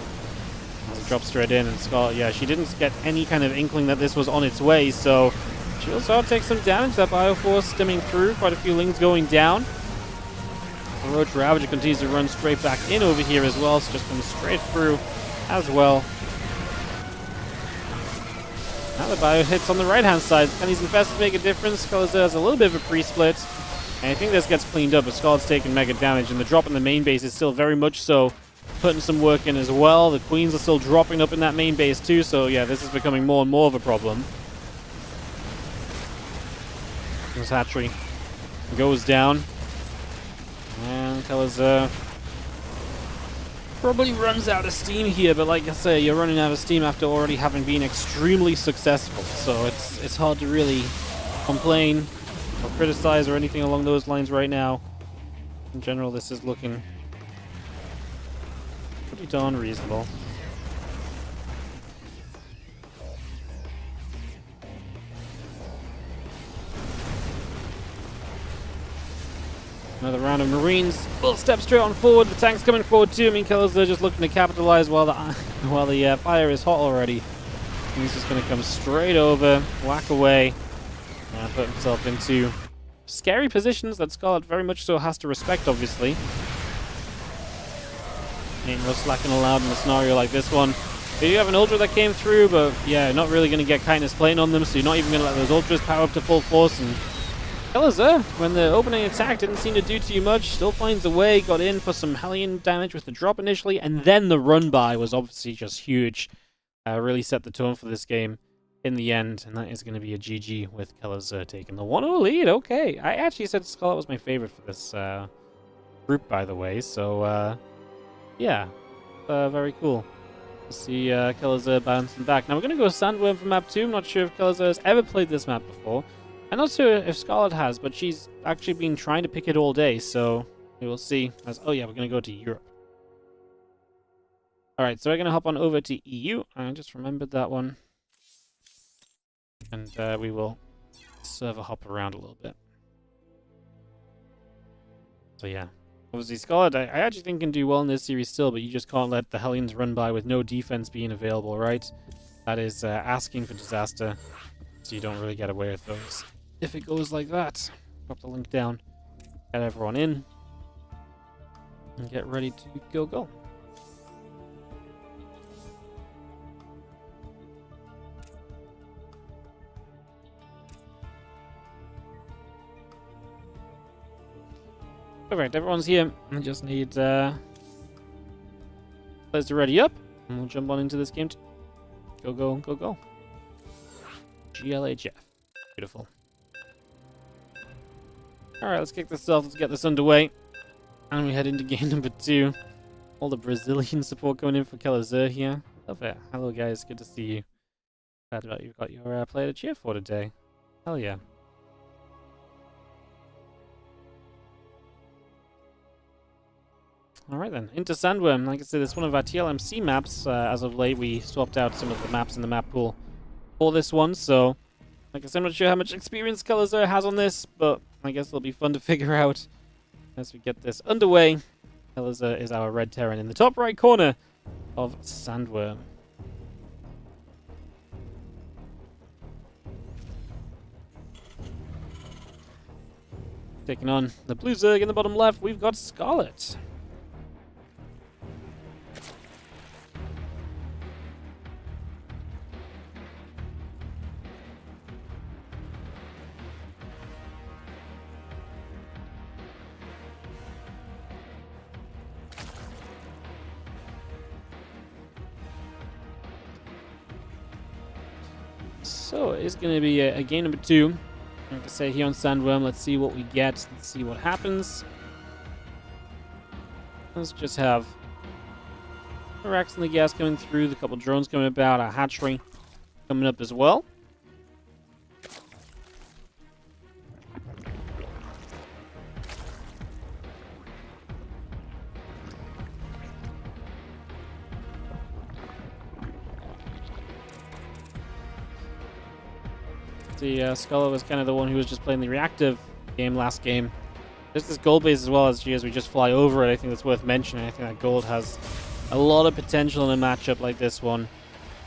He drops straight in, and Scarlett, yeah, she didn't get any kind of inkling that this was on its way, so she'll start to take some damage. That Bioforce stemming through, quite a few lings going down. The Roach Ravager continues to run straight back in over here as well, so just comes straight through as well. Now the bio hits on the right-hand side. Can these infestors make a difference? Kelazhur has a little bit of a pre-split. And I think this gets cleaned up, but Scarlett's taking mega damage, and the drop in the main base is still very much so putting some work in as well. The queens are still dropping up in that main base too, so yeah, this is becoming more and more of a problem. This hatchery goes down. And Kelazhur probably runs out of steam here, but like I say, you're running out of steam after already having been extremely successful, so it's hard to really complain or criticize or anything along those lines right now. In general, this is looking pretty darn reasonable. Another round of Marines. Full step straight on forward. The tank's coming forward too. I mean, Kelazhur just looking to capitalize while the fire is hot already. He's just going to come straight over, whack away, and put himself into scary positions that Scarlett very much so has to respect, obviously. Ain't no slacking allowed in a scenario like this one. They do have an Ultra that came through, but yeah, not really going to get kindness playing on them, so you're not even going to let those Ultras power up to full force. And Kelazhur, when the opening attack didn't seem to do too much, still finds a way, got in for some Hellion damage with the drop initially, and then the run-by was obviously just huge. Really set the tone for this game in the end, and that is going to be a GG with Kelazhur taking the 1-0 lead. Okay, I actually said Scarlett was my favorite for this group, by the way, so yeah, very cool to see Kelazhur bouncing back. Now we're going to go Sandworm for map 2. I'm not sure if Kelazhur has ever played this map before. I'm not sure if Scarlett has, but she's actually been trying to pick it all day, so we will see. Oh yeah, we're going to go to Europe. Alright, so we're going to hop on over to EU. I just remembered that one. And we will server hop around a little bit. So yeah. Obviously, Scarlett, I actually think can do well in this series still, but you just can't let the Hellions run by with no defense being available, right? That is asking for disaster, so you don't really get away with those. If it goes like that, drop the link down, get everyone in, and get ready to go. Alright, everyone's here. I just need players to ready up, and we'll jump on into this game too. Go. GLHF. Beautiful. Alright, let's kick this off. Let's get this underway. And we head into game number 2. All the Brazilian support coming in for Kelazhur here. Love it. Hello, guys. Good to see you. Glad that you've got your player to cheer for today. Hell yeah. Alright then, into Sandworm. Like I said, it's one of our TLMC maps. As of late, we swapped out some of the maps in the map pool for this one, so like I said, I'm not sure how much experience Kelazhur has on this, but I guess it'll be fun to figure out as we get this underway. Kelazhur is our red Terran in the top right corner of Sandworm. Taking on the blue Zerg in the bottom left, we've got Scarlett. So it is going to be a game number 2. Like I say, here on Sandworm, let's see what we get. Let's see what happens. Let's just have racks and the gas coming through, a couple drones coming about, a hatchery coming up as well. Scarlett was kind of the one who was just playing the reactive game last game. There's this gold base as well as we just fly over it. I think that's worth mentioning. I think that gold has a lot of potential in a matchup like this one.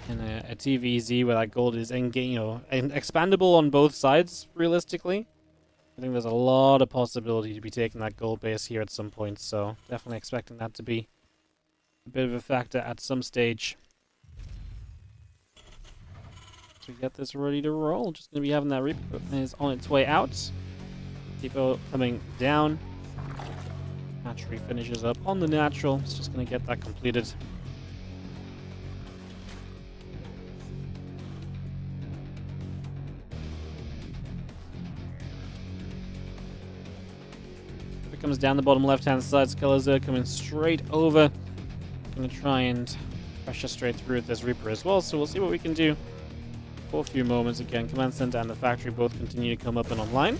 In a TVZ where that gold is expandable on both sides, realistically. I think there's a lot of possibility to be taking that gold base here at some point, so definitely expecting that to be a bit of a factor at some stage. We get this ready to roll. Just going to be having that Reaper is on its way out. People coming down. Hatchery finishes up on the natural. It's just going to get that completed. If it comes down the bottom left-hand side, Kelazhur coming straight over. Going to try and pressure straight through with this Reaper as well, so we'll see what we can do. For a few moments again, Command Center and the factory both continue to come up and online.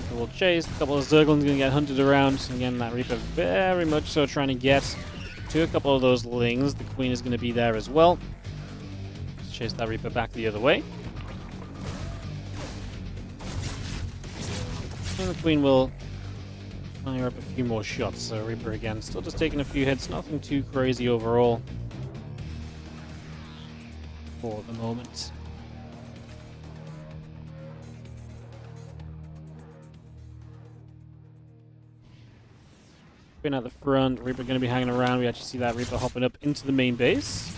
So we'll chase. A couple of Zerglings going to get hunted around. Again, that Reaper very much so trying to get to a couple of those Lings. The Queen is going to be there as well. Let's chase that Reaper back the other way. And the Queen will fire up a few more shots. So Reaper again, still just taking a few hits, nothing too crazy overall for the moment. Queen at the front, Reaper going to be hanging around. We actually see that Reaper hopping up into the main base.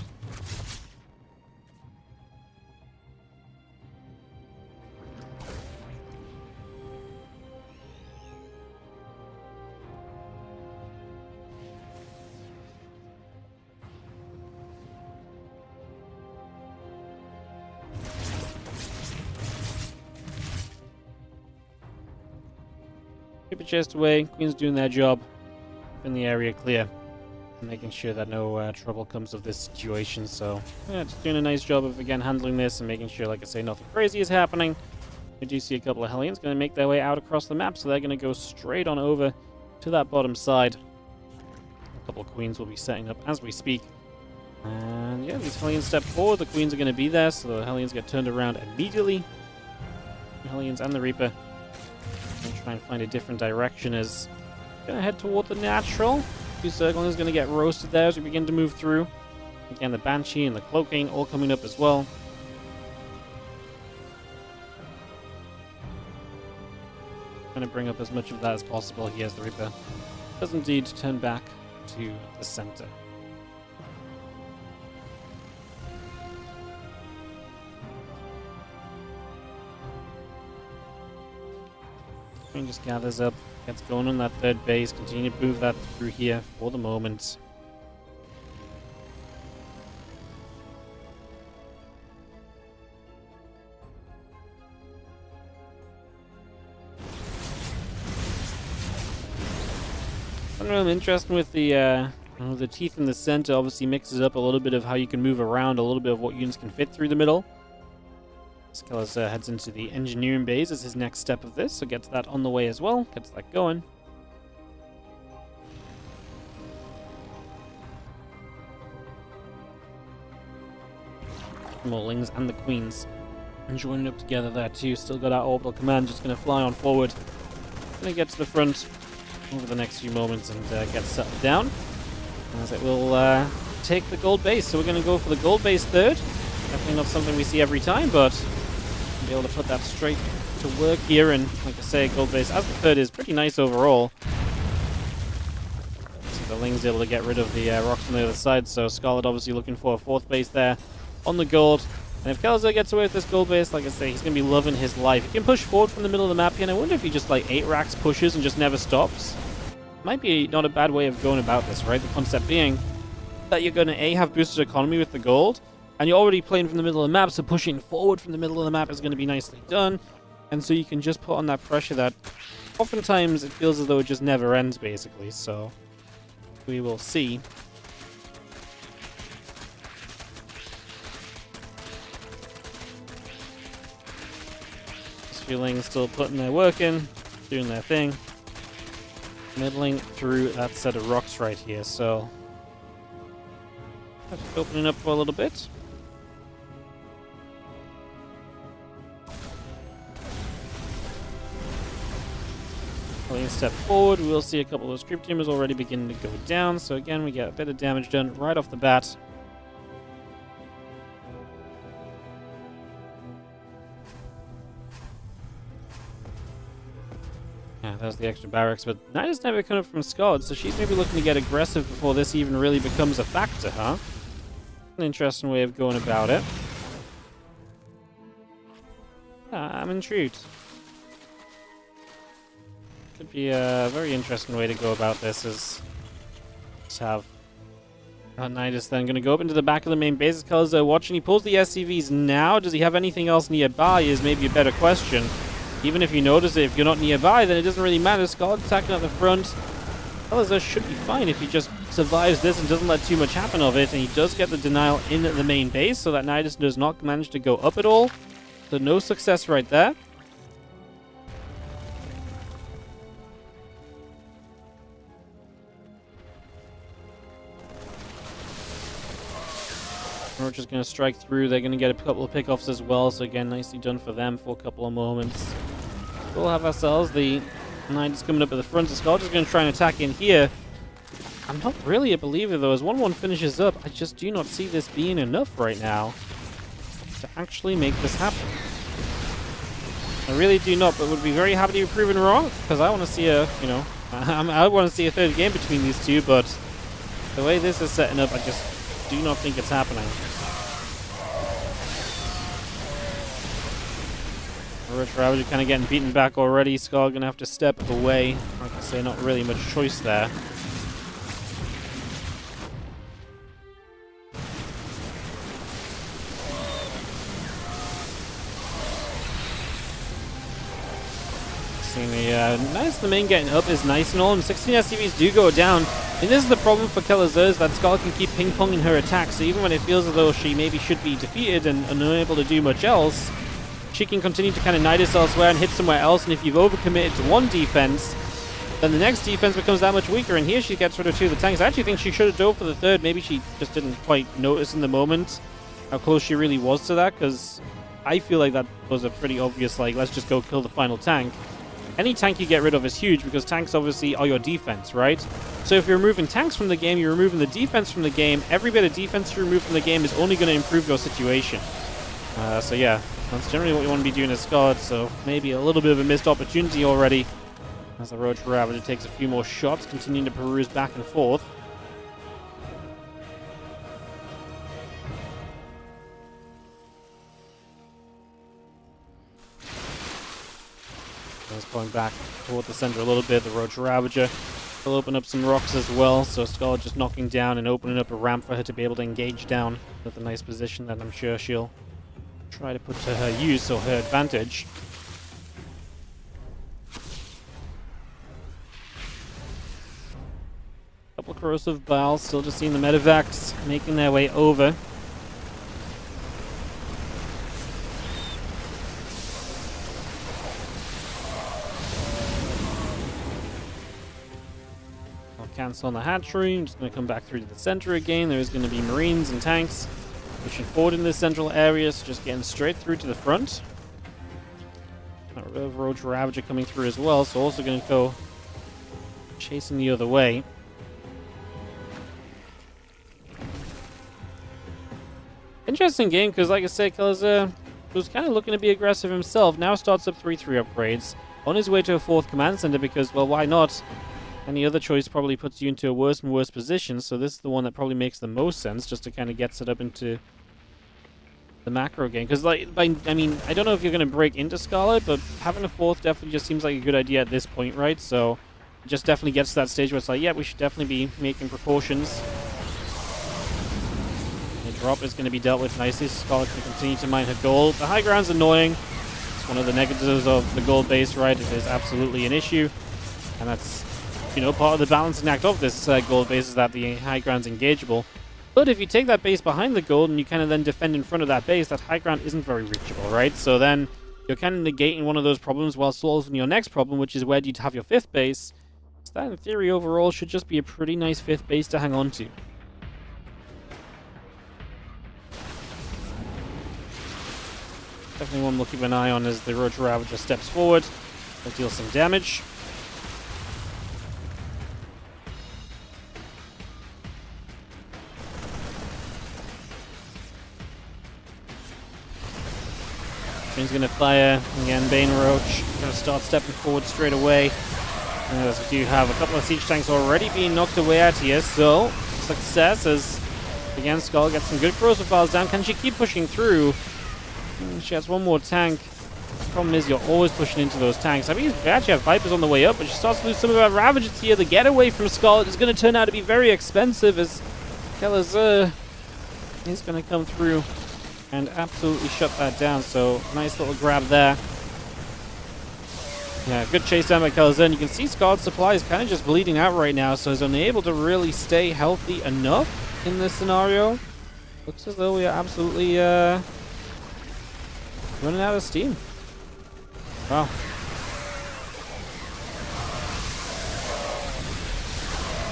Keep it chased away. Queen's doing their job. In the area clear. Making sure that no trouble comes of this situation. So, yeah, just doing a nice job of, again, handling this and making sure, like I say, nothing crazy is happening. We do see a couple of Hellions going to make their way out across the map. So they're going to go straight on over to that bottom side. A couple of Queens will be setting up as we speak. And, yeah, these Hellions step forward. The Queens are going to be there. So the Hellions get turned around immediately. The Hellions and the Reaper. And try and find a different direction as gonna head toward the natural. Two Circlings gonna get roasted there as we begin to move through. Again, the Banshee and the Cloaking all coming up as well. Trying to bring up as much of that as possible here as the Reaper does indeed turn back to the center. Queen just gathers up, gets going on that third base, continue to move that through here for the moment. Something really interesting with the teeth in the center obviously mixes up a little bit of how you can move around, a little bit of what units can fit through the middle. Kelazhur heads into the engineering base as his next step of this, so gets that on the way as well, gets that going. Maulings and the Queens and joining up together there too. Still got our orbital command, just going to fly on forward. Going to get to the front over the next few moments and get settled down. As it will take the gold base, so we're going to go for the gold base third. Definitely not something we see every time, but be able to put that straight to work here. And like I say, gold base as the third is pretty nice overall. So the Ling's able to get rid of the rocks on the other side, so Scarlett obviously looking for a fourth base there on the gold. And if Kelazhur gets away with this gold base, like I say, he's going to be loving his life. He can push forward from the middle of the map here, and I wonder if he just like 8 racks pushes and just never stops. Might be not a bad way of going about this, right? The concept being that you're going to A, have boosted economy with the gold, and you're already playing from the middle of the map, so pushing forward from the middle of the map is going to be nicely done. And so you can just put on that pressure that oftentimes it feels as though it just never ends, basically. So we will see. This feeling still putting their work in, doing their thing. Middling through that set of rocks right here, so just opening up for a little bit. Taking a step forward, we'll see a couple of those creep tumors already beginning to go down. So again, we get a bit of damage done right off the bat. Yeah, there's the extra barracks, but Night is never coming from Scarlett, so she's maybe looking to get aggressive before this even really becomes a factor, huh? An interesting way of going about it. I'm intrigued. Could be a very interesting way to go about this, is just have Knight is then going to go up into the back of the main base. Kelazhur watching. He pulls the SCVs now. Does he have anything else nearby is maybe a better question. Even if you notice it, if you're not nearby, then it doesn't really matter. Scarlett attacking at the front. Kelazhur should be fine if he just survives this and doesn't let too much happen of it. And he does get the denial in the main base, so that Nidus does not manage to go up at all. So no success right there. Roach is going to strike through. They're going to get a couple of pickoffs as well. So again, nicely done for them for a couple of moments. We'll have ourselves the Knight is coming up at the front. So Scarlett is going to try and attack in here. I'm not really a believer, though. As 1-1 finishes up, I just do not see this being enough right now to actually make this happen. I really do not, but would be very happy to be proven wrong, because I want to see a, you know, I want to see a third game between these two, but the way this is setting up, I just do not think it's happening. Roach Ravager kind of getting beaten back already. Scar going to have to step away. Like I say, not really much choice there. The main getting up is nice and all, and 16 SCVs do go down. And this is the problem for Kelazhur, is that Scarlett can keep ping-ponging her attacks, so even when it feels as though she maybe should be defeated and unable to do much else, she can continue to kind of knight us elsewhere and hit somewhere else, and if you've overcommitted to one defense, then the next defense becomes that much weaker, and here she gets rid of two of the tanks. I actually think she should have dove for the third. Maybe she just didn't quite notice in the moment how close she really was to that, because I feel like that was a pretty obvious, like, let's just go kill the final tank. Any tank you get rid of is huge, because tanks obviously are your defense, right? So if you're removing tanks from the game, you're removing the defense from the game. Every bit of defense you remove from the game is only going to improve your situation. So yeah, that's generally what you want to be doing as Scarlett, so maybe a little bit of a missed opportunity already. As the Roach Ravager takes a few more shots, continuing to peruse back and forth. Going back toward the center a little bit. The Roach Ravager will open up some rocks as well, so Scarlett just knocking down and opening up a ramp for her to be able to engage down with a nice position that I'm sure she'll try to put to her use or her advantage. Couple of corrosive balls, still just seeing the medevacs making their way over. Cancel on the hatchery. I'm just going to come back through to the center again. There's going to be Marines and tanks pushing forward in this central area, so just getting straight through to the front. Roach Ravager coming through as well, so also going to go chasing the other way. Interesting game, because like I said, Kelazhur was kind of looking to be aggressive himself. Now starts up 3-3 upgrades. On his way to a 4th command center, because, well, why not? Any other choice probably puts you into a worse and worse position, so this is the one that probably makes the most sense, just to kind of get set up into the macro game. Because, like, I mean, I don't know if you're going to break into Scarlett, but having a 4th definitely just seems like a good idea at this point, right? So, it just definitely gets to that stage where it's like, yeah, we should definitely be making precautions. The drop is going to be dealt with nicely. Scarlett can continue to mine her gold. The high ground's annoying. It's one of the negatives of the gold base, right? It is absolutely an issue, and that's, you know, part of the balancing act of this gold base is that the high ground's engageable. But if you take that base behind the gold and you kind of then defend in front of that base, that high ground isn't very reachable, right? So then you're kind of negating one of those problems while solving your next problem, which is where do you have your 5th base. So that, in theory, overall should just be a pretty nice 5th base to hang on to. Definitely one we'll keep an eye on as the Roach Ravager steps forward. Will deal some damage. He's going to fire again. Bane Roach going to start stepping forward straight away. As we do have a couple of siege tanks already being knocked away out here, so success as again Scarlett gets some good corrosive files down. Can she keep pushing through? She has one more tank. The problem is you're always pushing into those tanks. I mean, we actually have Vipers on the way up, but she starts to lose some of her Ravagers here. The getaway from Scarlett is going to turn out to be very expensive as Kelazhur is going to come through and absolutely shut that down. So nice little grab there. Yeah, good chase down by Kelazhur. And you can see Scarlett's supply is kind of just bleeding out right now, so is unable to really stay healthy enough in this scenario. Looks as though we are absolutely running out of steam. Wow.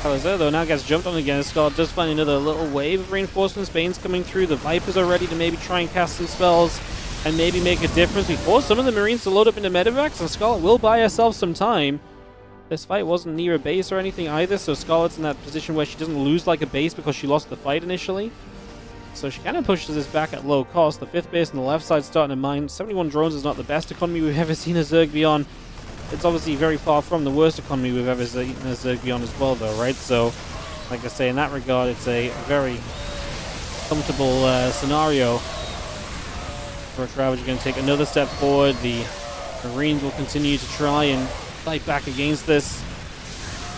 Kelazhur, though, now gets jumped on again. Scarlett does find another little wave of reinforcements. Bane's coming through. The Vipers are ready to maybe try and cast some spells. and maybe make a difference. We force some of the Marines to load up into medevacs, and Scarlett will buy herself some time. This fight wasn't near a base or anything either, so Scarlett's in that position where she doesn't lose like a base because she lost the fight initially. So she kind of pushes this back at low cost. The 5th base on the left side starting to mine. 71 drones is not the best economy we've ever seen a Zerg be on. It's obviously very far from the worst economy we've ever seen a Zerg be on as well, though, right? So, like I say, in that regard, it's a very comfortable scenario. Ravage are going to take another step forward. The Marines will continue to try and fight back against this.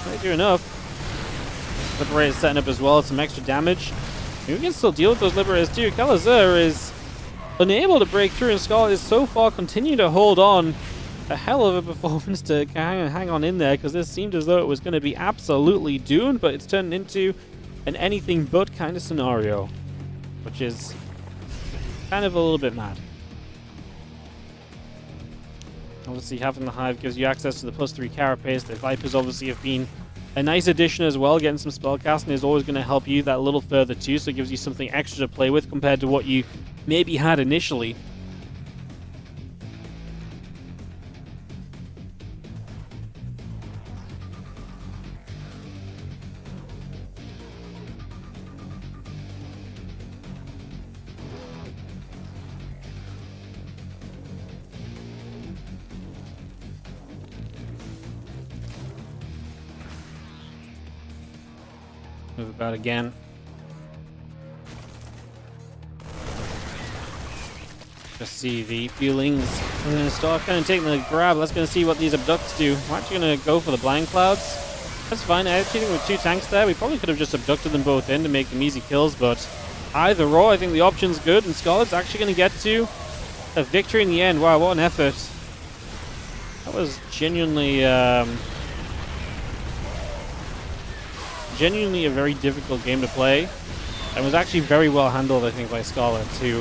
They do enough. Liberator setting up as well, some extra damage. We can still deal with those Liberators too. Kelazhur is unable to break through, and Scarlett is so far continue to hold on. A hell of a performance to hang on in there, because this seemed as though it was going to be absolutely doomed, but it's turned into an anything but kind of scenario, which is kind of a little bit mad. Obviously, having the Hive gives you access to the +3 carapace. The Vipers obviously have been a nice addition as well. Getting some spellcasting is always going to help you that little further too, so it gives you something extra to play with compared to what you maybe had initially. Move about again. Just see the feelings. I'm going to start kind of taking the grab. Let's going to see what these abducts do. We're actually going to go for the blind clouds. That's fine. Executing with 2 tanks there. We probably could have just abducted them both in to make them easy kills, but either or, I think the option's good, and Scarlett's actually going to get to a victory in the end. Wow, what an effort. That was genuinely a very difficult game to play, and was actually very well handled, I think, by Scarlett, who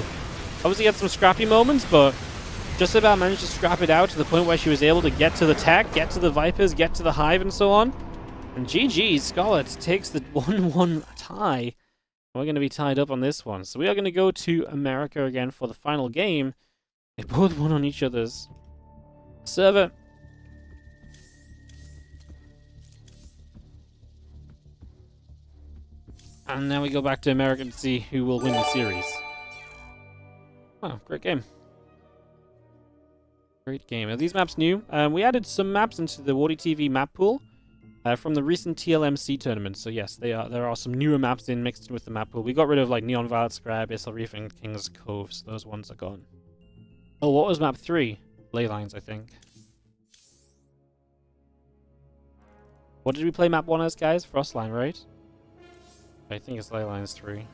obviously had some scrappy moments, but just about managed to scrap it out to the point where she was able to get to the tech, get to the Vipers, get to the Hive, and so on. And GG, Scarlett takes the 1-1 tie. We're going to be tied up on this one. So we are going to go to America again for the final game. They both won on each other's server. And now we go back to America to see who will win the series. Oh, great game. Great game. Are these maps new? We added some maps into the Warditv map pool from the recent TLMC tournament. So yes, there are some newer maps mixed in with the map pool. We got rid of like Neon Violet Scribe, Abyssal Reef, and King's Cove. So those ones are gone. Oh, what was map 3? Ley Lines, I think. What did we play map 1 as, guys? Frostline, right? I think it's Ley Lines 3.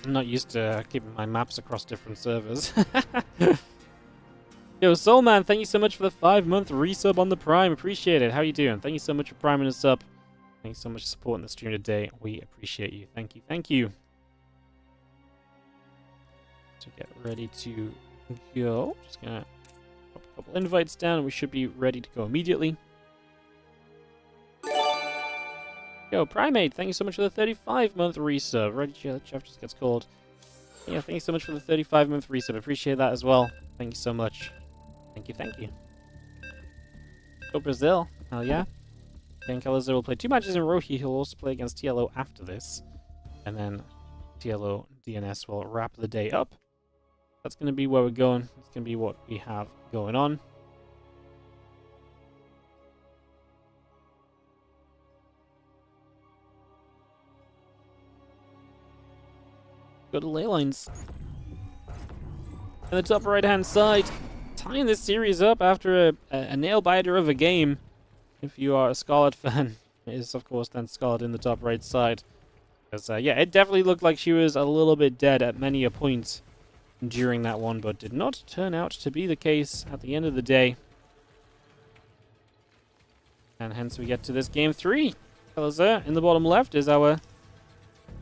I'm not used to keeping my maps across different servers. Yo, Soulman, thank you so much for the 5-month resub on the Prime. Appreciate it. How you doing? Thank you so much for priming us up. Thank you so much for supporting the stream today. We appreciate you. Thank you. Thank you. To get ready to go. Just gonna pop a couple invites down and we should be ready to go immediately. Yo, Primate, thank you so much for the 35-month resub. Ready Chef just gets called. Yeah, thank you so much for the 35-month resub. Appreciate that as well. Thank you so much. Thank you, thank you. Go Brazil. Hell yeah. Then Kelazhur will play 2 matches in a row. He'll also play against TLO after this. And then TLO DNS will wrap the day up. That's going to be where we're going. It's going to be what we have going on. Go to ley lines. And the top right-hand side, tying this series up after a nail-biter of a game. If you are a Scarlett fan, it is, of course, then Scarlett in the top right side. Because, yeah, it definitely looked like she was a little bit dead at many a point during that one, but did not turn out to be the case at the end of the day. And hence we get to this game 3. Kelazhur in the bottom left is our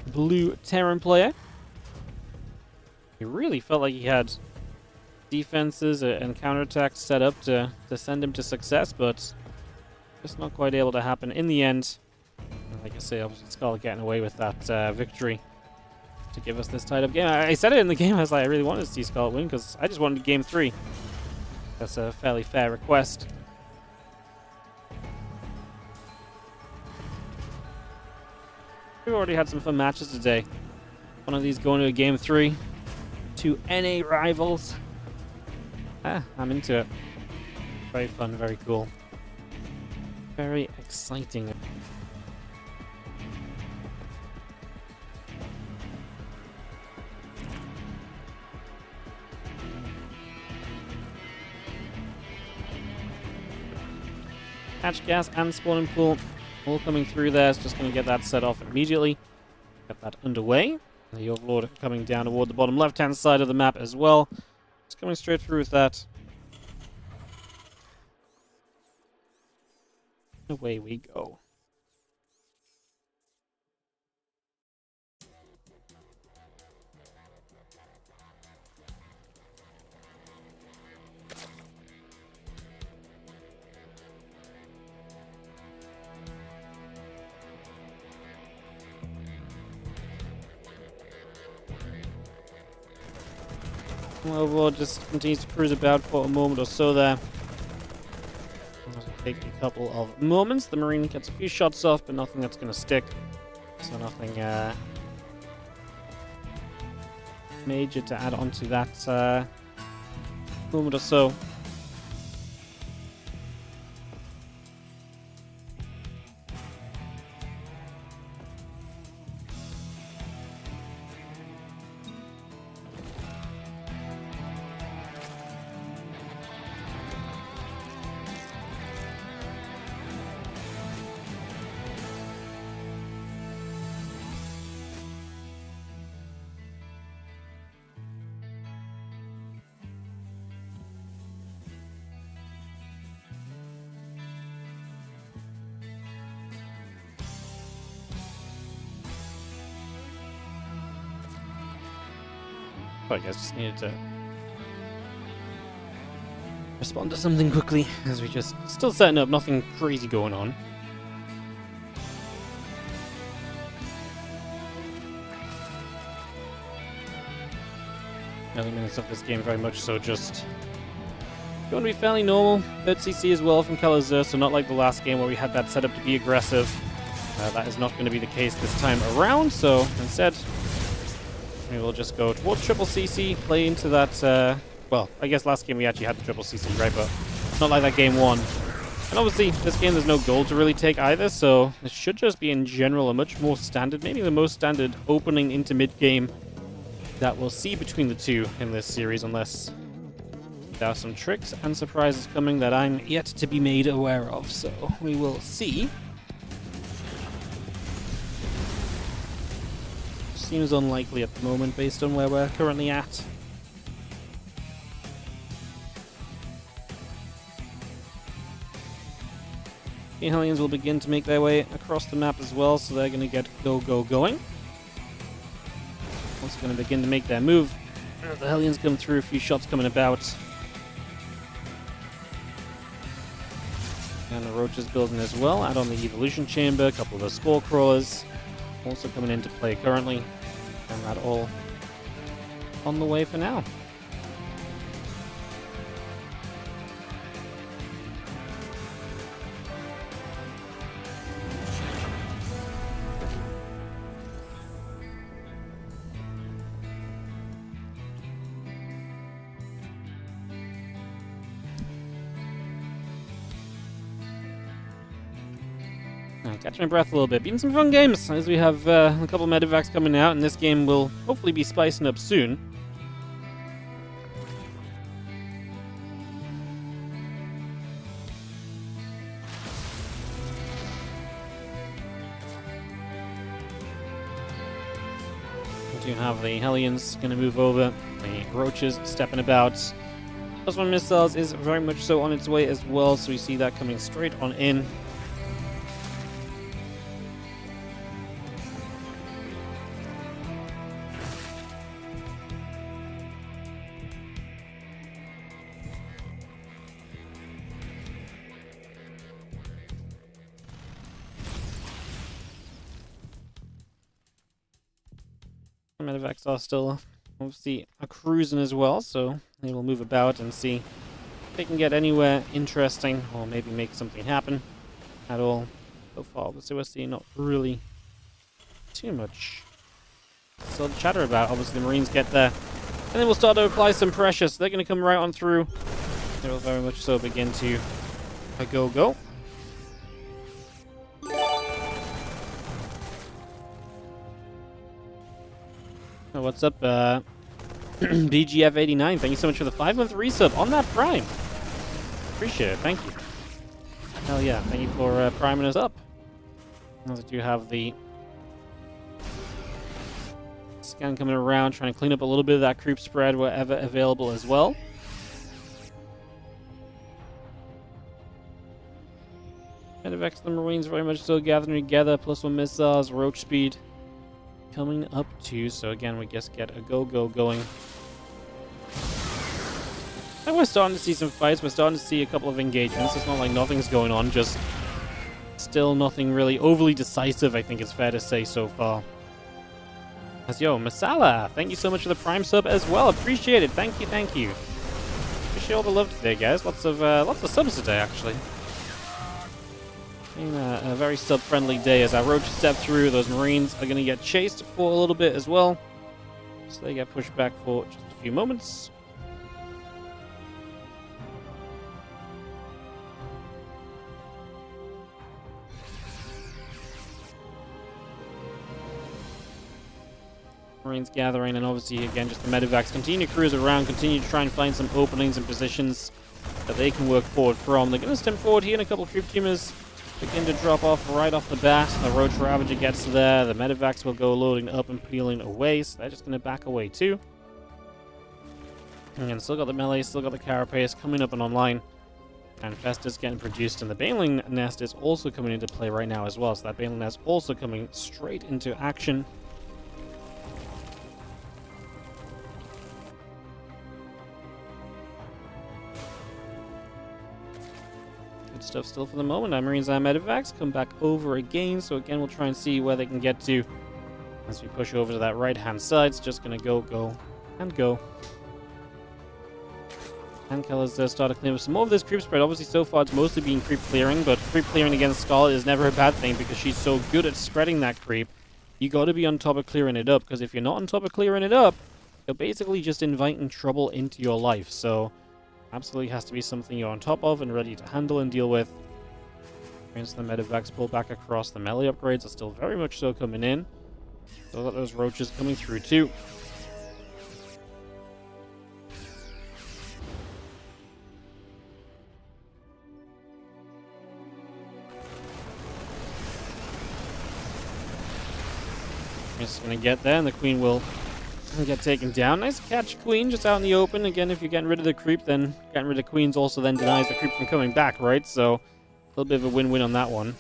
blue Terran player. He really felt like he had defenses and counterattacks set up to send him to success, but just not quite able to happen in the end. Like I say, obviously Scarlett getting away with that victory to give us this tied-up game. I said it in the game, I was like, I really wanted to see Scarlett win because I just wanted game 3. That's a fairly fair request. We've already had some fun matches today. One of these going to a game 3. 2 NA rivals. I'm into it. Very fun, very cool. Very exciting. Hatch gas and spawning pool all coming through there. It's just going to get that set off immediately. Get that underway. The Overlord coming down toward the bottom left-hand side of the map as well. It's coming straight through with that. Away we go. Overlord just continues to cruise about for a moment or so there. It'll take a couple of moments. The Marine gets a few shots off, but nothing that's going to stick. So nothing major to add on to that moment or so. I guess just needed to respond to something quickly as we just still setting up, nothing crazy going on. Early minutes of this game very much so just going to be fairly normal. Third CC as well from Kelazhur, so not like the last game where we had that set up to be aggressive. That is not going to be the case this time around, so instead we will just go towards triple CC, play into that, well, I guess last game we actually had the triple CC, right, but not like that game 1. And obviously, this game there's no gold to really take either, so it should just be in general a much more standard, maybe the most standard opening into mid-game that we'll see between the two in this series, unless there are some tricks and surprises coming that I'm yet to be made aware of, so we will see. Seems unlikely at the moment based on where we're currently at. The Hellions will begin to make their way across the map as well, so they're going to get going. Also going to begin to make their move. The Hellions come through, a few shots coming about. And the Roaches building as well, out on the Evolution Chamber, a couple of the Spore Crawlers also coming into play currently, and that all on the way for now. Catch my breath a little bit. Been some fun games as we have a couple of medevacs coming out, and this game will hopefully be spicing up soon. We do have the Hellions going to move over, the Roaches stepping about. +1 missiles is very much so on its way as well, so we see that coming straight on in. Medivacs are still obviously cruising as well, so they will move about and see if they can get anywhere interesting or maybe make something happen at all. So far, so we're seeing not really too much still to chatter about. Obviously, the Marines get there, and then we'll start to apply some pressure, so they're going to come right on through. They will very much so begin to go. Oh, what's up, BGF89? Thank you so much for the 5-month resub on that Prime. Appreciate it. Thank you. Hell yeah. Thank you for priming us up. As I do have the scan coming around, trying to clean up a little bit of that creep spread wherever available as well. Medivacs the Marines very much still gathering together, +1 missiles, roach speed coming up too. So again, we just get a go going. And we're starting to see some fights. We're starting to see a couple of engagements. It's not like nothing's going on, just still nothing really overly decisive, I think it's fair to say so far. As yo, Masala, thank you so much for the Prime sub as well. Appreciate it. Thank you. Appreciate all the love today, guys. Lots of subs today, actually. A very sub-friendly day as our roaches step through. Those Marines are going to get chased for a little bit as well, so they get pushed back for just a few moments. Marines gathering, and obviously again just the Medivacs continue to cruise around, continue to try and find some openings and positions that they can work forward from. They're going to stem forward here, and a couple of troop teamers begin to drop off right off the bat. The Roach Ravager gets there. The Medivacs will go loading up and peeling away, so they're just going to back away too. And still got the melee, still got the Carapace coming up and online. And Festus getting produced, and the Baneling Nest is also coming into play right now as well. So that Baneling Nest also coming straight into action. Good stuff still for the moment. Our Marines and Medivacs come back over again. So again, we'll try and see where they can get to as we push over to that right-hand side. It's just going to go. And Kelazhur start to clear up some more of this creep spread. Obviously, so far, it's mostly been creep clearing, but creep clearing against Scarlett is never a bad thing because she's so good at spreading that creep. You got to be on top of clearing it up, because if you're not on top of clearing it up, you're basically just inviting trouble into your life. So, absolutely has to be something you're on top of and ready to handle and deal with. Against the Medivacs pull back across. The melee upgrades are still very much so coming in. So got those roaches coming through too. Just gonna get there, and the Queen will get taken down. Nice catch, Queen, just out in the open. Again, if you're getting rid of the creep, then getting rid of Queens also then denies the creep from coming back, right? So, a little bit of a win-win on that one.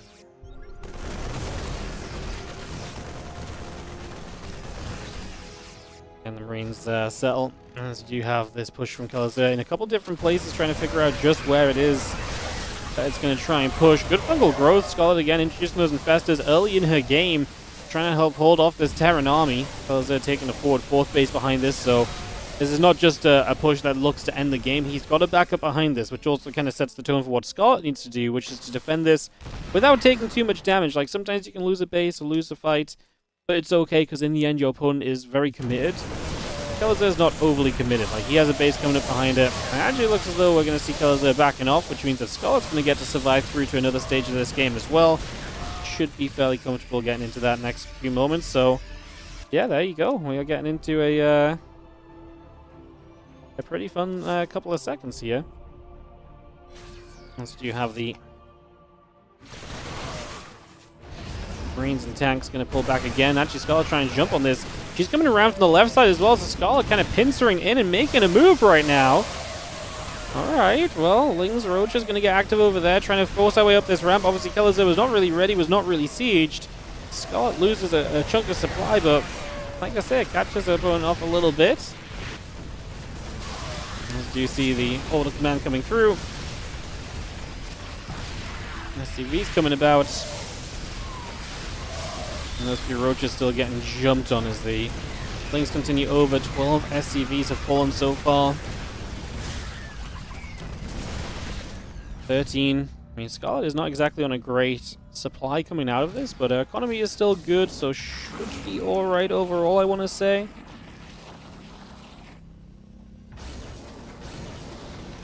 And the Marines settle, as you have this push from Kelazhur in a couple different places, trying to figure out just where it is that it's going to try and push. Good fungal growth. Scarlett again introducing those infestors early in her game, trying to help hold off this Terran army. Kelazhur taking a forward fourth base behind this, so this is not just a push that looks to end the game. He's got a backup behind this, which also kind of sets the tone for what Scarlett needs to do, which is to defend this without taking too much damage. Like, sometimes you can lose a base or lose a fight, but it's okay, because in the end, your opponent is very committed. Kelazhur's not overly committed. Like, he has a base coming up behind it. And it actually looks as though we're going to see Kelazhur backing off, which means that Scarlett's going to get to survive through to another stage of this game as well. Should be fairly comfortable getting into that next few moments. So, yeah, there you go. We are getting into a pretty fun couple of seconds here. Once you have the Marines and tanks going to pull back again. Actually, Scarlett trying to jump on this. She's coming around from the left side as well, so Scarlett kind of pincering in and making a move right now. Alright, well, Ling's Roach is going to get active over there, trying to force our way up this ramp. Obviously, Kelazhur was not really ready, was not really sieged. Scarlett loses a chunk of supply, but like I said, catches her opponent off a little bit. As you see the order command coming through. SCV's coming about. And those few roaches still getting jumped on as the Things continue over. 12 SCVs have fallen so far. 13. I mean, Scarlett is not exactly on a great supply coming out of this, but her economy is still good, so should be alright overall, I want to say.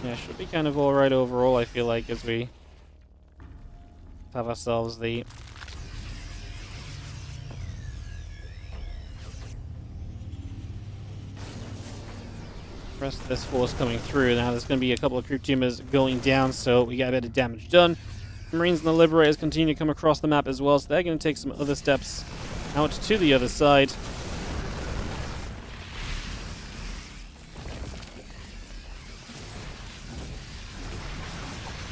Yeah, should be kind of alright overall, I feel like, as we have ourselves the rest of this force coming through. Now there's going to be a couple of creep tumors going down, so we got a bit of damage done. Marines and the Liberators continue to come across the map as well, so they're going to take some other steps out to the other side.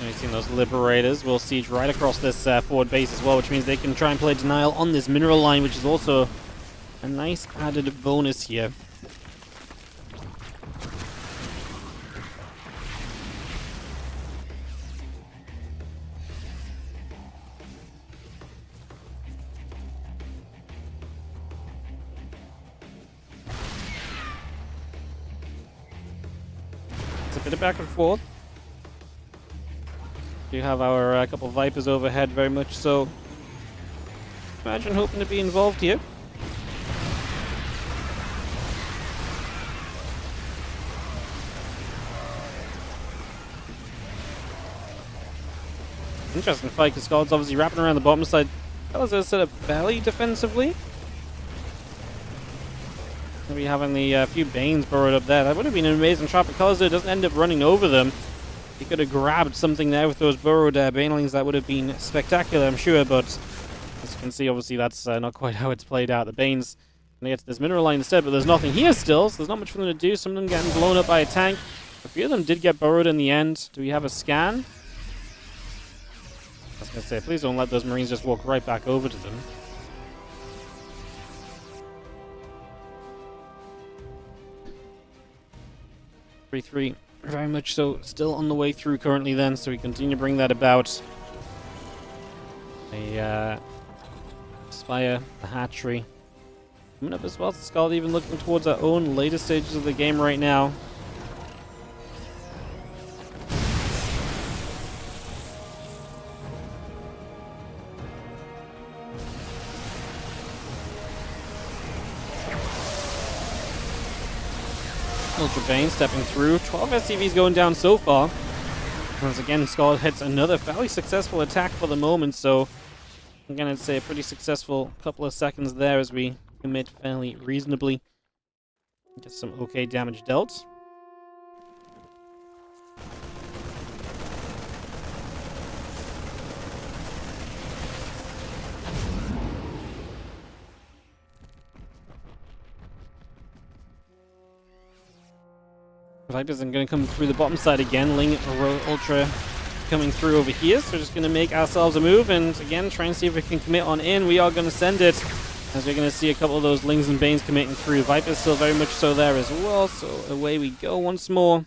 We've seen those Liberators will siege right across this forward base as well, which means they can try and play denial on this mineral line, which is also a nice added bonus here. It's a bit of back and forth. We have our couple of Vipers overhead, very much so. Imagine hoping to be involved here. Interesting fight, because Scarlett's obviously wrapping around the bottom side. Kelazhur set up fairly defensively. Maybe having the few Banes burrowed up there. That would have been an amazing shot, but Kelazhur doesn't end up running over them. He could have grabbed something there with those burrowed Banelings. That would have been spectacular, I'm sure, but as you can see, obviously that's not quite how it's played out. The Banes going to get to this mineral line instead, but there's nothing here still, so there's not much for them to do. Some of them getting blown up by a tank. A few of them did get burrowed in the end. Do we have a scan? I was going to say, please don't let those Marines just walk right back over to them. Three. Very much so, still on the way through currently then, so we continue to bring that about. A Spire, the hatchery. Coming up as well, Scarlett even looking towards our own later stages of the game right now. Ultra Bane stepping through. 12 SCVs going down so far. Once again, Scarlett hits another fairly successful attack for the moment, so I'm going to say a pretty successful couple of seconds there as we commit fairly reasonably. Get some okay damage dealt. Vipers are going to come through the bottom side again. Ling Ultra coming through over here. So we're just going to make ourselves a move and again try and see if we can commit on in. We are going to send it as we're going to see a couple of those Lings and Banes committing through. Vipers still very much so there as well. So away we go once more.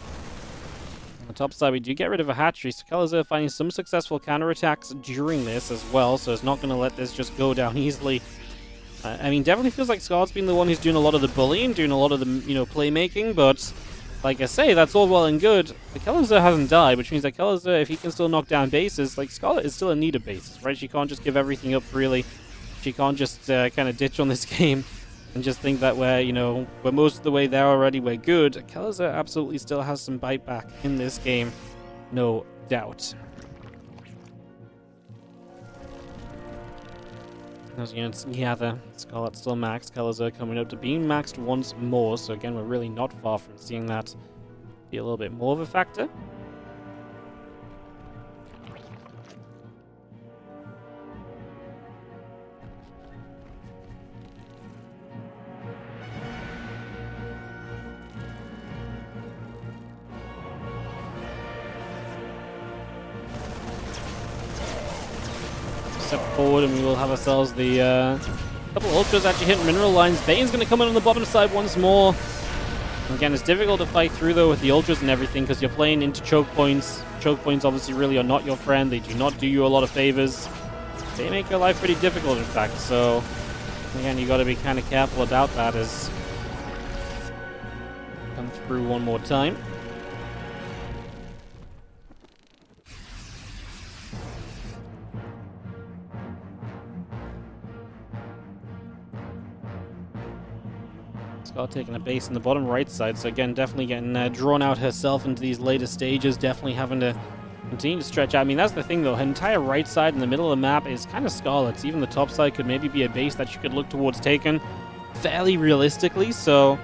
On the top side we do get rid of a hatchery. So Kelazhur finding some successful counterattacks during this as well. So it's not going to let this just go down easily. I mean, definitely feels like Scarlett's been the one who's doing a lot of the bullying, doing a lot of the, playmaking, but like I say, that's all well and good. The Kelazhur hasn't died, which means that Kelazhur, if he can still knock down bases, like Scarlett is still in need of bases, right? She can't just give everything up, really. She can't just kind of ditch on this game and just think that we're most of the way there already, we're good. Kelazhur absolutely still has some bite back in this game, no doubt. Those units gather. Scarlett still maxed. Kelazhur coming up to being maxed once more. So again, we're really not far from seeing that be a little bit more of a factor. Step forward and we will have ourselves the couple of Ultras actually hitting mineral lines. Bane's going to come in on the bottom side once more. Again, it's difficult to fight through though with the Ultras and everything because you're playing into choke points. Choke points obviously really are not your friend. They do not do you a lot of favors. They make your life pretty difficult in fact, so Again, you got to be kind of careful about that as come through one more time. Scarlett taking a base in the bottom right side, so again, definitely getting drawn out herself into these later stages, definitely having to continue to stretch out. I mean, that's the thing, though. Her entire right side in the middle of the map is kind of Scarlett's. Even the top side could maybe be a base that she could look towards taking fairly realistically, so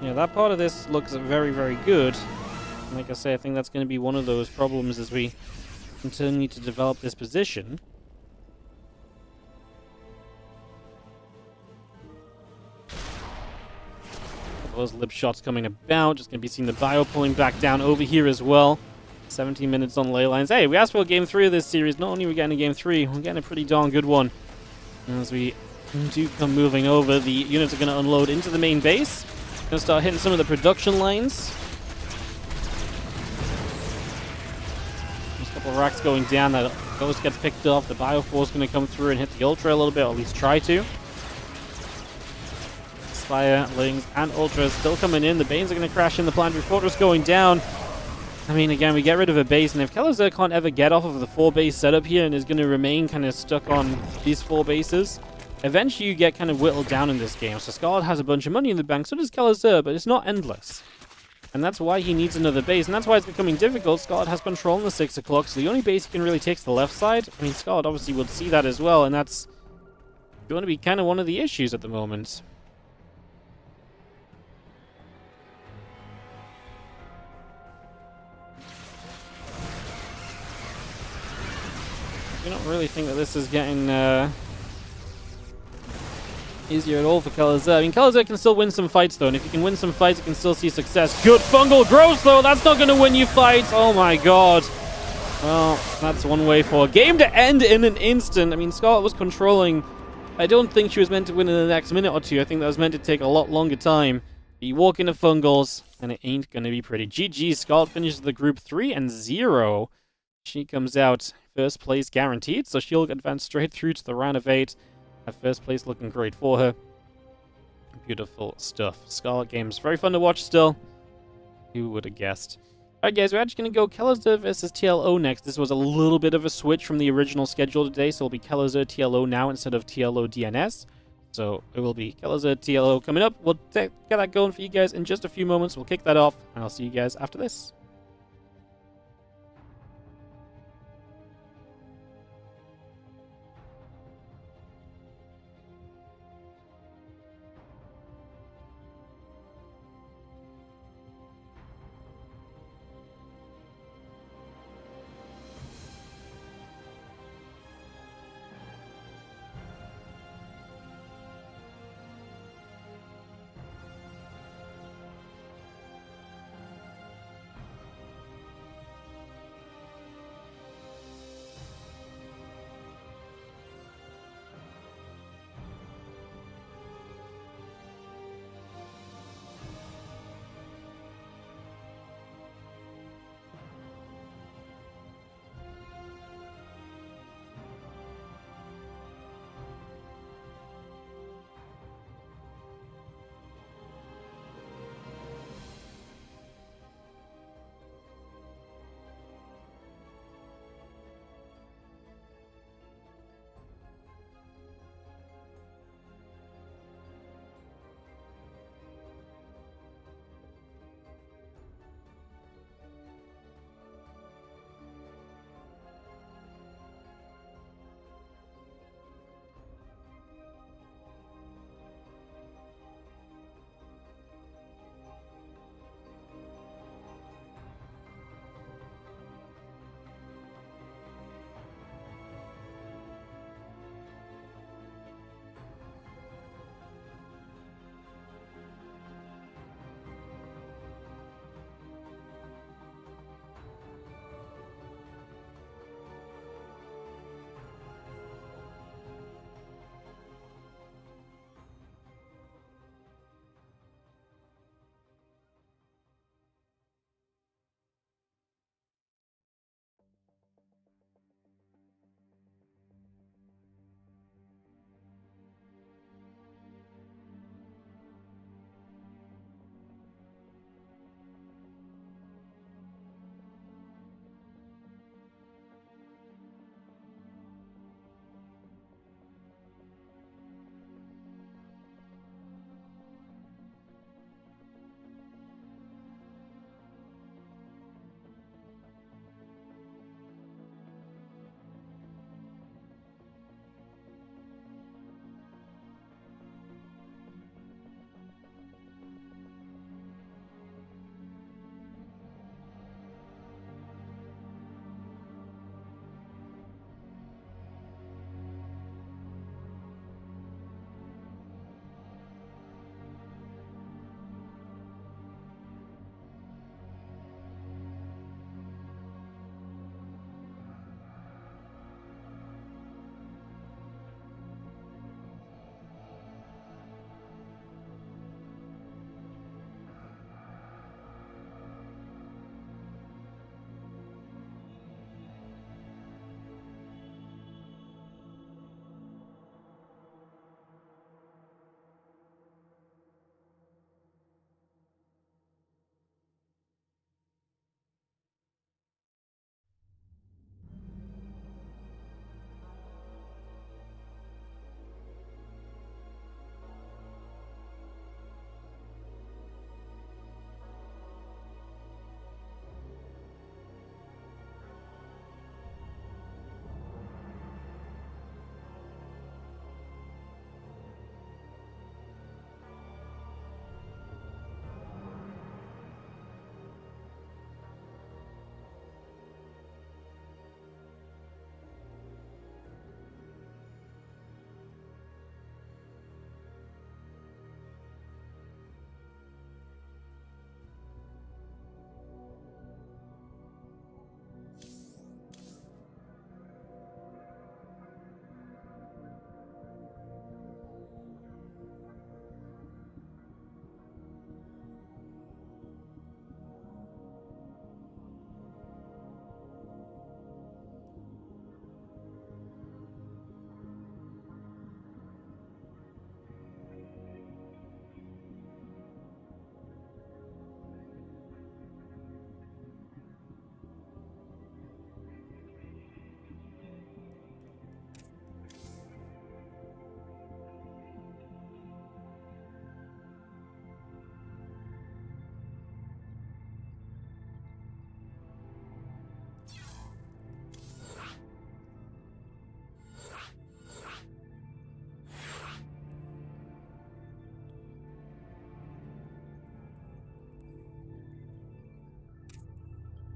yeah, that part of this looks very, very good. Like I say, I think that's going to be one of those problems as we continue to develop this position. Those lip shots coming about. Just going to be seeing the bio pulling back down over here as well. 17 minutes on ley lines. Hey, we asked for game 3 of this series. Not only are we getting a game 3, we're getting a pretty darn good one. And as we do come moving over, the units are going to unload into the main base. Going to start hitting some of the production lines. There's a couple of racks going down. That Ghost gets picked off. The Bioforce going to come through and hit the Ultra a little bit, or at least try to. Firelings and Ultras still coming in. The Banes are going to crash in. The Planetary Fortress going down. I mean, again, we get rid of a base, and if Kelazhur can't ever get off of the 4-base setup here and is going to remain kind of stuck on these 4 bases, eventually you get kind of whittled down in this game. So Scarlett has a bunch of money in the bank, so does Kelazhur, but it's not endless. And that's why he needs another base, and that's why it's becoming difficult. Scarlett has control on the 6 o'clock, so the only base he can really take is the left side. I mean, Scarlett obviously would see that as well, and that's going to be kind of one of the issues at the moment. I don't really think that this is getting easier at all for Kelazhur. I mean, Kelazhur can still win some fights, though, and if you can win some fights, you can still see success. Good fungal growth, though. That's not going to win you fights. Oh, my God. Well, that's one way for a game to end in an instant. I mean, Scarlett was controlling. I don't think she was meant to win in the next minute or two. I think that was meant to take a lot longer time. You walk into fungals, and it ain't going to be pretty. GG, Scarlett finishes the group 3-0. She comes out first place guaranteed, so she'll advance straight through to the round of 8. That first place looking great for her. Beautiful stuff. Scarlett games, very fun to watch still. Who would have guessed? Alright guys, we're actually going to go Kelazhur versus TLO next. This was a little bit of a switch from the original schedule today, so it'll be Kelazhur TLO now instead of TLO DNS. So it will be Kelazhur TLO coming up. We'll get that going for you guys in just a few moments. We'll kick that off, and I'll see you guys after this.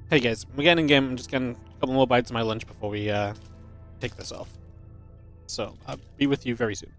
Hey guys, we're getting in game. I'm just getting a couple more bites of my lunch before we take this off. So I'll be with you very soon.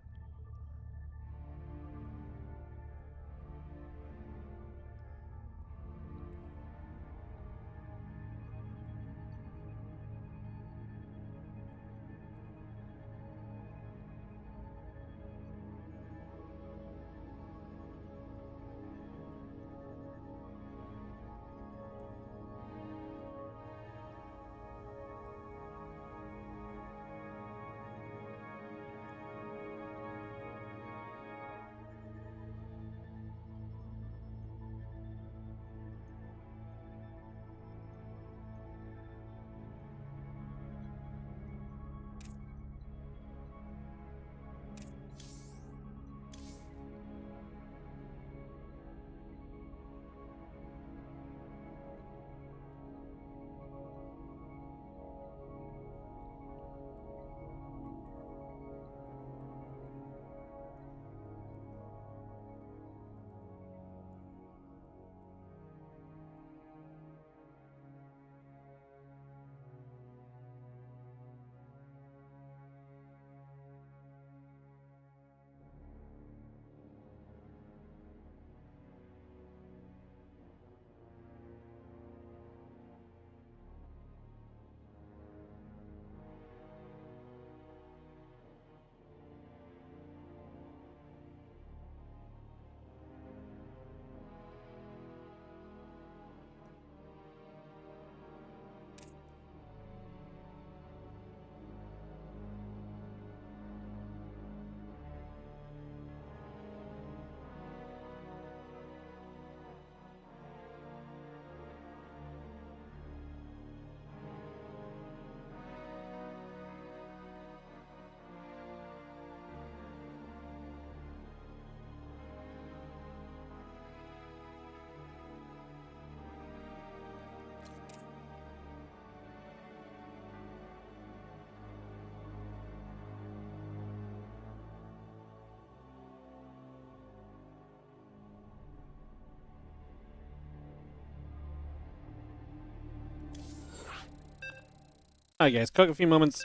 Alright guys, took a few moments,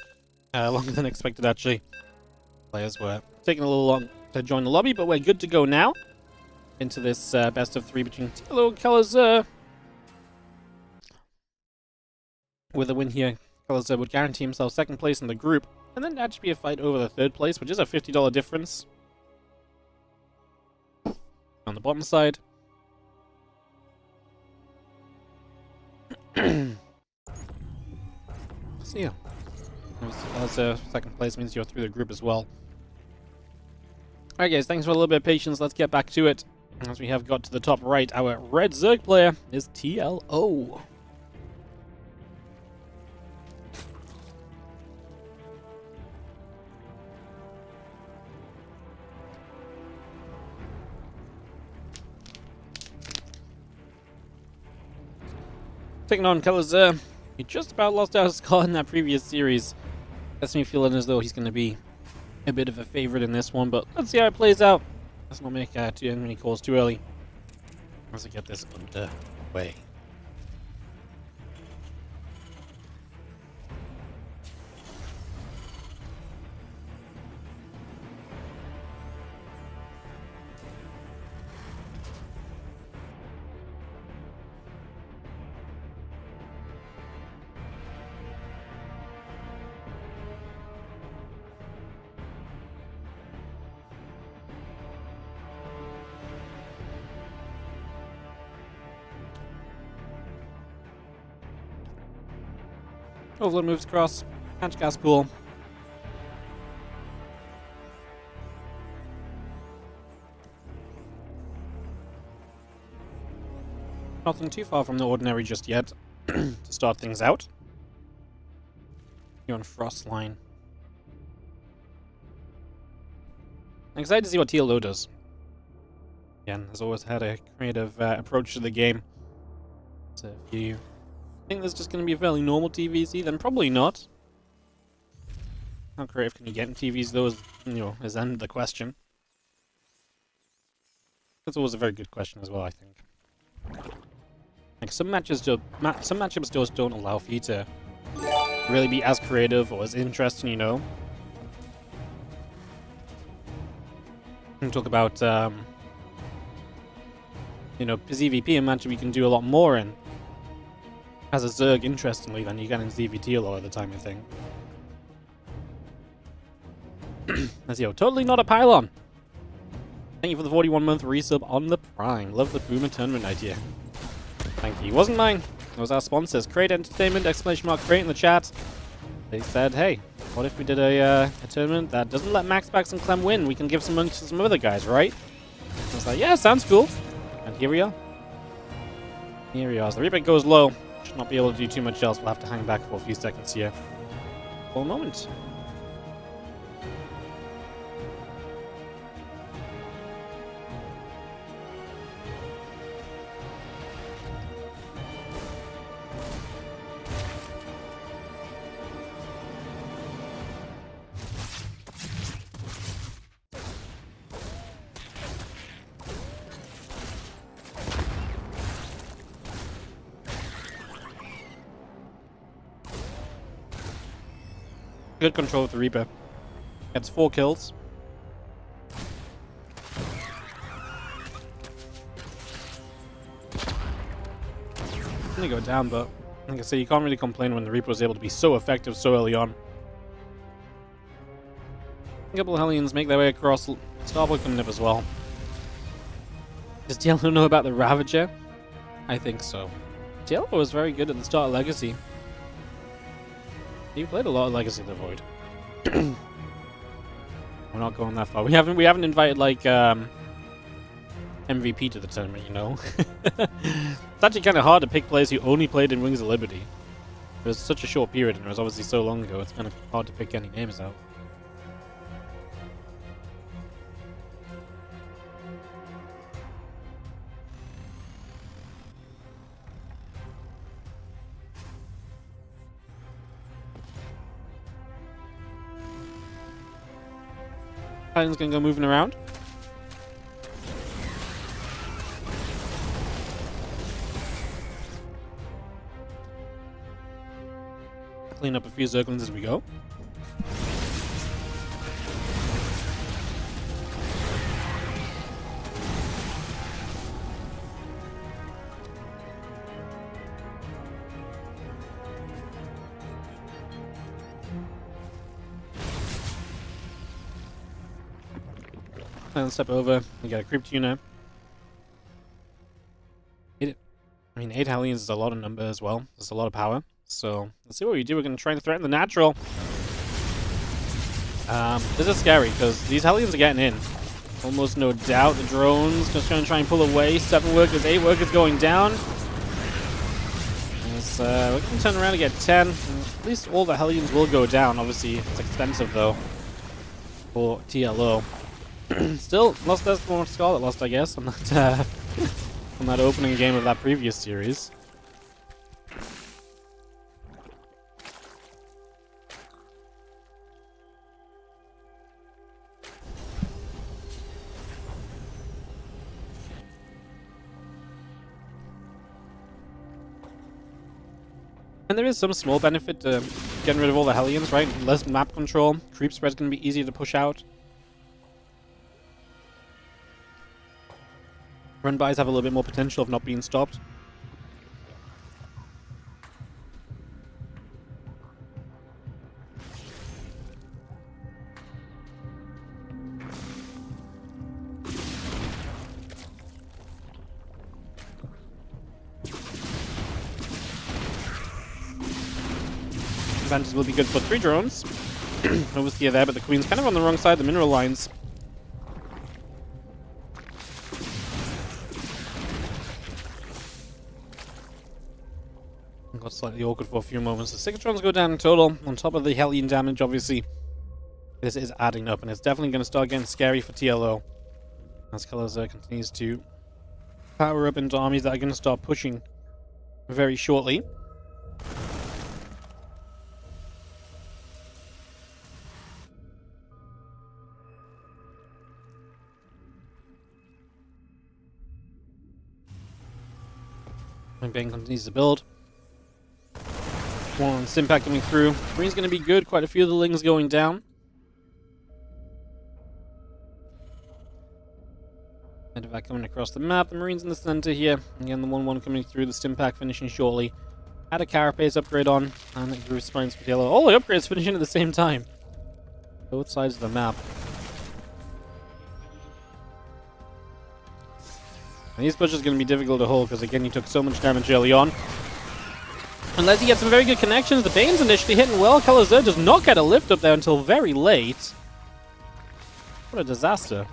longer than expected actually. Players were taking a little long to join the lobby, but we're good to go now. Into this best of 3 between Tilo and Kelazhur. With a win here, Kelazhur would guarantee himself 2nd place in the group, and then actually be a fight over the 3rd place, which is a $50 difference. On the bottom side. So yeah, Kelazhur 2nd place means you're through the group as well. Alright guys, thanks for a little bit of patience. Let's get back to it. As we have got to the top right, our red Zerg player is TLO. Taking on Kelazhur. He just about lost out his Scarlett in that previous series. That's me feeling as though he's going to be a bit of a favorite in this one, but let's see how it plays out. Let's not make too many calls too early. Let's get this underway. Overload moves across. Catch gas pool. Nothing too far from the ordinary just yet to start things out. You're on Frost line. I'm excited to see what TLO does. Again, has always had a creative approach to the game. So if you think there's just going to be a fairly normal TVZ, then probably not. How creative can you get in TVs, though, is end the question. That's always a very good question as well, I think. Like some matchups just don't allow for you to really be as creative or as interesting, you know. We can talk about you know, ZVP, a matchup you can do a lot more in as a Zerg, interestingly, than you can in ZVT a lot of the time, I think. Let's go. Totally not a pylon. Thank you for the 41-month resub on the Prime. Love the Boomer tournament idea. Thank you. It wasn't mine. It was our sponsors. Create Entertainment, Create in the chat. They said, hey, what if we did a tournament that doesn't let Maxbax and Clem win? We can give some money to some other guys, right? I was like, yeah, sounds cool. And here we are. Here we are. As the rebate goes low, should not be able to do too much else. We'll have to hang back for a few seconds here. For a moment. Good control with the Reaper. Gets 4 kills. Gonna go down, but like I say, you can't really complain when the Reaper was able to be so effective so early on. A couple of Hellions make their way across. Starboy coming up as well. Does Diallo know about the Ravager? I think so. Diallo was very good at the start of Legacy. He played a lot of Legacy of the Void. We're not going that far. We haven't invited like MVP to the tournament, you know. It's actually kind of hard to pick players who only played in Wings of Liberty. It was such a short period, and it was obviously so long ago. It's kind of hard to pick any names out. Titan's gonna go moving around. Clean up a few Zerglings as we go. Let's step over. We got a creep tuner. 8 Hellions is a lot of number as well. There's a lot of power. So let's see what we do. We're going to try to threaten the natural. This is scary because these Hellions are getting in. Almost no doubt. The drones just going to try and pull away. 7 workers, 8 workers going down. As, we're going to turn around and get 10. At least all the Hellions will go down. Obviously, it's expensive though for TLO. Still, lost as more Scarlett lost, I guess, on that on that opening game of that previous series. And there is some small benefit to getting rid of all the Hellions, right? Less map control. Creep spread's going to be easier to push out. Run-bys have a little bit more potential of not being stopped. Advantage will be good for 3 drones. Obviously there, but the Queen's kind of on the wrong side of the mineral lines. Got slightly awkward for a few moments. The 6 drones go down in total, on top of the Hellion damage, obviously. This is adding up, and it's definitely going to start getting scary for TLO. As Kelazhur continues to power up into armies that are going to start pushing very shortly. Bang continues to build. One Stimpack coming through. Marine's going to be good. Quite a few of the Lings going down. Medevac coming across the map. The Marines in the center here. Again, the 1-1 coming through. The Stimpack finishing shortly. Had a Carapace upgrade on. And the Groove Spines for yellow. All the upgrades finishing at the same time. Both sides of the map. And eSports is going to be difficult to hold because, again, he took so much damage early on. Unless he gets some very good connections. The Bane's initially hitting well. Kelazhur does not get a lift up there until very late. What a disaster.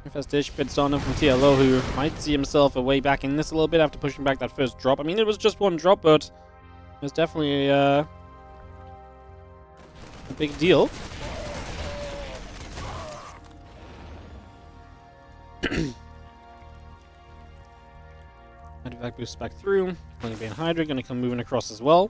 Infestation bits on him from TLO, who might see himself a way back in this a little bit after pushing back that first drop. I mean, it was just one drop, but it was definitely a big deal. Medevac boosts back through. Bane Hydra going to come moving across as well.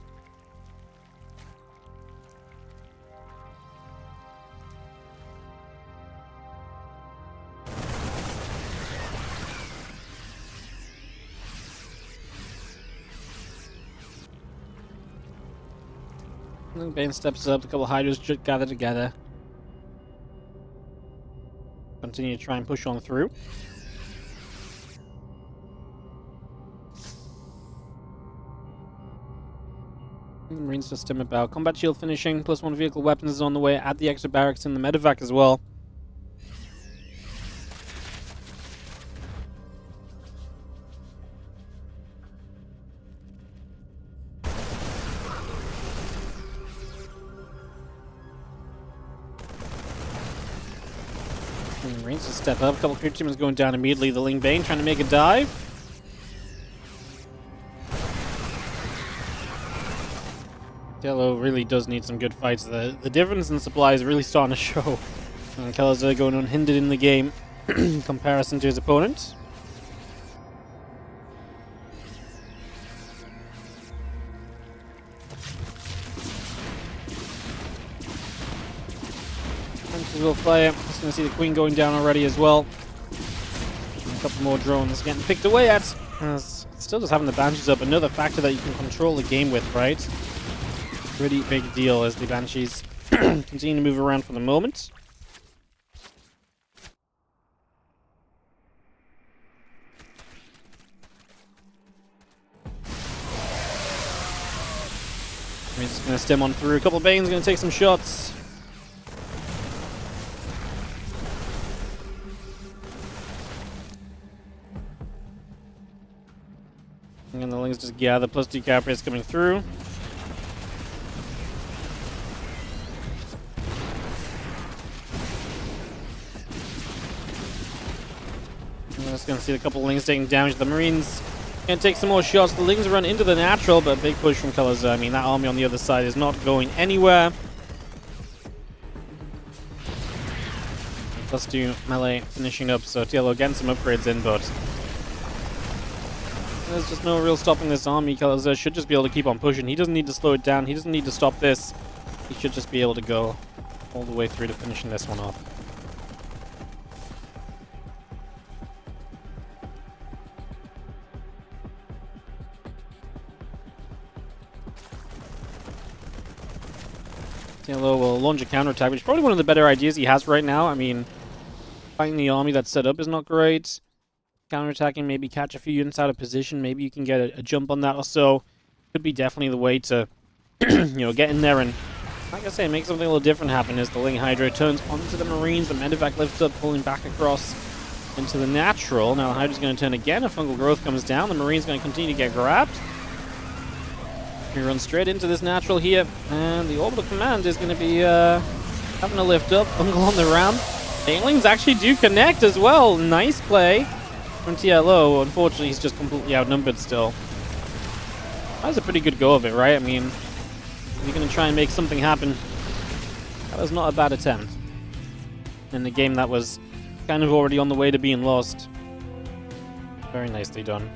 And then Bane steps up. A couple of Hydras should gather together. Continue to try and push on through. The Marines just stim about. Combat shield finishing, +1 vehicle weapons is on the way. Add the extra barracks in the medevac as well. And the Marines just step up. A couple of crew teams going down immediately. The Ling Bane trying to make a dive. Yellow really does need some good fights. The difference in supply is really starting to show. And Kelazhur going unhindered in the game in comparison to his opponent. Will fire. Just going to see the Queen going down already as well. And a couple more drones getting picked away at. Still just having the Banshees up. Another factor that you can control the game with, right? Pretty big deal as the Banshees continue to move around for the moment. We're just going to stem on through. A couple of Banes going to take some shots. And the Lings just gather, +2 Carapace coming through. I'm just going to see a couple of Lings taking damage. The Marines can take some more shots. The Lings run into the natural, but big push from Kelazhur. I mean, that army on the other side is not going anywhere. +2 melee finishing up, so TLO getting some upgrades in, but there's just no real stopping this army. Kelazhur should just be able to keep on pushing. He doesn't need to slow it down. He doesn't need to stop this. He should just be able to go all the way through to finishing this one off. TLO will launch a counterattack, which is probably one of the better ideas he has right now. I mean, fighting the army that's set up is not great. Counterattacking, maybe catch a few units out of position. Maybe you can get a jump on that or so. Could be definitely the way to, get in there and, like I say, make something a little different happen as the Ling Hydra turns onto the Marines. The medevac lifts up, pulling back across into the natural. Now the Hydra's going to turn again. A fungal growth comes down. The Marine's going to continue to get grabbed. We run straight into this natural here, and the orbital command is going to be having a lift up. Fungal on the ram. Banelings actually do connect as well. Nice play from TLO. Unfortunately, he's just completely outnumbered still. That was a pretty good go of it, right? I mean, if you're going to try and make something happen, that was not a bad attempt in the game that was kind of already on the way to being lost. Very nicely done.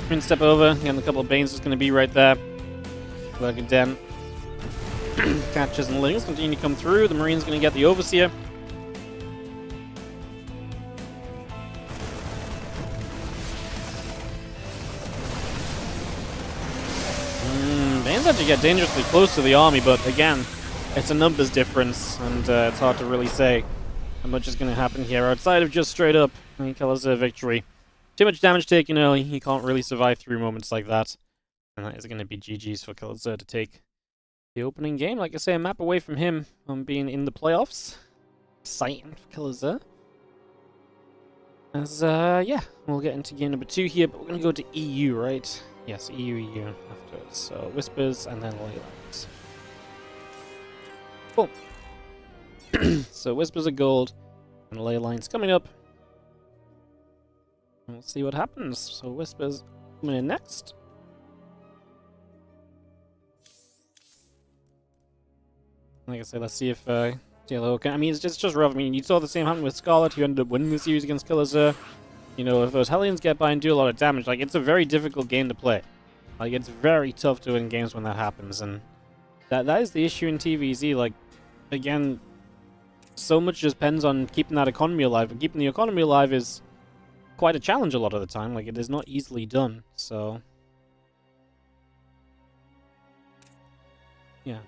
Marine step over. Again, a couple of Banes is going to be right there. Working Den. Catches and Lings continue to come through. The Marine's going to get the Overseer. Banes actually get dangerously close to the army, but again, it's a numbers difference, and it's hard to really say how much is going to happen here outside of just straight up Kelazhur victory. Too much damage taken early. He can't really survive through moments like that. And that is going to be GG's for Kelazhur to take the opening game. Like I say, a map away from him on being in the playoffs. Exciting for Kelazhur. As, yeah, we'll get into game number 2 here, but we're going to go to EU, right? Yes, EU afterwards. So, Whispers and then Leylines. Cool. So, Whispers are gold, and Leylines coming up. And we'll see what happens. So, Whispers coming in next. Like I said, let's see if DLO can. I mean, it's just rough. I mean, you saw the same happen with Scarlett, who ended up winning the series against Kelazhur. You know, if those Hellions get by and do a lot of damage, like, it's a very difficult game to play. Like, it's very tough to win games when that happens, and that is the issue in TVZ. Like, again, so much just depends on keeping that economy alive, and keeping the economy alive is quite a challenge a lot of the time. Like, it is not easily done, so yeah.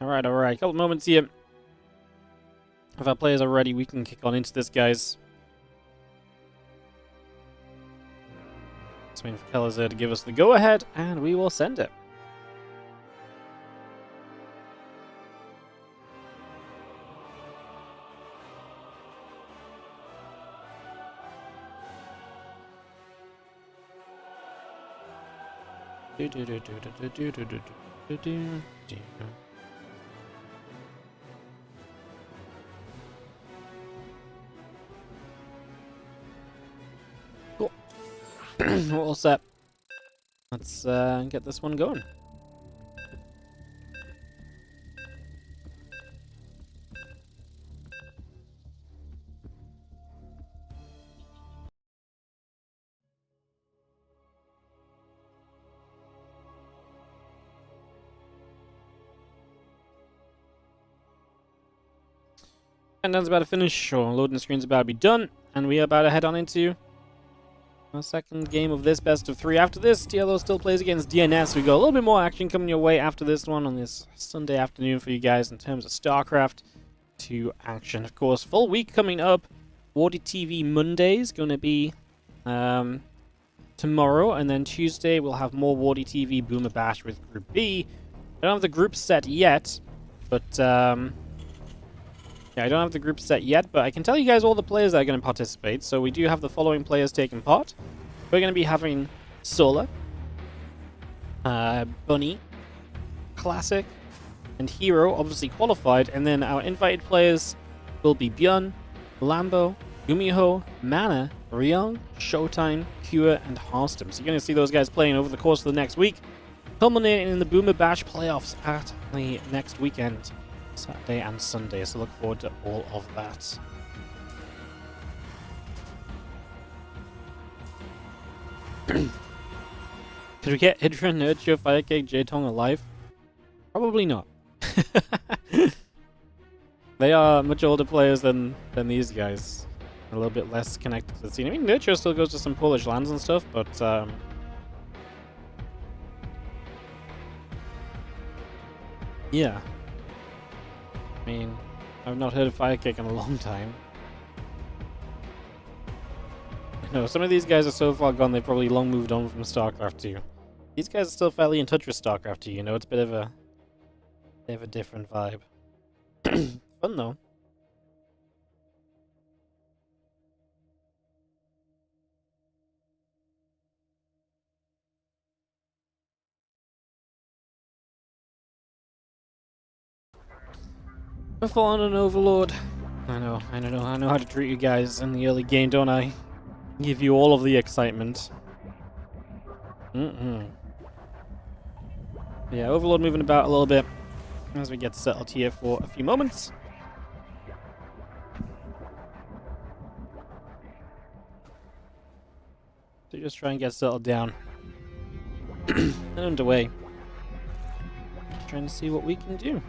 Alright, couple moments here. If our players are ready, we can kick on into this, guys. Just waiting for Kelazhur to give us the go-ahead, and we will send it. Cool. We're all set. Let's get this one going. Countdown's about to finish, or loading screen's about to be done, and we are about to head on into our second game of this best of 3. After this, TLO still plays against DNS. We got a little bit more action coming your way after this one on this Sunday afternoon for you guys in terms of Starcraft 2 action. Of course, full week coming up. Warditv Monday is going to be tomorrow, and then Tuesday we'll have more Warditv Boomer Bash with Group B. I don't have the group set yet, but yeah, I don't have the group set yet, but I can tell you guys all the players that are going to participate. So we do have the following players taking part. We're going to be having Solar, Bunny, Classic, and Hero, obviously qualified. And then our invited players will be Björn, Lambo, Gumiho, Mana, Ryong, Showtime, Cure, and Harstem. So you're going to see those guys playing over the course of the next week, culminating in the Boomer Bash playoffs at the next weekend. Saturday and Sunday, so look forward to all of that. Could we get Hydra, Nurture, Firecake, J-Tong alive? Probably not. They are much older players than these guys. A little bit less connected to the scene. I mean, Nurture still goes to some Polish lands and stuff, but yeah. I mean, I've not heard of Firecake in a long time. No, some of these guys are so far gone, they've probably long moved on from StarCraft 2. These guys are still fairly in touch with StarCraft 2, you know, it's a bit of a different vibe. Fun though. We're falling an overlord. I know how to treat you guys in the early game, don't I? Give you all of the excitement. Yeah, overlord moving about a little bit as we get settled here for a few moments. So just try and get settled down and underway. Trying to see what we can do.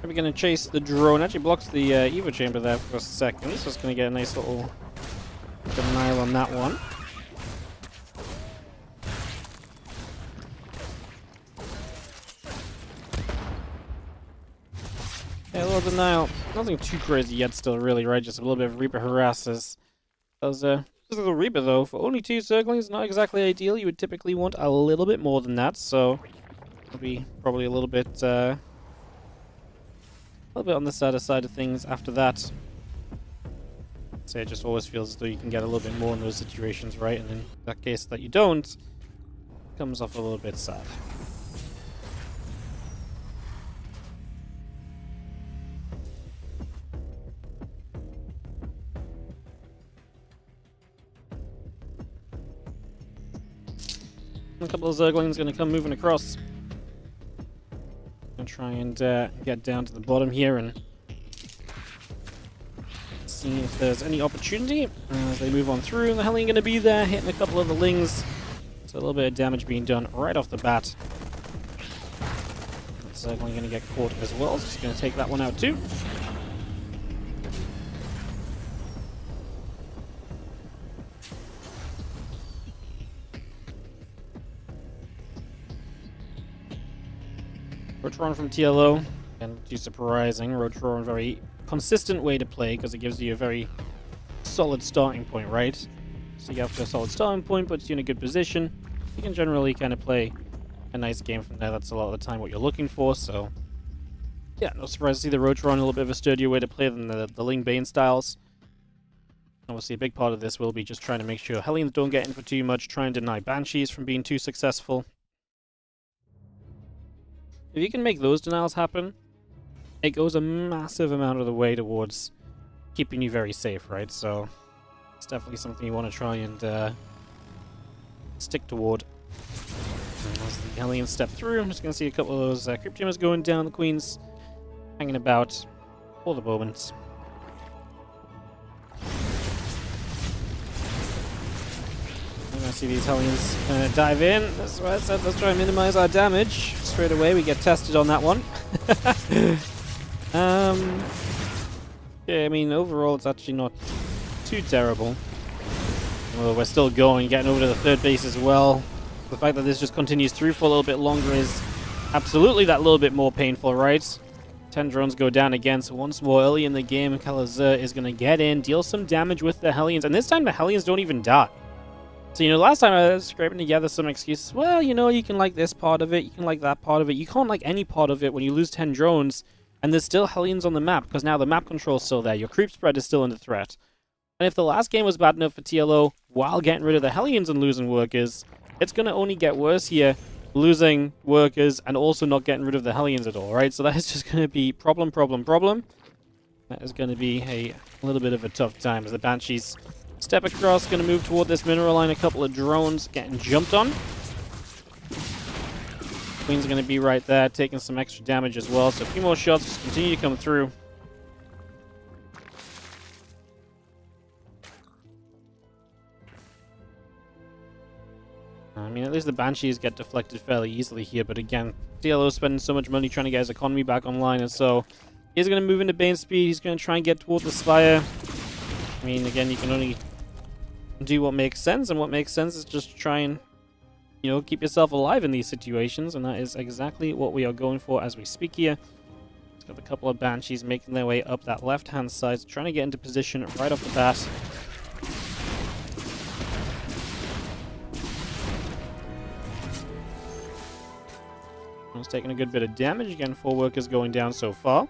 We're going to chase the drone. Actually blocks the Evo chamber there for a second. So it's going to get a nice little denial on that one. Yeah, a little denial. Nothing too crazy yet still, really, right? Just a little bit of Reaper harasses. Just a little Reaper, though. For only 2 circlings, not exactly ideal. You would typically want a little bit more than that, so it'll be probably a little bit on the sadder side of things after that. So it just always feels as though you can get a little bit more in those situations, right? And in that case that you don't, it comes off a little bit sad. A couple of Zerglings going to come moving across. Going to try and get down to the bottom here and see if there's any opportunity as they move on through. The Hellion going to be there, hitting a couple of the Lings. So a little bit of damage being done right off the bat. Zergling going to get caught as well. Just going to take that one out too. Rotron from TLO, and too surprising. Rotron, very consistent way to play because it gives you a very solid starting point, right? So you have a solid starting point, puts you in a good position. You can generally kind of play a nice game from there. That's a lot of the time what you're looking for, so yeah, no surprise to see the Rotron a little bit of a sturdier way to play than the Ling Bane styles. Obviously, a big part of this will be just trying to make sure Hellions don't get in for too much, try and deny Banshees from being too successful. If you can make those denials happen, it goes a massive amount of the way towards keeping you very safe, right? So it's definitely something you want to try and stick toward. And as the Hellions step through, I'm just going to see a couple of those Crypt Jammers going down, the Queens hanging about for the moment. I'm going to see these Hellions dive in. That's why I said let's try and minimize our damage. Straight away we get tested on that one. Yeah, I mean, overall it's actually not too terrible. Although we're still going, getting over to the third base as well. The fact that this just continues through for a little bit longer is absolutely that little bit more painful, right? 10 drones go down again, so once more early in the game, Kelazhur is going to get in, deal some damage with the Hellions, and this time the Hellions don't even die. So, you know, last time I was scraping together some excuses. Well, you know, you can like this part of it, you can like that part of it. You can't like any part of it when you lose 10 drones, and there's still Hellions on the map, because now the map control is still there. Your creep spread is still under threat. And if the last game was bad enough for TLO while getting rid of the Hellions and losing workers, it's going to only get worse here, losing workers and also not getting rid of the Hellions at all, right? So that is just going to be problem. That is going to be a little bit of a tough time as the Banshees step across, going to move toward this mineral line. A couple of drones getting jumped on. Queen's going to be right there, taking some extra damage as well. So a few more shots just continue to come through. I mean, at least the Banshees get deflected fairly easily here, but again, TLO is spending so much money trying to get his economy back online, and so he's going to move into Bane speed. He's going to try and get toward the Spire. I mean, again, you can only do what makes sense, and what makes sense is just try and, you know, keep yourself alive in these situations, and that is exactly what we are going for as we speak here. It's got a couple of Banshees making their way up that left-hand side, trying to get into position right off the bat. It's taking a good bit of damage. Again, 4 workers going down so far.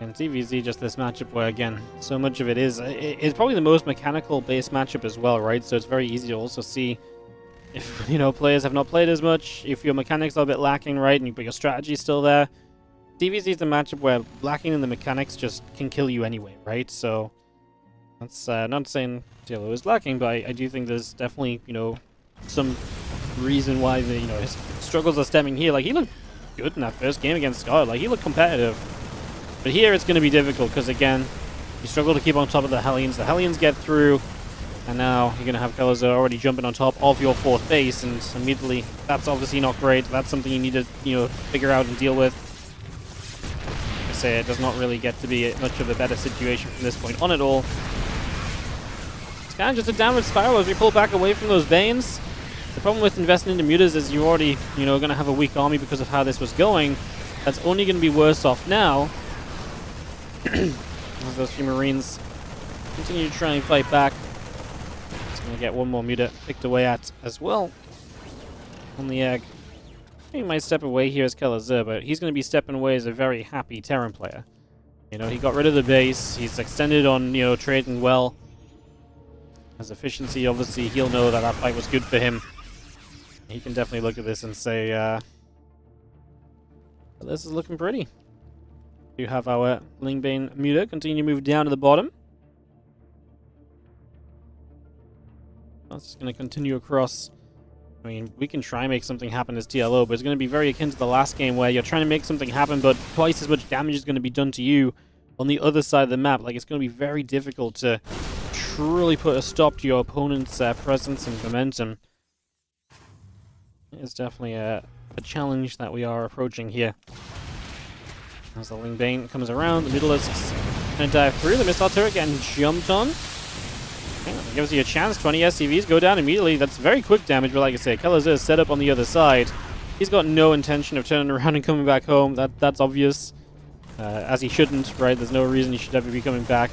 And TVZ, just this matchup where, again, so much of it is... It's probably the most mechanical-based matchup as well, right? So it's very easy to also see if, you know, players have not played as much, if your mechanics are a bit lacking, right, but your strategy's still there. DVZ is a matchup where lacking in the mechanics just can kill you anyway, right? So That's not saying TLO is lacking, but I do think there's definitely, some reason why his struggles are stemming here. Like, he looked good in that first game against Scarlett. Like, he looked competitive. But here it's going to be difficult because, again, you struggle to keep on top of the Hellions. The Hellions get through, and now you're going to have Kelazhur already jumping on top of your 4th base, and immediately that's obviously not great. That's something you need to, figure out and deal with. Like I say, it does not really get to be much of a better situation from this point on at all. It's kind of just a downward spiral as we pull back away from those Banes. The problem with investing into mutas is you're already, going to have a weak army because of how this was going. That's only going to be worse off now. As those few Marines continue to try and fight back. It's going to get one more muta picked away at as well. On the egg. He might step away here as Kelazhur, but he's going to be stepping away as a very happy Terran player. He got rid of the base. He's extended on, trading well. As efficiency, obviously, he'll know that fight was good for him. He can definitely look at this and say, this is looking pretty. We have our Lingbane muta continue to move down to the bottom. That's just going to continue across. I mean, we can try and make something happen as TLO, but it's going to be very akin to the last game where you're trying to make something happen, but twice as much damage is going to be done to you on the other side of the map. Like, it's going to be very difficult to truly put a stop to your opponent's presence and momentum. It's definitely a challenge that we are approaching here. As the Lingbane comes around, the middle is going to dive through. The missile turret getting jumped on. Okay, that gives you a chance. 20 SCVs go down immediately. That's very quick damage, but like I say, Kelazhur is set up on the other side. He's got no intention of turning around and coming back home. That's obvious. As he shouldn't, right? There's no reason he should ever be coming back.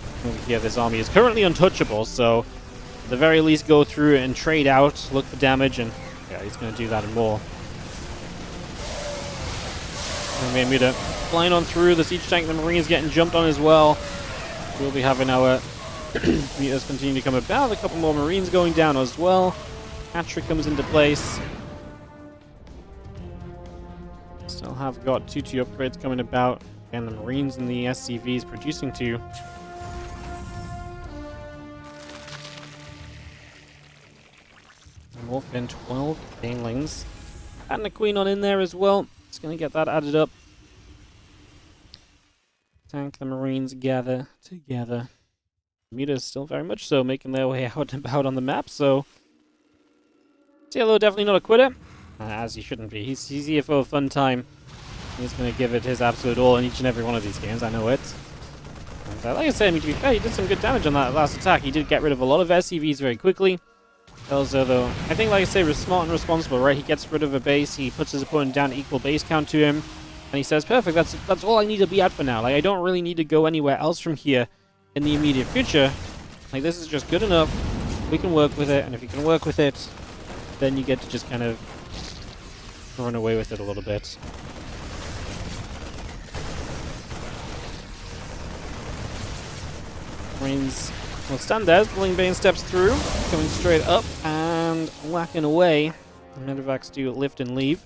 Yeah, this army is currently untouchable, so at the very least go through and trade out, look for damage, and yeah, he's going to do that and more. And muta flying on through. The siege tank, the Marines getting jumped on as well. We'll be having our mutas continue to come about. A couple more Marines going down as well. Hatchery comes into place. Still have got 2 upgrades coming about. And the Marines and the SCVs producing 2. Morphin 12 Banelings. And the Queen on in there as well. It's going to get that added up. Tank, the Marines gather together. Muta is still very much so making their way out and about on the map, so TLO definitely not a quitter, as he shouldn't be. He's here for a fun time. He's going to give it his absolute all in each and every one of these games, I know it. And, like I said, to be fair, he did some good damage on that last attack. He did get rid of a lot of SCVs very quickly. Kelazhur, though, I think, like I say, was smart and responsible, right? He gets rid of a base, he puts his opponent down to equal base count to him, and he says, perfect, that's all I need to be at for now. Like, I don't really need to go anywhere else from here in the immediate future. Like, this is just good enough. We can work with it, and if you can work with it, then you get to just kind of run away with it a little bit. Marines will stand there as the Lingbane steps through, coming straight up and whacking away. The medevacs do lift and leave.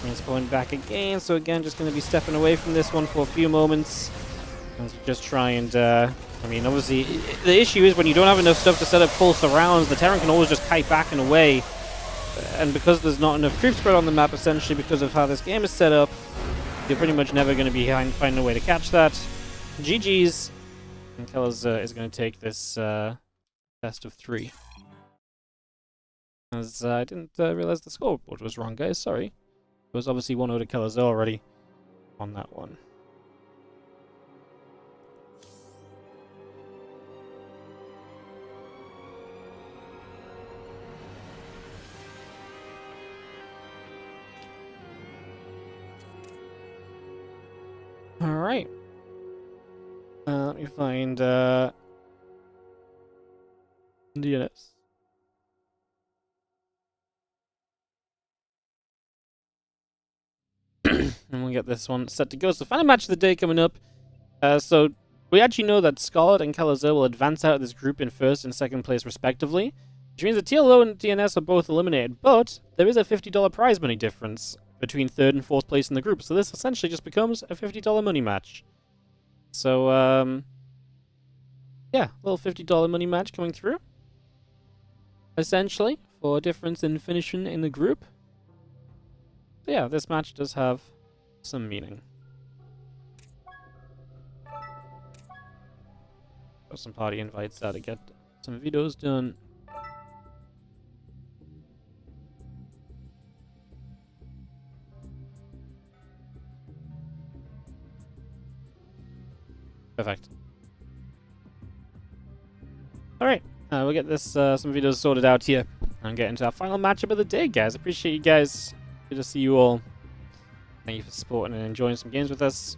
Marines pulling back again, so again, just going to be stepping away from this one for a few moments. And just try and, I mean, obviously, the issue is when you don't have enough stuff to set up full surrounds, the Terran can always just kite back and away. And because there's not enough creep spread on the map, essentially, because of how this game is set up, you're pretty much never going to be finding a way to catch that. GG's. And Kelazhur is going to take this best of 3. As I didn't realize the scoreboard was wrong, guys. Sorry. It was obviously 1-0 to Kelazhur already on that one. Alright. Let me find DNS. And we'll get this one set to go. So final match of the day coming up. So we actually know that Scarlett and Kelazhur will advance out of this group in first and second place respectively. which means that TLO and DNS are both eliminated, but there is a $50 prize money difference between 3rd and 4th place in the group, so this essentially just becomes a $50 money match. So, yeah, little $50 money match coming through, essentially, for a difference in finishing in the group. So yeah, this match does have some meaning. Got some party invites out to get some videos done. Perfect. Alright, we'll get this some videos sorted out here and get into our final matchup of the day, guys. Appreciate you guys. Good to see you all. Thank you for supporting and enjoying some games with us.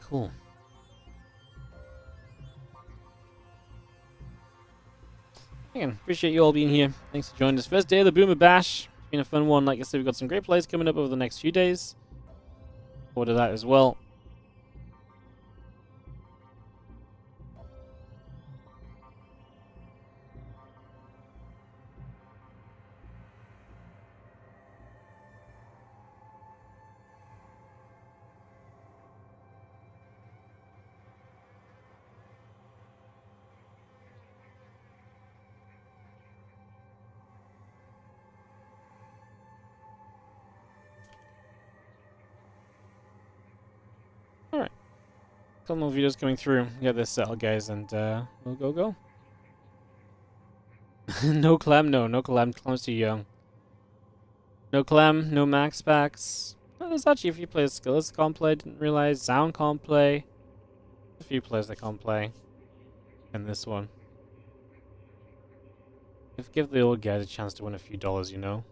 Cool. Again, appreciate you all being here. Thanks for joining us. First day of the Boomer Bash. It's been a fun one. Like I said, we've got some great plays coming up over the next few days. Forward to that as well. Alright. Couple more videos coming through. Get this settled, guys, and we'll go. No Clem, no Clem. Clem's too young. No Clem, no Max Packs. Well, there's actually a few players Skillets can't play, didn't realize. Sound can't play. A few players that can't play. And this one. Give the old guys a chance to win a few dollars, you know?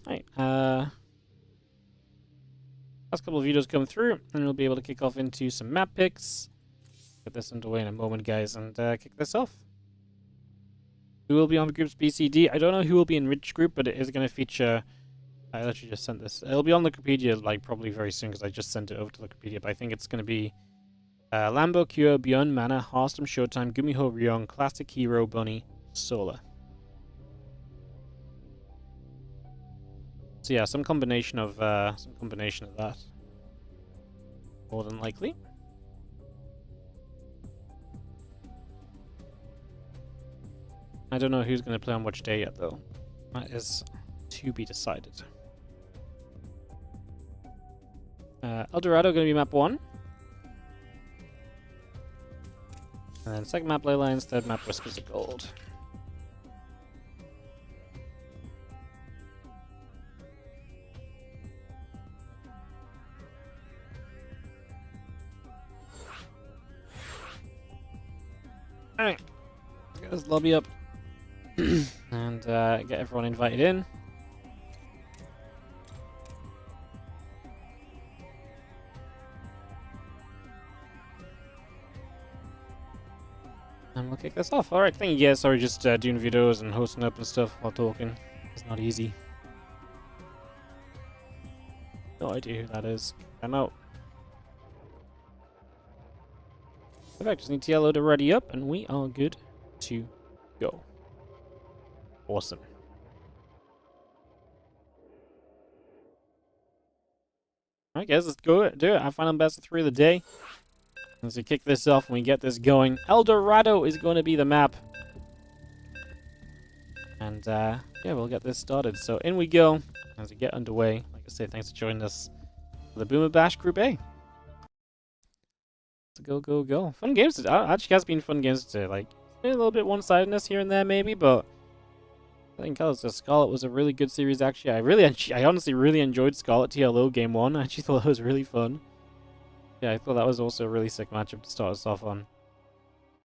Alright, last couple of videos come through, and we'll be able to kick off into some map picks. Get this underway in a moment, guys, and kick this off. Who will be on the group's BCD? I don't know who will be in which group, but it is going to feature... I actually just sent this. It'll be on Wikipedia, like, probably very soon, because I just sent it over to Wikipedia, but I think it's going to be Lambo, Cure, Beyond Mana, Hearthstone, Showtime, Gumiho, Ryong, Classic Hero, Bunny, Solar. So yeah, some combination of that. More than likely. I don't know who's going to play on which day yet, though. That is to be decided. El Dorado going to be map 1. And then second map Leylines, third map Whispers of Gold. Alright, let's get this lobby up and get everyone invited in. And we'll kick this off. Alright, thank you guys. Sorry, just doing videos and hosting up and stuff while talking. It's not easy. No idea who that is. I'm out. Perfect, just need TLO to ready up, and we are good to go. Awesome. Alright guys, let's go do it. Our final best of 3 of the day. As we kick this off and we get this going, El Dorado is going to be the map. And yeah, we'll get this started. So in we go as we get underway. Like I say, thanks for joining us for the Boomer Bash Group A. Go. Fun games today. Actually has been fun games today. Like, a little bit one-sidedness here and there maybe, but I think Scarlett was a really good series, actually. I honestly really enjoyed Scarlett TLO Game 1. I actually thought it was really fun. Yeah, I thought that was also a really sick matchup to start us off on. Yeah,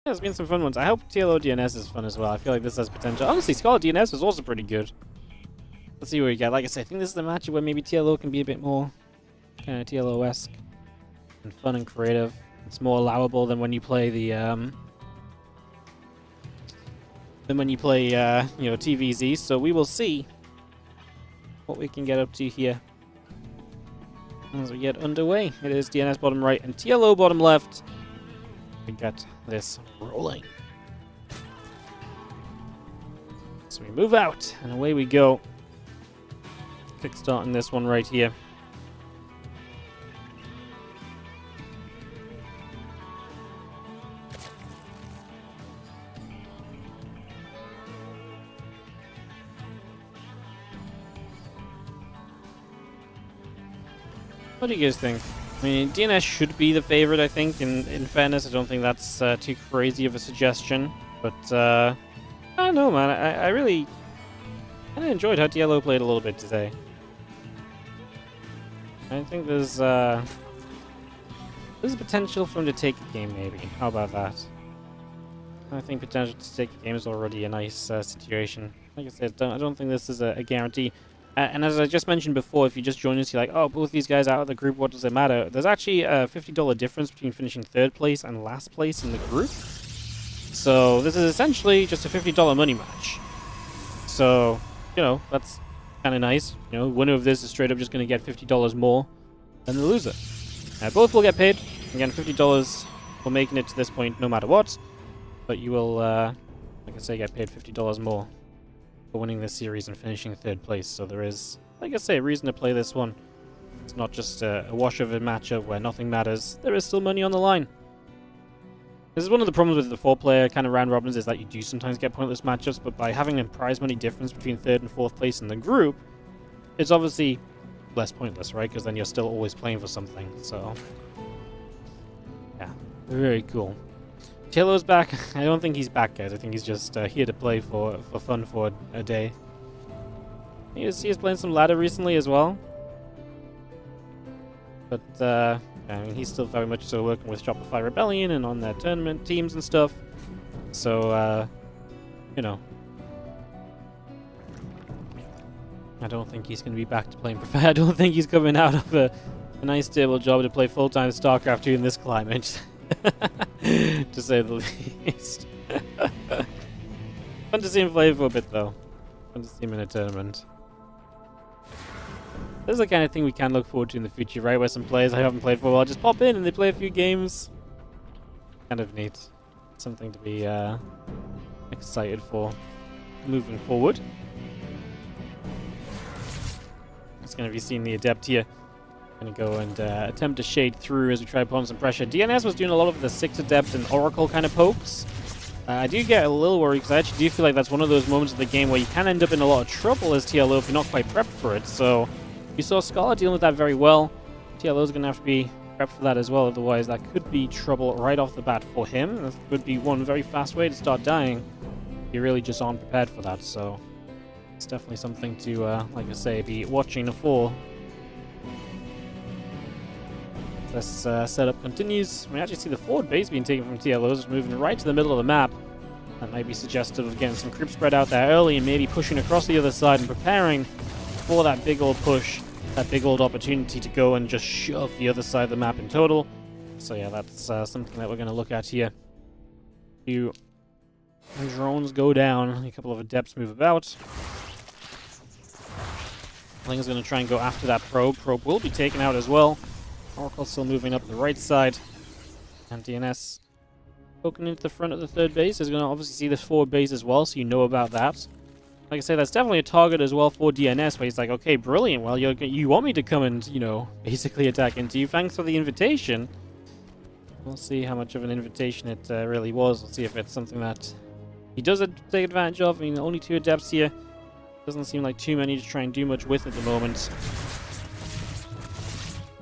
there's been some fun ones. I hope TLO DNS is fun as well. I feel like this has potential. Honestly, Scarlett DNS was also pretty good. Let's see what we get. Like I said, I think this is the matchup where maybe TLO can be a bit more kind of TLO-esque and fun and creative. It's more allowable than when you play the you know, TVZ. So we will see what we can get up to here as we get underway. It is DNS bottom right and TLO bottom left. We get this rolling. So we move out and away we go. Kickstarting this one right here. What do you guys think? I mean, DNS should be the favorite, I think. In fairness, I don't think that's too crazy of a suggestion. But, I don't know, man. I really kind of enjoyed how TLO played a little bit today. I think there's potential for him to take a game, maybe. How about that? I think potential to take a game is already a nice situation. Like I said, I don't think this is a guarantee. And as I just mentioned before, if you just join us, you're like, oh, both these guys out of the group, what does it matter? There's actually a $50 difference between finishing 3rd place and last place in the group. So this is essentially just a $50 money match. So, you know, that's kind of nice. You know, winner of this is straight up just going to get $50 more than the loser. Both will get paid. Again, $50 for making it to this point no matter what. But you will, like I say, get paid $50 more for winning this series and finishing 3rd place. So there is, like I say, a reason to play this one. It's not just a wash of a matchup where nothing matters. There is still money on the line. This is one of the problems with the 4-player kind of round robins, is that you do sometimes get pointless matchups, but by having a prize money difference between 3rd and 4th place in the group, it's obviously less pointless, right? Because then you're still always playing for something. So, yeah, very cool. TLO's back. I don't think he's back, guys. I think he's just here to play for fun for a day. He was playing some ladder recently as well. But, I mean, he's still very much so working with Shopify Rebellion and on their tournament teams and stuff. So, you know. I don't think he's going to be back to playing Prefer. I don't think he's coming out of a nice stable job to play full-time Starcraft 2 in this climate. To say the least. Fun to see him play for a bit, though. Fun to see him in a tournament. This is the kind of thing we can look forward to in the future, right? Where some players I haven't played for a while just pop in and they play a few games. Kind of neat. Something to be excited for moving forward. It's going to be seeing the Adept here. Going to go and attempt to shade through as we try to put on some pressure. DNS was doing a lot of the 6 Adept and Oracle kind of pokes. I do get a little worried because I actually do feel like that's one of those moments of the game where you can end up in a lot of trouble as TLO if you're not quite prepped for it. So you saw Scarlett dealing with that very well. TLO is going to have to be prepped for that as well. Otherwise, that could be trouble right off the bat for him. That could be one very fast way to start dying. You really just aren't prepared for that. So it's definitely something to, like I say, be watching for. This setup continues. We actually see the forward base being taken from TLOs, moving right to the middle of the map. That might be suggestive of getting some creep spread out there early and maybe pushing across the other side and preparing for that big old push, that big old opportunity to go and just shove the other side of the map in total. So yeah, that's something that we're going to look at here. A few drones go down, a couple of Adepts move about. Ling's going to try and go after that probe. Probe will be taken out as well. Oracle still moving up the right side. And DNS poking into the front of the 3rd base is going to obviously see this forward base as well, so you know about that. Like I say, that's definitely a target as well for DNS, where he's like, okay, brilliant, well, you want me to come and, you know, basically attack into you. Thanks for the invitation. We'll see how much of an invitation it really was. We'll see if it's something that he does take advantage of. I mean, only 2 Adepts here. Doesn't seem like too many to try and do much with at the moment.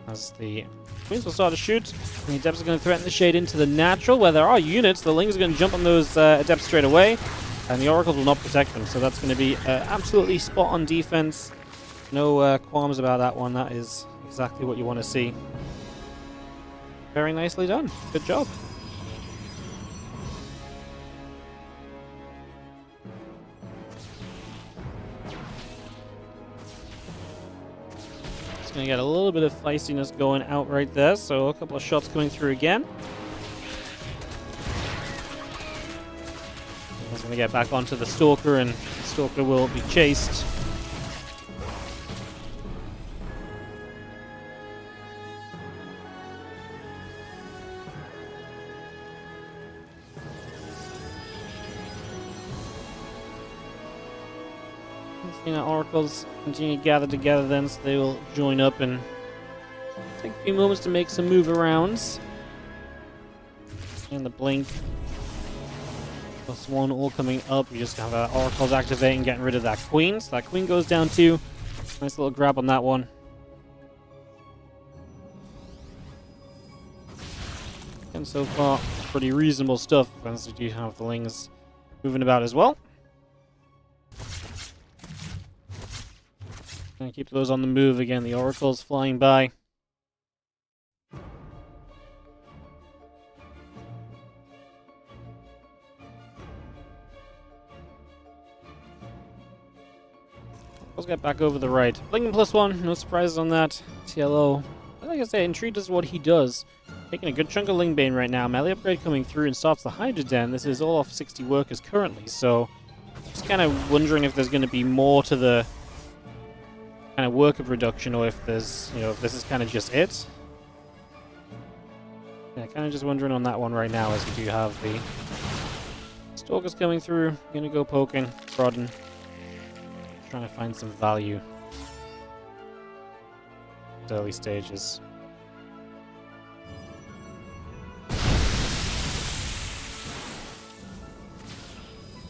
As the Queens will start to shoot, and the Adepts are going to threaten the shade into the natural, where there are units. The Lings are going to jump on those Adepts straight away. And the Oracles will not protect them, so that's going to be absolutely spot on defense. No qualms about that one. That is exactly what you want to see. Very nicely done. Good job. It's going to get a little bit of feistiness going out right there, so a couple of shots coming through again. He's going to get back onto the Stalker, and the Stalker will be chased. Oracles continue to gather together then, so they will join up and take a few moments to make some move arounds. And the blink +1 all coming up. We just have Oracles activating, getting rid of that queen. So that queen goes down too. Nice little grab on that one. And so far, pretty reasonable stuff, as we do have the Lings moving about as well. And keep those on the move again. The Oracles flying by. Let's get back over the right. Blinking +1, no surprises on that. TLO, like I say, intrigued as what he does. Taking a good chunk of Lingbane right now. Melee upgrade coming through and starts the Hydra Den. This is all off 60 workers currently, so just kind of wondering if there's going to be more to the kind of worker reduction, or if there's, you know, if this is kind of just it. Yeah, kind of just wondering on that one right now, as we do have the Stalkers coming through. Gonna go poking, prodding, trying to find some value. Early stages.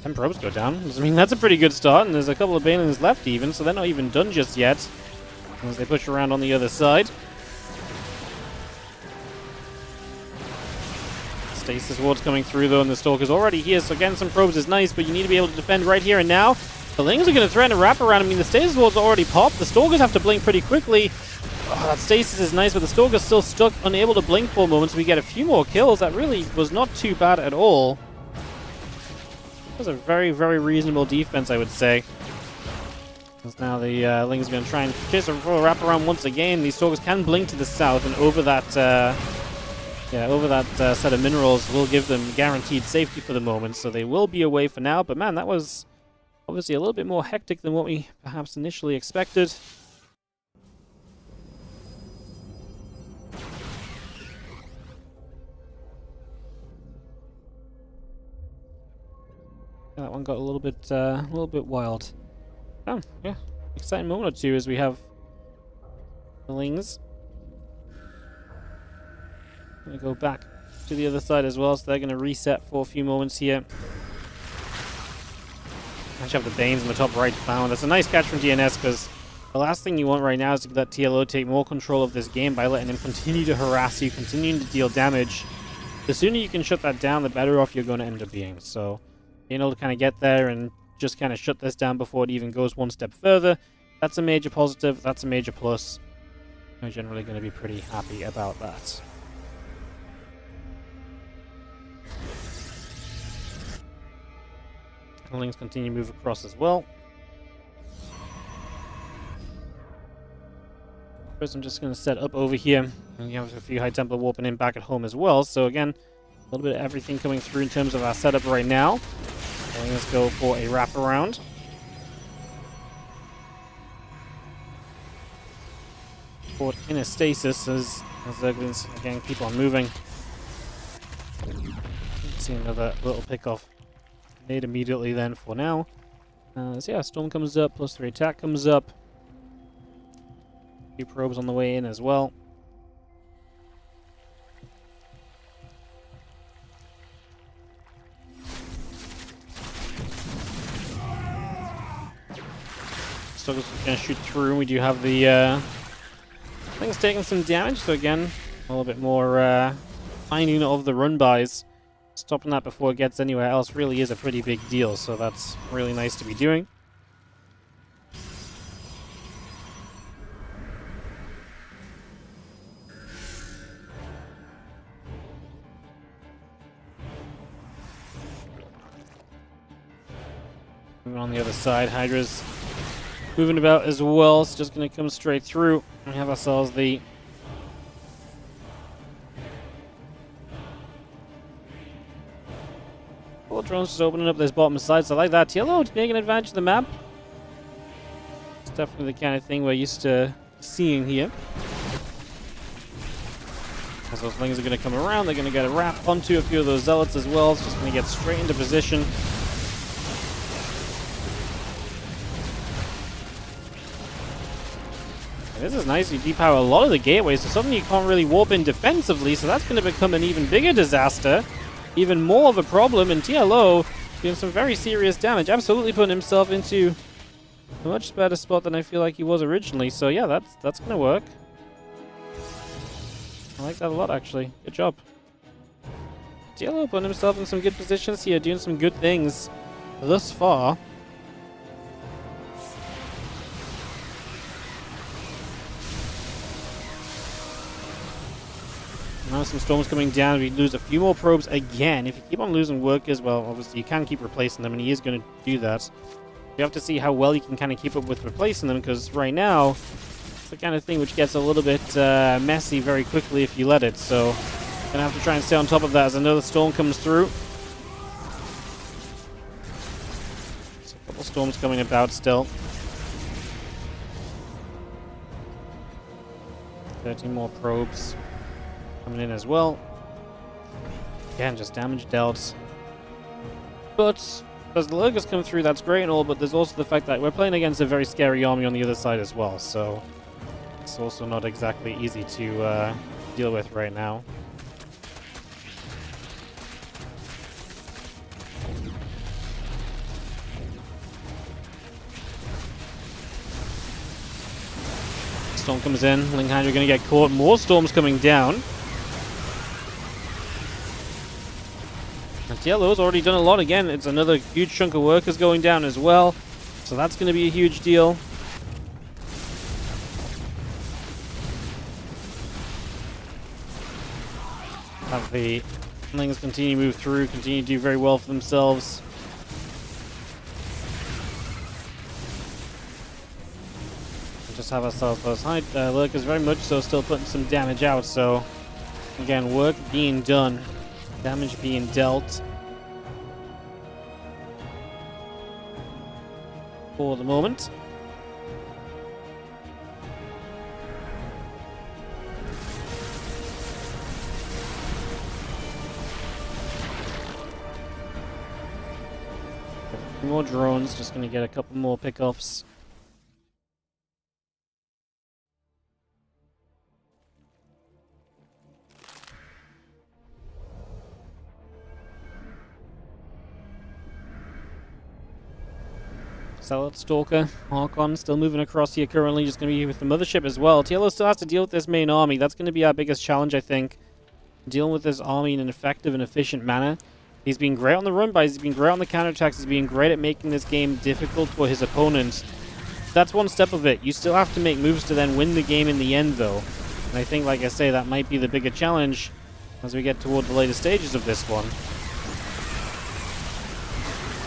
Ten probes go down. I mean, that's a pretty good start, and there's a couple of Banelings left even, so they're not even done just yet as they push around on the other side. Stasis wards coming through though, and the Stalker's already here, so getting some probes is nice, but you need to be able to defend right here and now. The Lings are going to threaten a wrap around. I mean, the Stasis wards are already popped. The Stalkers have to blink pretty quickly. Oh, that Stasis is nice, but the Stalker's still stuck, unable to blink for a moment, so we get a few more kills. That really was not too bad at all. That was a very, very reasonable defense, I would say. Because now the Lings are going to try and chase a wrap around once again. These Stalkers can blink to the south, and over that, set of minerals will give them guaranteed safety for the moment. So they will be away for now. But man, that was obviously a little bit more hectic than what we perhaps initially expected. That one got a little bit wild. Oh, yeah. Exciting moment or two as we have the Lings. Gonna go back to the other side as well, so they're gonna reset for a few moments here. Actually have the Banes in the top right found. That's a nice catch from DNS, because the last thing you want right now is to let TLO take more control of this game by letting him continue to harass you, continuing to deal damage. The sooner you can shut that down, the better off you're going to end up being. So being able to kind of get there and just kind of shut this down before it even goes one step further, that's a major positive, that's a major plus. I'm generally going to be pretty happy about that. The Lings continue to move across as well. First, I'm just going to set up over here. And you have a few High Templar warping in back at home as well. So again, a little bit of everything coming through in terms of our setup right now. And let's go for a wraparound. Caught in a stasis as Zerglings again keep on moving. Let's see another little pickoff made immediately then for now. So yeah, Storm comes up, +3 attack comes up. A few probes on the way in as well. Still just gonna shoot through. We do have the things taking some damage, so again, a little bit more finding of the run-bys. stopping that before it gets anywhere else really is a pretty big deal, so that's really nice to be doing. On the other side, Hydra's moving about as well. It's just going to come straight through and have ourselves the all drones just opening up this bottom side. So I like that. TLO taking advantage of the map. It's definitely the kind of thing we're used to seeing here. As those lings are going to come around, they're going to get a wrap onto a few of those zealots as well. It's just going to get straight into position. This is nice. You depower a lot of the gateways, so suddenly you can't really warp in defensively, so that's going to become an even bigger disaster. Even more of a problem, and TLO doing some very serious damage. Absolutely putting himself into a much better spot than I feel like he was originally. So yeah, that's going to work. I like that a lot, actually. Good job. TLO putting himself in some good positions here, doing some good things thus far. Now some storms coming down. We lose a few more probes again. If you keep on losing workers, well, obviously you can keep replacing them, and he is going to do that. You have to see how well you can kind of keep up with replacing them, because right now, it's the kind of thing which gets a little bit messy very quickly if you let it. So, going to have to try and stay on top of that as another storm comes through. There's a couple storms coming about still. 13 more probes coming in as well. Again, just damage dealt. But as the lurkers come through, that's great and all, but there's also the fact that we're playing against a very scary army on the other side as well, so it's also not exactly easy to deal with right now. Storm comes in, Ling Hydra going to get caught, more storms coming down. TLO's already done a lot. Again, it's another huge chunk of workers going down as well. So that's going to be a huge deal. Have the Lings continue to move through, continue to do very well for themselves. We'll just have ourselves those high lurkers very much so still putting some damage out. So again, work being done. Damage being dealt for the moment. More drones, just going to get a couple more pickoffs. Scarlett, Stalker, Archon still moving across here currently, just going to be with the mothership as well. TLO still has to deal with this main army. That's going to be our biggest challenge, I think. Dealing with this army in an effective and efficient manner. He's been great on the run buys, he's been great on the counterattacks, he's been great at making this game difficult for his opponents. That's one step of it. You still have to make moves to then win the game in the end, though. And I think, like I say, that might be the bigger challenge as we get toward the later stages of this one.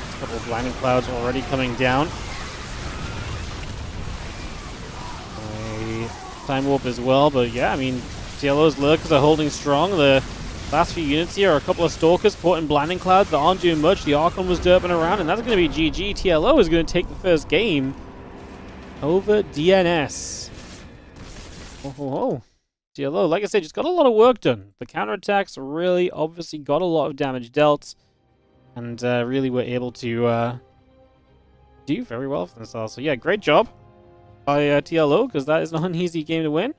A couple of blinding clouds already coming down. A time warp as well, but yeah, I mean, TLO's lurkers are holding strong. The last few units here are a couple of stalkers caught in blinding clouds that aren't doing much. The Archon was derping around, and that's going to be GG. TLO is going to take the first game over DNS. Oh. TLO, like I said, just got a lot of work done. The counterattacks really obviously got a lot of damage dealt. And really were able to do very well for themselves. So yeah, great job by TLO, because that is not an easy game to win.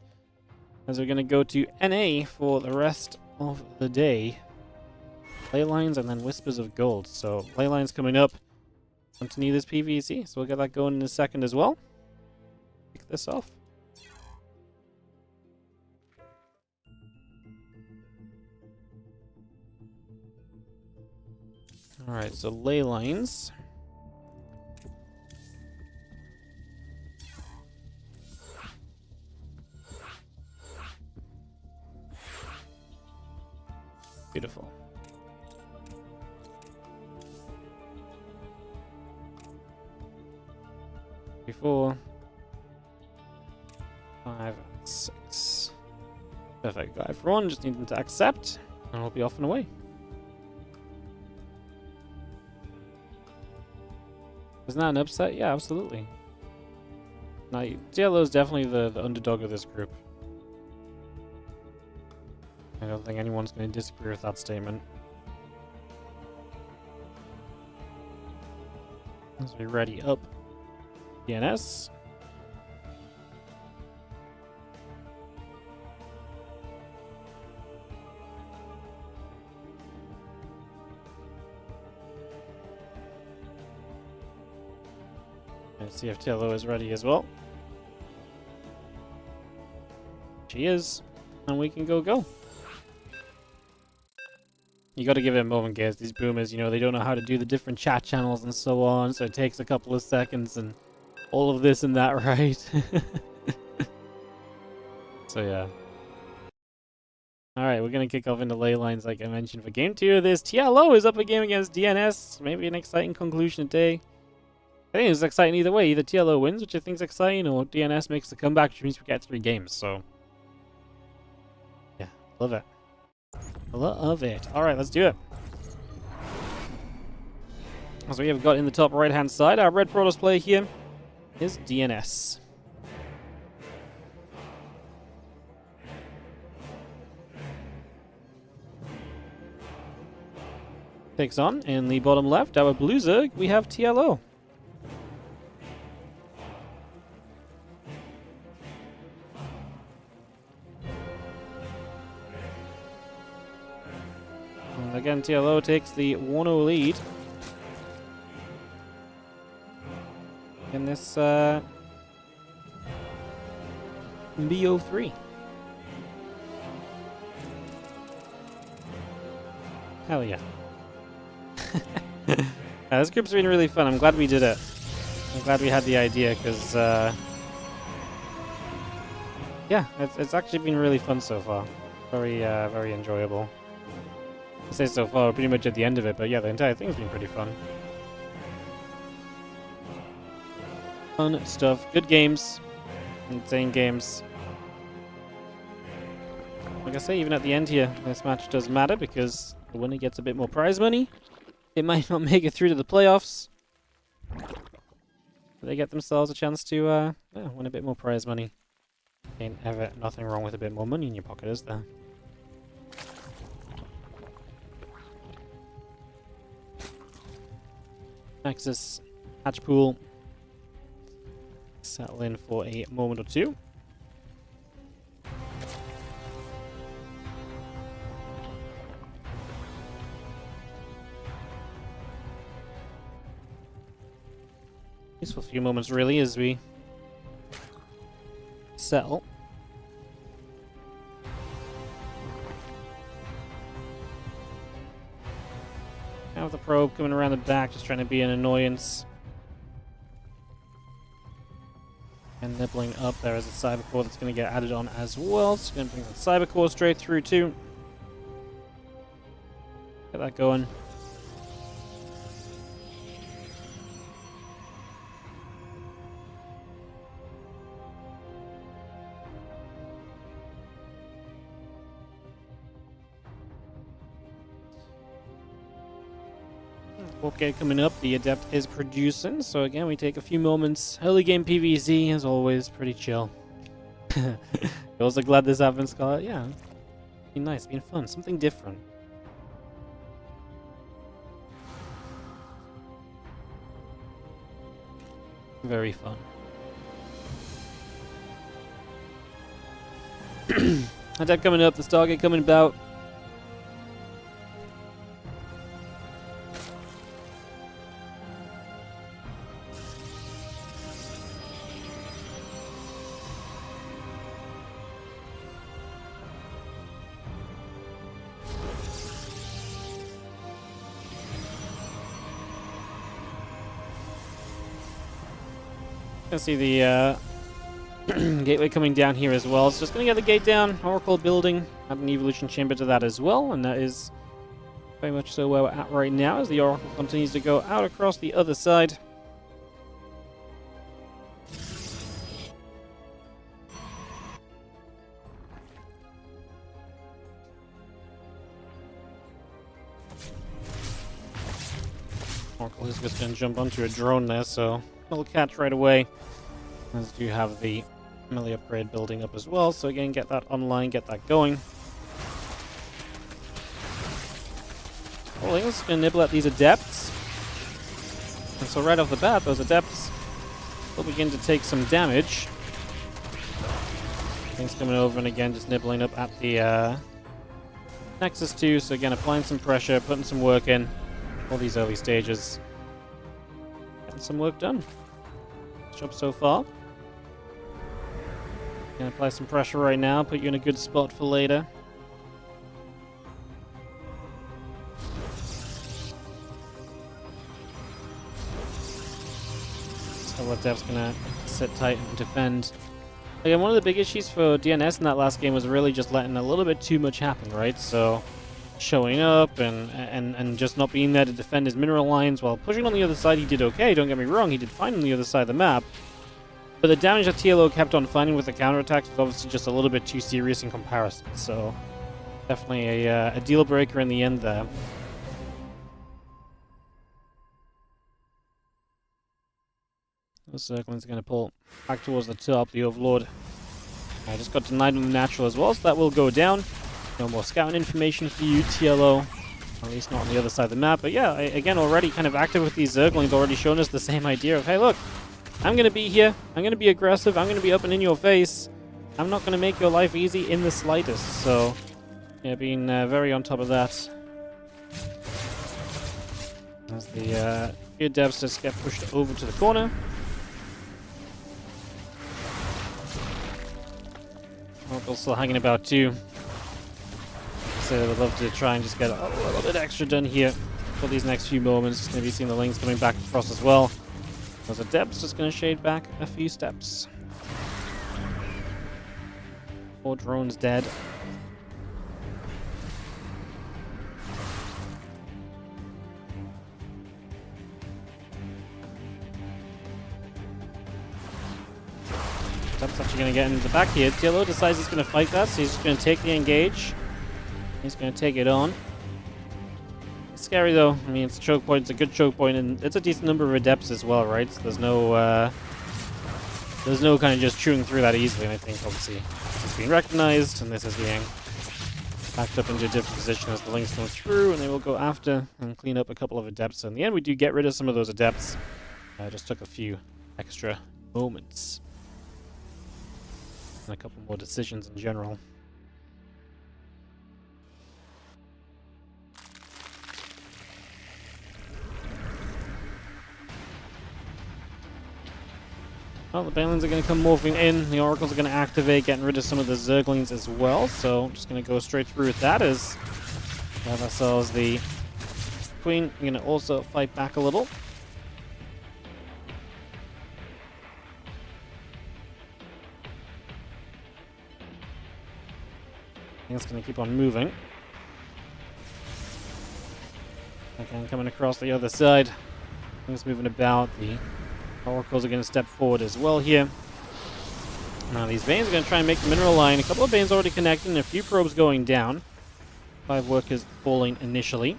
As we're going to go to NA for the rest of the day. Leylines and then Whispers of Gold. So Leylines coming up. Continue this PvZ. So we'll get that going in a second as well. Kick this off. Alright, so ley lines. Beautiful. Three, 4, 5, and 6. Perfect. Got everyone. Just need them to accept, and we'll be off and away. Isn't that an upset? Yeah, absolutely. Now, TLO is definitely the underdog of this group. I don't think anyone's going to disagree with that statement. As we ready up DNS. And see if TLO is ready as well. She is. And we can go. You got to give it a moment, guys. These boomers, you know, they don't know how to do the different chat channels and so on, so it takes a couple of seconds and all of this and that, right? So, yeah. Alright, we're going to kick off into ley lines, like I mentioned, for game 2 of this. TLO is up a game against DNS. Maybe an exciting conclusion today. I think it's exciting either way. Either TLO wins, which I think is exciting, or DNS makes a comeback, which means we get 3 games, so... yeah, love it. Love it. Alright, let's do it. As we have got in the top right-hand side, our red Protoss player here is DNS. Takes on, in the bottom left, our blue Zerg, we have TLO. And again, TLO takes the 1-0 lead in this BO3. Hell yeah. This group's been really fun. I'm glad we did it. I'm glad we had the idea because, yeah, it's actually been really fun so far. Very enjoyable. I say so far, pretty much at the end of it, but yeah, the entire thing's been pretty fun. Fun stuff. Good games. Insane games. Like I say, even at the end here, this match does matter because the winner gets a bit more prize money. It might not make it through to the playoffs, but they get themselves a chance to win a bit more prize money. Ain't ever nothing wrong with a bit more money in your pocket, is there? Axis hatch pool. Settle in for a moment or two. Just for a few moments, really, as we settle. Now with the probe coming around the back, just trying to be an annoyance. And nibbling up there is a cyber core that's going to get added on as well. So going to bring the cyber core straight through too. Get that going. Warp gate coming up, the Adept is producing, so again we take a few moments. Early game PvZ, as always, pretty chill. Also glad this happened, Scarlett. Yeah, it's been nice, been fun, something different. Very fun. Adept coming up, the Stargate coming about. can see the gateway coming down here as well. It's just going to get the gate down. Oracle building. Add an evolution chamber to that as well. And that is very much so where we're at right now as the Oracle continues to go out across the other side. Oracle is just going to jump onto a drone there, so it'll catch right away. As do have the melee upgrade building up as well, so again, get that online, get that going. Let's going to nibble at these adepts. And so right off the bat, those adepts will begin to take some damage. Things coming over and again, just nibbling up at the Nexus 2, so again, applying some pressure, putting some work in. All these early stages. Getting some work done. Job so far. Gonna apply some pressure right now, put you in a good spot for later. So Adept's gonna sit tight and defend. Again, one of the big issues for DNS in that last game was really just letting a little bit too much happen, right? So showing up and just not being there to defend his mineral lines while pushing on the other side. He did okay, don't get me wrong, he did fine on the other side of the map, but the damage that TLO kept on finding with the counterattacks was obviously just a little bit too serious in comparison, so definitely a deal breaker in the end there. The Circling's going to pull back towards the top. The Overlord just got denied on the natural as well, so that will go down. No more scouting information for you, TLO. At least not on the other side of the map. But yeah, again, already kind of active with these Zerglings, already shown us the same idea of, hey, look, I'm going to be here. I'm going to be aggressive. I'm going to be up and in your face. I'm not going to make your life easy in the slightest. So, yeah, being very on top of that. As the few devs just get pushed over to the corner. Oracle's still hanging about too. So I'd love to try and just get a little bit extra done here for these next few moments. Maybe seeing the links coming back across as well. Those adepts just going to shade back a few steps. 4 drones dead. Adept's actually going to get into the back here. TLO decides he's going to fight that, so he's just going to take the engage. He's going to take it on. It's scary though. I mean, it's a choke point. It's a good choke point, and it's a decent number of adepts as well, right? So there's no kind of just chewing through that easily. And I think obviously it's being recognized, and this is being backed up into a different position as the links come through, and they will go after and clean up a couple of adepts. So in the end, we do get rid of some of those adepts. Just took a few extra moments and a couple more decisions in general. Well, the Balins are going to come morphing in. The Oracles are going to activate, getting rid of some of the Zerglings as well. So I'm just going to go straight through with that as we have ourselves the Queen. We're going to also fight back a little. I think it's going to keep on moving. Again, coming across the other side. Things moving about. The Oracles are going to step forward as well here. Now these Veins are going to try and make the mineral line. A couple of Veins already connected and a few probes going down. 5 workers falling initially.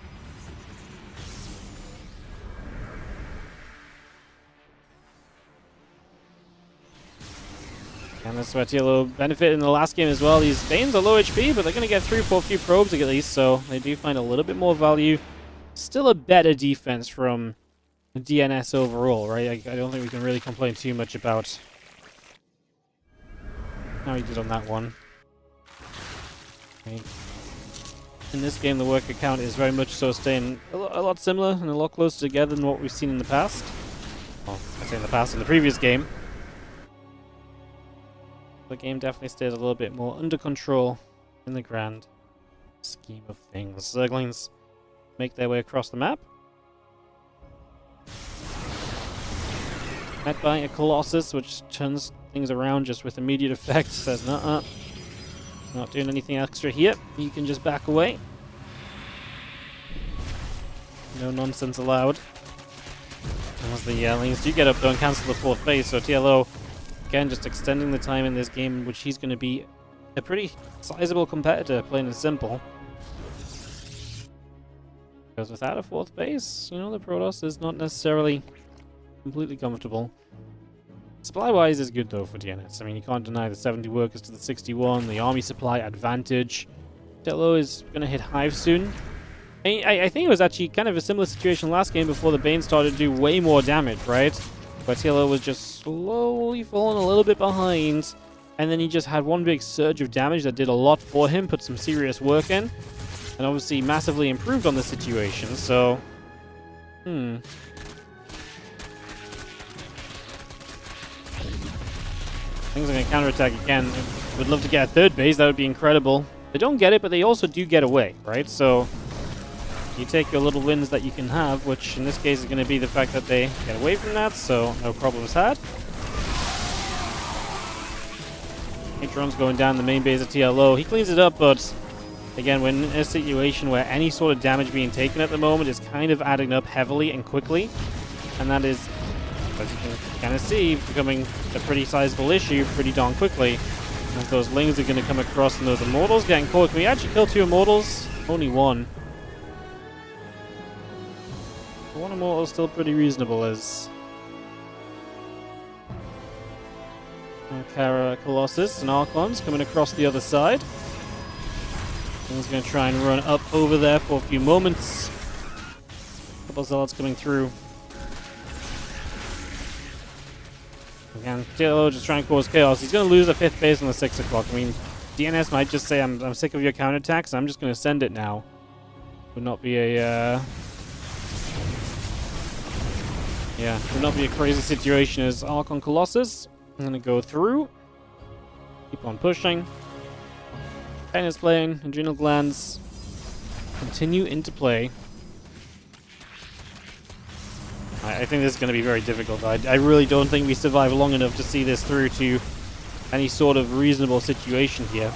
And that's where TLO benefited in the last game as well. These Veins are low HP, but they're going to get through for a few probes at least, so they do find a little bit more value. Still a better defense from DNS overall, right? I don't think we can really complain too much about how he did on that one. Right. In this game, the worker count is very much so staying a lot similar and a lot closer together than what we've seen in the past. Well, I say in the past, in the previous game. The game definitely stays a little bit more under control in the grand scheme of things. Zerglings make their way across the map. Met by a Colossus, which turns things around just with immediate effect. Says, nuh-uh. Not doing anything extra here. You can just back away. No nonsense allowed. As the lanes do get up, though, and cancel the fourth phase. So TLO, again, just extending the time in this game in which he's going to be a pretty sizable competitor, plain and simple. Because without a fourth base, you know, the Protoss is not necessarily completely comfortable. Supply-wise is good, though, for DNS. I mean, you can't deny the 70 workers to the 61, the army supply advantage. TLO is going to hit Hive soon. I think it was actually kind of a similar situation last game before the Bane started to do way more damage, right? Where TLO was just slowly falling a little bit behind, and then he just had one big surge of damage that did a lot for him, put some serious work in, and obviously massively improved on the situation, so... Things are going to counterattack again. Would love to get a third base, that would be incredible. They don't get it, but they also do get away, right? So... you take your little wins that you can have, which in this case is going to be the fact that they get away from that, so no problems had. 8 drones going down the main base of TLO. He cleans it up, but again, when in a situation where any sort of damage being taken at the moment is kind of adding up heavily and quickly, and that is, as you can kind of see, becoming a pretty sizable issue pretty darn quickly. As those lings are going to come across and those immortals getting caught. Can we actually kill 2 immortals? Only 1. One immortal is still pretty reasonable as Colossus and Archons coming across the other side. He's going to try and run up over there for a few moments. A couple of zealots coming through. Again, TLO just trying to cause chaos. He's going to lose the 5th base on the 6 o'clock. I mean, DNS might just say, I'm sick of your counterattacks, I'm just going to send it now. Would not be a... yeah, would not be a crazy situation as Archon Colossus. I'm going to go through. Keep on pushing. Tennis playing, adrenal glands continue into play. I think this is going to be very difficult. I really don't think we survive long enough to see this through to any sort of reasonable situation here.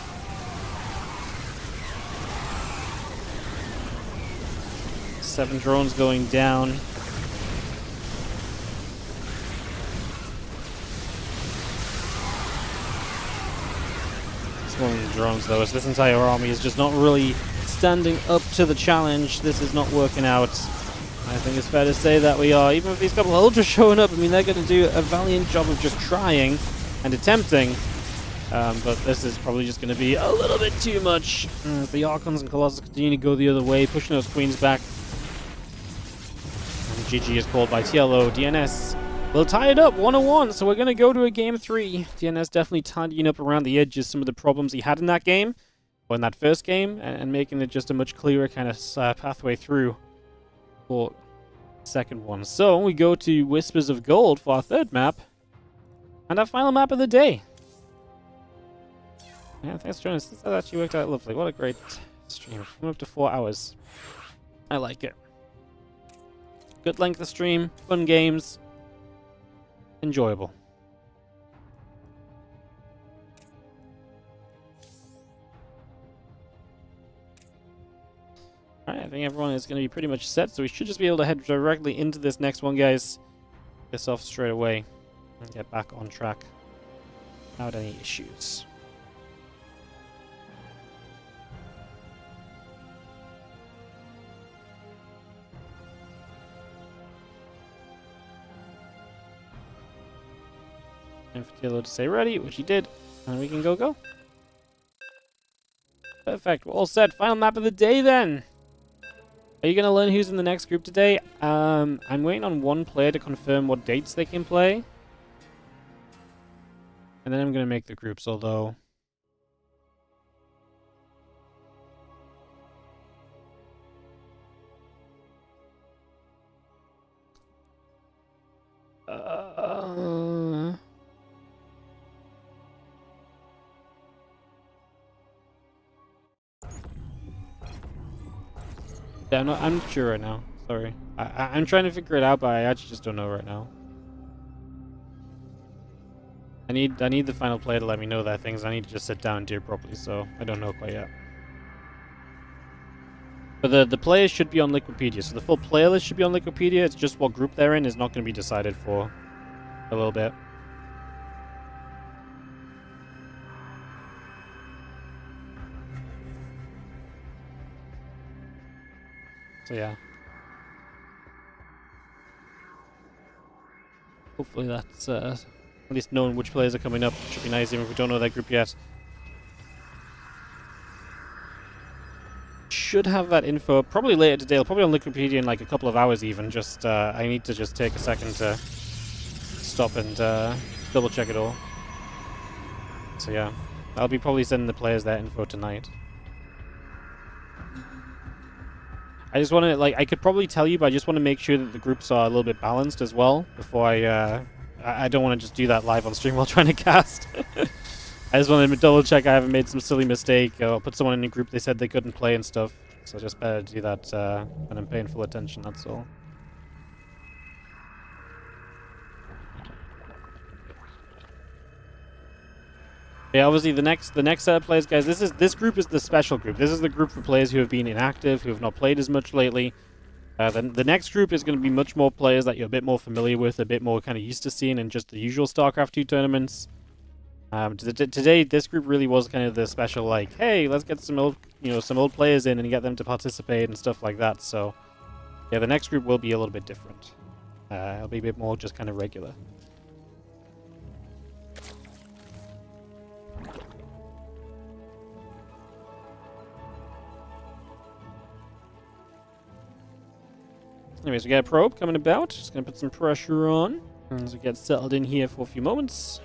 Seven drones going down. One of the drones, though, as this entire army is just not really standing up to the challenge. This is not working out. I think it's fair to say that we are, even with these couple of ultras showing up, I mean, they're going to do a valiant job of just trying and attempting. But this is probably just going to be a little bit too much. As the Archons and Colossus continue to go the other way, pushing those queens back. And GG is called by TLO. DNS will tie it up 1-1, so we're going to go to a game 3. DNS definitely tidying up around the edges some of the problems he had in that game, or in that first game, and making it just a much clearer kind of pathway through for the second one. So we go to Whispers of Gold for our third map, and our final map of the day. Yeah, thanks for joining us. That actually worked out lovely. What a great stream. We're up to 4 hours. I like it. Good length of stream, fun games. Enjoyable. Alright, I think everyone is going to be pretty much set, so we should just be able to head directly into this next one, guys. Get this off straight away and get back on track without any issues. And for TLO to say ready, which he did, and we can go. Perfect, we're all set. Final map of the day then. Are you going to learn who's in the next group today? I'm waiting on one player to confirm what dates they can play. And then I'm going to make the groups, although... Yeah, I'm not sure right now. Sorry. I'm trying to figure it out, but I actually just don't know right now. I need the final player to let me know that things. I need to just sit down and do it properly, so I don't know quite yet. But the players should be on Liquipedia, so the full player list should be on Liquipedia. It's just what group they're in is not going to be decided for a little bit. So yeah. Hopefully that's at least knowing which players are coming up should be nice, even if we don't know that group yet. Should have that info probably later today. I'll probably on Wikipedia in like a couple of hours even. Just I need to just take a second to stop and double check it all. So yeah, I'll be probably sending the players that info tonight. I just want to, like, I could probably tell you, but I just want to make sure that the groups are a little bit balanced as well before I don't want to just do that live on stream while trying to cast. I just want to double check I haven't made some silly mistake or put someone in a group they said they couldn't play and stuff. So just better to do that when I'm paying full attention, that's all. Yeah, obviously the next set of players, guys, this group is the special group. This is the group for players who have been inactive, who have not played as much lately. Then the next group is going to be much more players that you're a bit more familiar with, a bit more kind of used to seeing in just the usual Starcraft 2 tournaments. Today, this group really was kind of the special, like, hey, let's get some old, some old players in and get them to participate and stuff like that. So, yeah, the next group will be a little bit different. It'll be a bit more just kind of regular. Anyways, we got a probe coming about. Just gonna put some pressure on as we get settled in here for a few moments.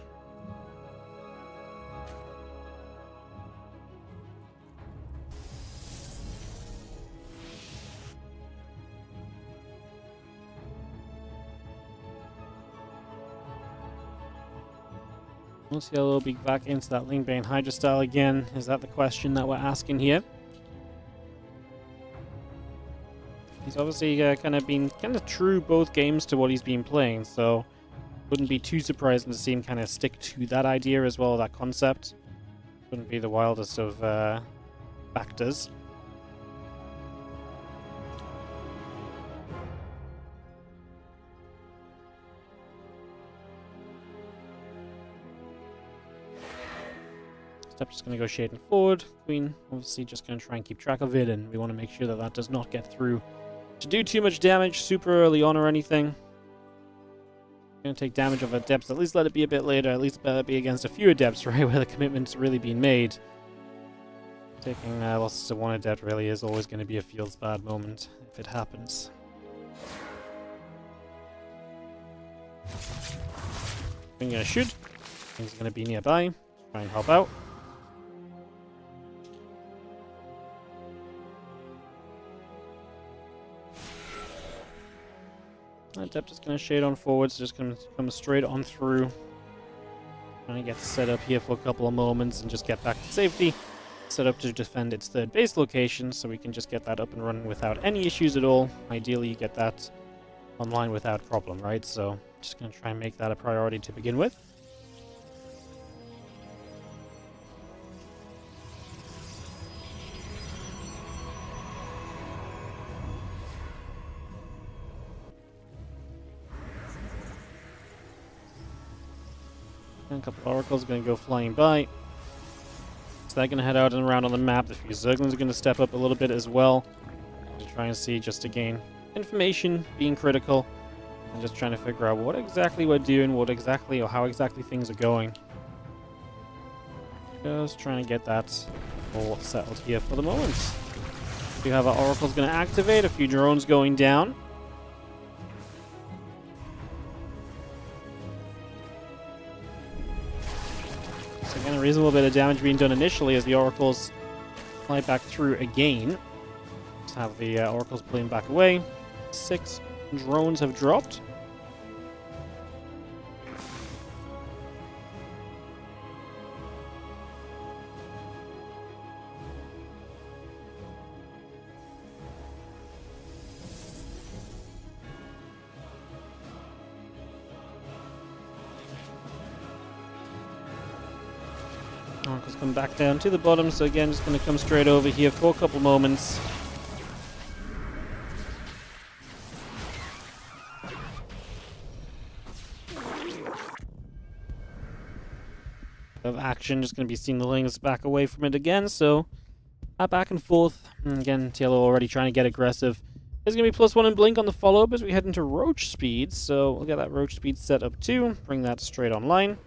We'll see how we'll be back into that Lingbane Hydra style again. Is that the question that we're asking here? He's obviously kind of been true both games to what he's been playing, so wouldn't be too surprising to see him kind of stick to that idea as well, that concept. Wouldn't be the wildest of factors. Step just going to go shading forward. Queen obviously just going to try and keep track of it, and we want to make sure that that does not get through to do too much damage super early on or anything. Going to take damage of Adepts, at least let it be a bit later, at least let it be against a few Adepts, right, where the commitment's really being made. Taking losses to one Adept really is always going to be a feels bad moment if it happens. I'm going to shoot. Things are going to be nearby. Try and help out. Adept is going to shade on forwards, just going to come straight on through. Trying to get set up here for a couple of moments and just get back to safety. Set up to defend its third base location, so we can just get that up and running without any issues at all. Ideally, you get that online without problem, right? So, just going to try and make that a priority to begin with. A couple of oracles are going to go flying by. So they're going to head out and around on the map. The few Zerglings are going to step up a little bit as well. Just trying to see, just to gain information, being critical, and just trying to figure out what exactly we're doing, what exactly or how exactly things are going. Just trying to get that all settled here for the moment. We have our oracles going to activate, a few drones going down. Again, a reasonable bit of damage being done initially as the oracles fly back through again. Let's have the oracles pulling back away. 6 drones have dropped. Uncle's come back down to the bottom, so again, just going to come straight over here for a couple moments. Of action, just going to be seeing the Lings back away from it again, so back and forth. And again, TLO already trying to get aggressive. There's going to be +1 in Blink on the follow-up as we head into Roach speed, so we'll get that Roach speed set up too, bring that straight online.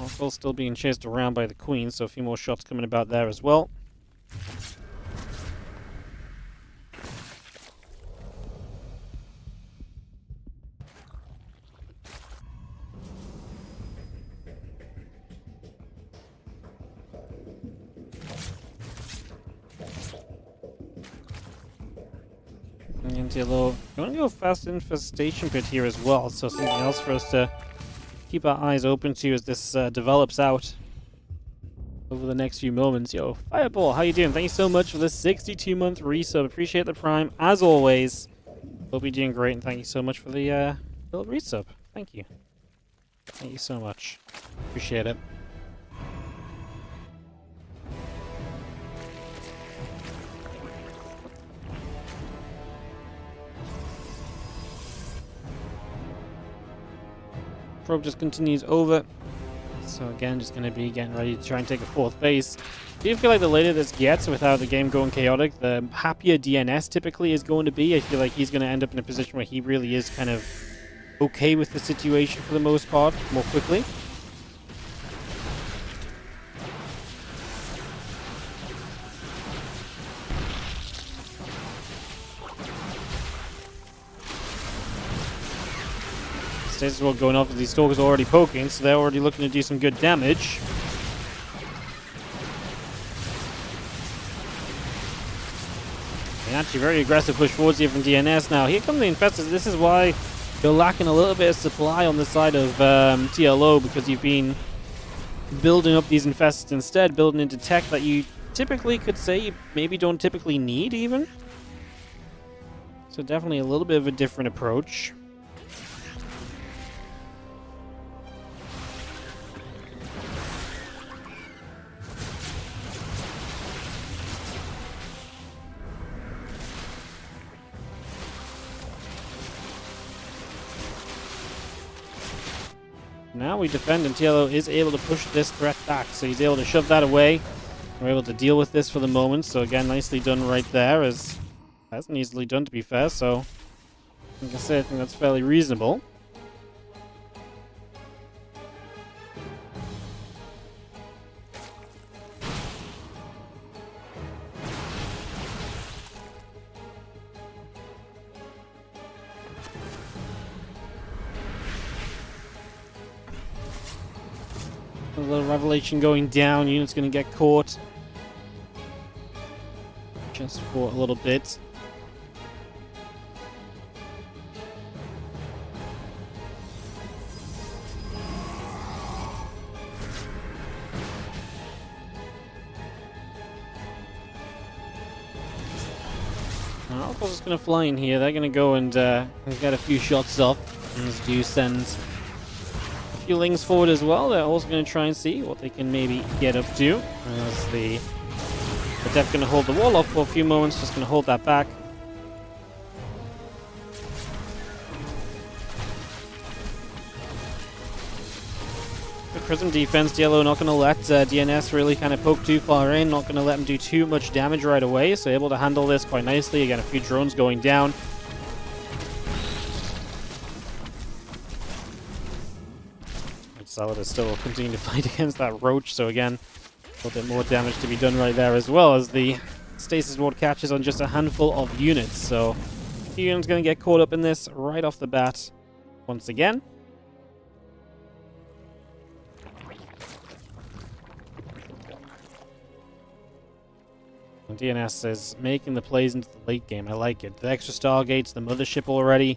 Also still being chased around by the Queen, so a few more shots coming about there as well. And TLO, going to go fast infestation pit here as well, so something else for us to keep our eyes open to as this develops out over the next few moments. Yo, Fireball, how you doing? Thank you so much for the 62-month resub. Appreciate the Prime, as always. Hope you're doing great, and thank you so much for the little resub. Thank you. Thank you so much. Appreciate it. Probe just continues over. So again, just going to be getting ready to try and take a 4th base. I do feel like the later this gets without the game going chaotic, the happier DNS typically is going to be. I feel like he's going to end up in a position where he really is kind of okay with the situation for the most part, more quickly. Stasis World going off as these Stalkers are already poking, so they're already looking to do some good damage. And actually very aggressive push forwards here from DNS. Now here come the Infestors. This is why you're lacking a little bit of supply on the side of TLO, because you've been building up these Infestors instead, building into tech that you typically could say you maybe don't typically need even. So definitely a little bit of a different approach. Now we defend, and TLO is able to push this threat back, so he's able to shove that away. We're able to deal with this for the moment, so again, nicely done right there, as that's easily done to be fair, so like I said, I think that's fairly reasonable. A little Revelation going down. Unit's going to get caught. Just for a little bit. Alpha's just going to fly in here. They're going to go and get a few shots off. And just do send few Lings forward as well. They're also going to try and see what they can maybe get up to. As the Def going to hold the wall off for a few moments, just going to hold that back. The Prism defense, Yellow not going to let DNS really kind of poke too far in, not going to let him do too much damage right away, so able to handle this quite nicely. Again, a few drones going down. Scarlett is still continuing to fight against that Roach, so again, a little bit more damage to be done right there, as well as the Stasis Ward catches on just a handful of units. So, unit's going to get caught up in this right off the bat once again. And DNS is making the plays into the late game. I like it. The extra Stargates, the Mothership already.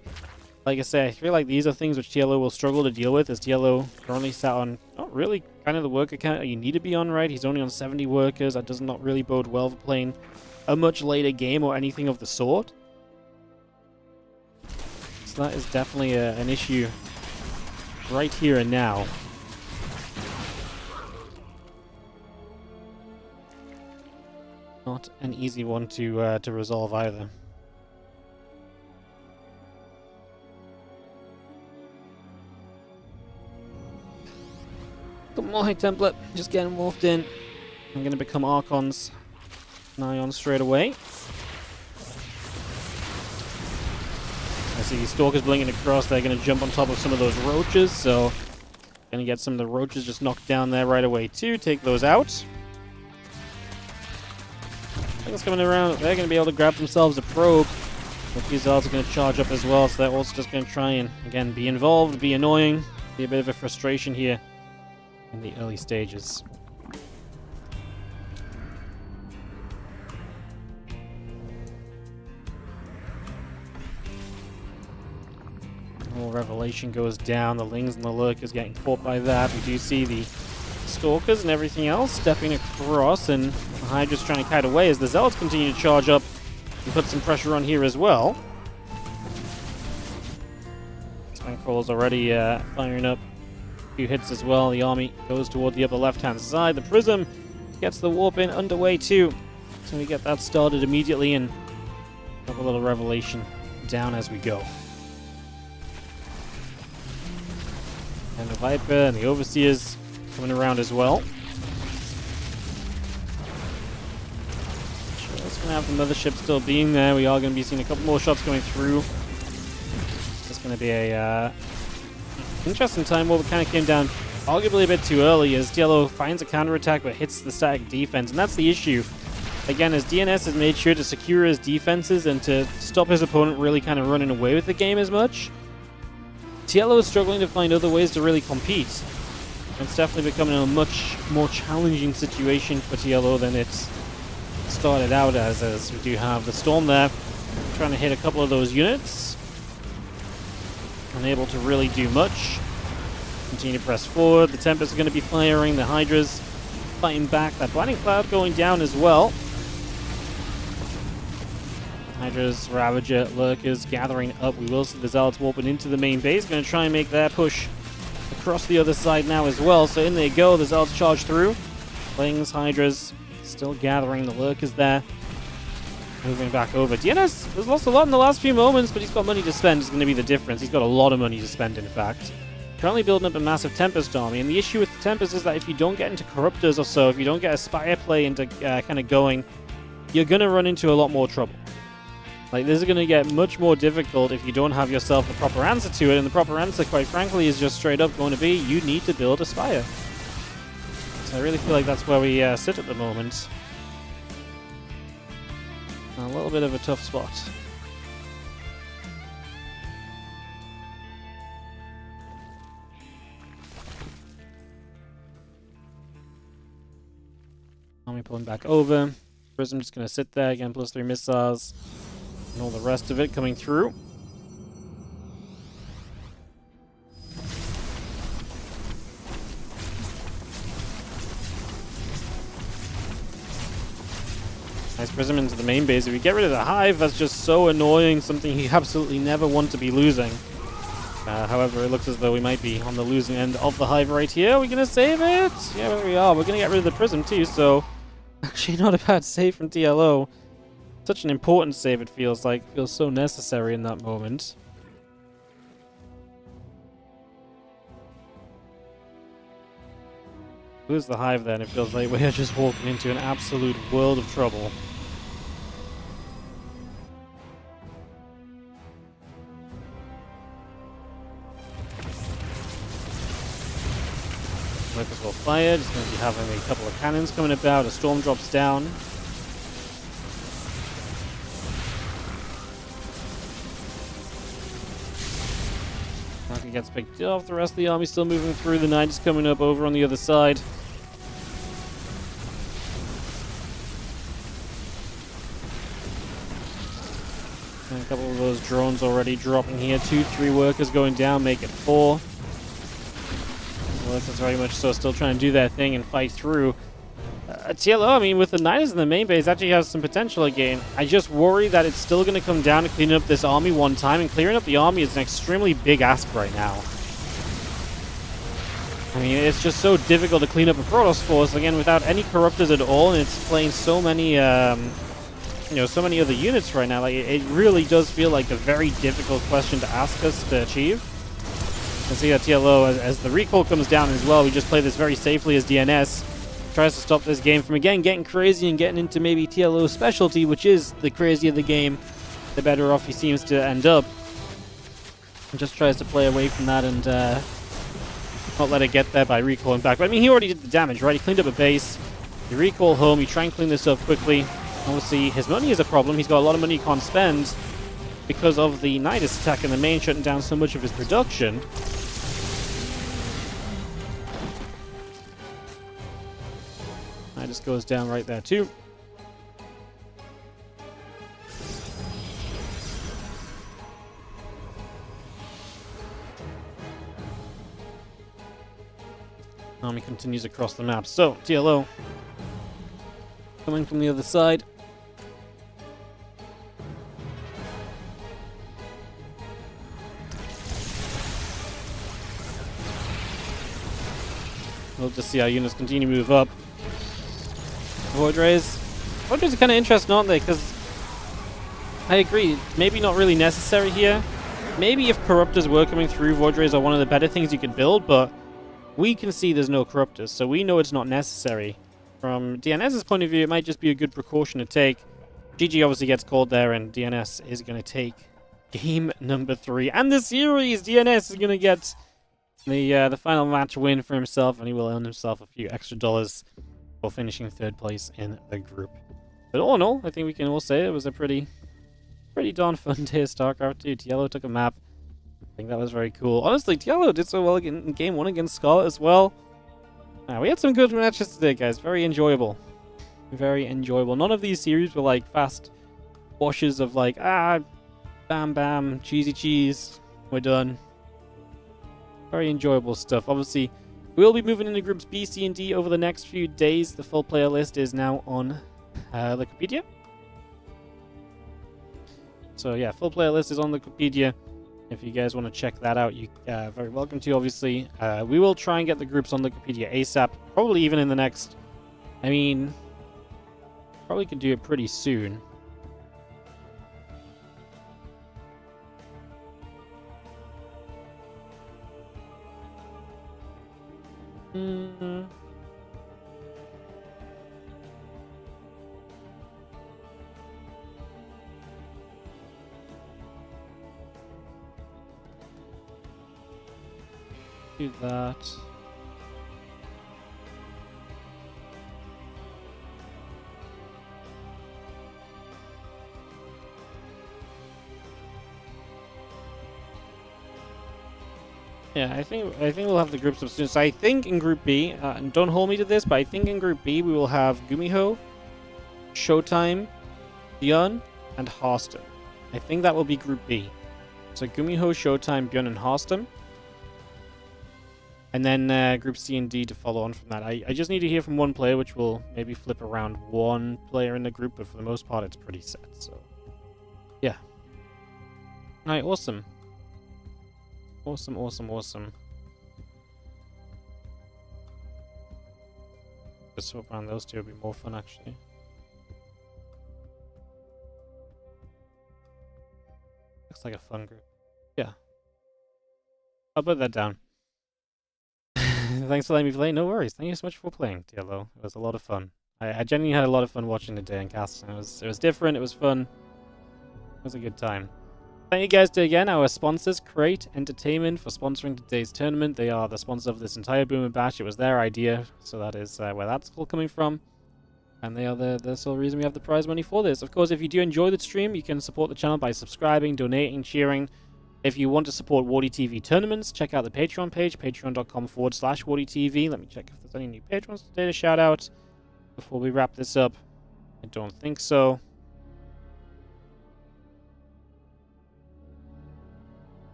like I say, I feel like these are things which TLO will struggle to deal with, as TLO currently sat on not really kind of the worker count you need to be on, right? He's only on 70 workers. That does not really bode well for playing a much later game or anything of the sort. So that is definitely an issue right here and now. Not an easy one to resolve either. Come on, template. Just getting morphed in. I'm going to become Archons. Nion straight away. I see these Stalkers blinking across. They're going to jump on top of some of those roaches, so going to get some of the roaches just knocked down there right away too. Take those out. Things coming around. They're going to be able to grab themselves a probe. But these Zealots are going to charge up as well, so they're also just going to try and, again, be involved, be annoying, be a bit of a frustration here in the early stages. More Revelation goes down. The Lings and the Lurkers getting caught by that. We do see the Stalkers and everything else stepping across, and the Hydra's trying to kite away as the Zealots continue to charge up and put some pressure on here as well. Spankroll's already firing up a few hits as well. The army goes toward the upper left-hand side. The Prism gets the warp in underway too, so we get that started immediately and have a little Revelation down as we go. And the Viper and the Overseers coming around as well. Just going to have the Mothership still being there. We are going to be seeing a couple more shots going through. It's going to be a interesting time where we kind of came down arguably a bit too early as DLO finds a counterattack but hits the static defense. And that's the issue. Again, as DNS has made sure to secure his defenses and to stop his opponent really kind of running away with the game as much, TLO is struggling to find other ways to really compete. It's definitely becoming a much more challenging situation for TLO than it's started out as we do have the Storm there, trying to hit a couple of those units. Unable to really do much. Continue to press forward. The Tempest are going to be firing. The Hydra's fighting back. That Blinding Cloud going down as well. Hydra's, Ravager, Lurkers gathering up. We will see the Zealots warping into the main base. Going to try and make their push across the other side now as well. So in they go. The Zealots charge through. Lings, Hydras still gathering. The Lurkers there. Moving back over. DNS has lost a lot in the last few moments, but he's got money to spend. Is going to be the difference. He's got a lot of money to spend, in fact. Currently building up a massive Tempest army. And the issue with the Tempest is that if you don't get into Corruptors or so, if you don't get a Spire play into kind of going, you're going to run into a lot more trouble. Like, this is going to get much more difficult if you don't have yourself the proper answer to it, and the proper answer, quite frankly, is just straight up going to be, you need to build a Spire. So I really feel like that's where we sit at the moment. A little bit of a tough spot. Army pulling back over. Prism just going to sit there again, +3 missiles. And all the rest of it coming through. Nice Prism into the main base. If we get rid of the Hive, that's just so annoying. Something you absolutely never want to be losing. However, it looks as though we might be on the losing end of the Hive right here. Are we going to save it? Yeah, there we are. We're going to get rid of the Prism too, so actually not a bad save from TLO. Such an important save, it feels like. It feels so necessary in that moment. Lose the Hive then, it feels like we're just walking into an absolute world of trouble. Lurkers will fire, just going to be having a couple of cannons coming about, a Storm drops down. Market gets picked off, the rest of the army still moving through, the Knight is coming up over on the other side. And a couple of those drones already dropping here. 2, 3 workers going down, make it 4. Workers very much so still trying to do their thing and fight through. TLO, I mean, with the Niners in the main base, actually has some potential again. I just worry that it's still going to come down to cleaning up this army one time, and clearing up the army is an extremely big ask right now. I mean, it's just so difficult to clean up a Protoss force, again, without any corruptors at all, and it's playing so many, so many other units right now. Like, it really does feel like a very difficult question to ask us to achieve. You can see that TLO, as the recall comes down as well, we just play this very safely as DNS. Tries to stop this game from, again, getting crazy and getting into maybe TLO's specialty, which is the crazier the game, the better off he seems to end up. And just tries to play away from that and not let it get there by recalling back. But I mean, he already did the damage, right? He cleaned up a base. You recall home, you try and clean this up quickly. Obviously, his money is a problem. He's got a lot of money he can't spend because of the Nidus attack and the main shutting down so much of his production. Nidus goes down right there too. Army continues across the map. So, TLO coming from the other side. We'll just see how units continue to move up. Void Rays are kind of interesting, aren't they? Because I agree, maybe not really necessary here. Maybe if Corruptors were coming through, Void Rays are one of the better things you could build, but we can see there's no Corruptors, so we know it's not necessary. From DNS's point of view, it might just be a good precaution to take. GG obviously gets called there, and DNS is going to take game number 3. And the series! DNS is going to get the final match win for himself, and he will earn himself a few extra dollars for finishing 3rd place in the group. But all in all, I think we can all say it was a pretty darn fun day of StarCraft 2. TLO took a map. I think that was very cool. Honestly, TLO did so well in Game 1 against Scarlett as well. We had some good matches today, guys. Very enjoyable. Very enjoyable. None of these series were like fast washes of like, bam, bam, cheesy cheese, we're done. Very enjoyable stuff. Obviously, we'll be moving into groups B, C, and D over the next few days. The full player list is now on Wikipedia. So yeah, full player list is on Wikipedia. If you guys want to check that out, you very welcome to, obviously. We will try and get the groups on Wikipedia ASAP. Probably even in the next... I mean... Probably could do it pretty soon. Do that. Yeah, I think we'll have the groups up soon. So I think in Group B, and don't hold me to this, but I think in Group B we will have Gumiho, Showtime, Bjorn, and Harston. I think that will be Group B. So Gumiho, Showtime, Bjorn, and Harston. And then Group C and D to follow on from that. I just need to hear from one player, which will maybe flip around one player in the group, but for the most part, it's pretty set. So, yeah. Alright, awesome. Awesome, awesome, awesome. Just swap around those two would be more fun, actually. Looks like a fun group. Yeah. I'll put that down. Thanks for letting me play. No worries. Thank you so much for playing, TLO. It was a lot of fun. I genuinely had a lot of fun watching the day and casting. It was different. It was fun. It was a good time. Thank you guys to, again, our sponsors, Crate Entertainment, for sponsoring today's tournament. They are the sponsor of this entire Boomer Bash. It was their idea, so that is where that's all coming from. And they are the sole reason we have the prize money for this. Of course, if you do enjoy the stream, you can support the channel by subscribing, donating, cheering. If you want to support Warditv tournaments, check out the Patreon page, patreon.com/Warditv. Let me check if there's any new patrons today to shout out before we wrap this up. I don't think so.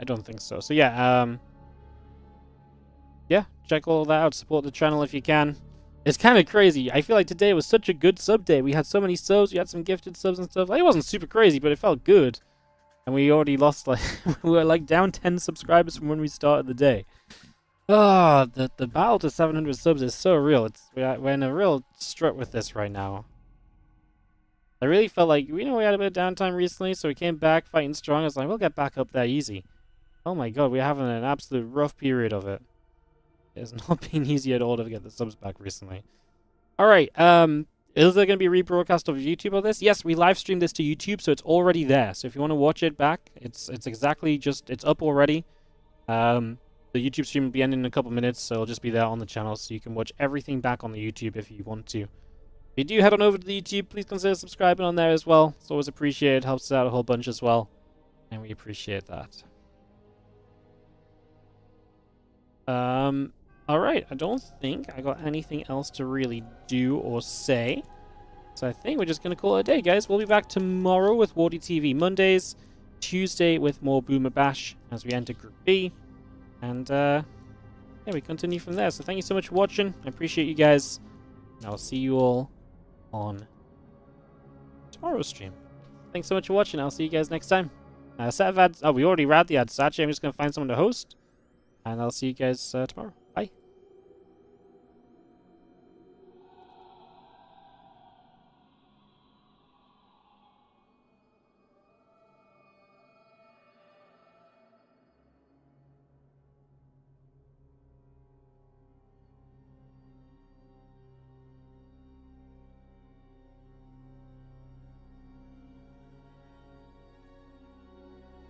I don't think so. So yeah, yeah, check all that out. Support the channel if you can. It's kind of crazy. I feel like today was such a good sub day. We had so many subs. We had some gifted subs and stuff. Like, it wasn't super crazy, but it felt good. And we already lost, like, we were like down 10 subscribers from when we started the day. Oh, the battle to 700 subs is so real. We're in a real strut with this right now. I really felt like, we had a bit of downtime recently, so we came back fighting strong. I was like, we'll get back up there easy. Oh my god, we're having an absolute rough period of it. It's not been easy at all to get the subs back recently. Alright, is there going to be a rebroadcast of YouTube of this? Yes, we live streamed this to YouTube, so it's already there. So if you want to watch it back, it's exactly just, it's up already. The YouTube stream will be ending in a couple minutes, so it'll just be there on the channel, so you can watch everything back on the YouTube if you want to. If you do head on over to the YouTube, please consider subscribing on there as well. It's always appreciated, helps us out a whole bunch as well. And we appreciate that. Alright, I don't think I got anything else to really do or say. So I think we're just going to call it a day, guys. We'll be back tomorrow with Warditv Mondays, Tuesday with more Boomer Bash as we enter Group B. And, yeah, we continue from there. So thank you so much for watching. I appreciate you guys. And I'll see you all on tomorrow's stream. Thanks so much for watching. I'll see you guys next time. Set of ads. Oh, we already ran the ads. So actually, I'm just going to find someone to host. And I'll see you guys tomorrow. Bye.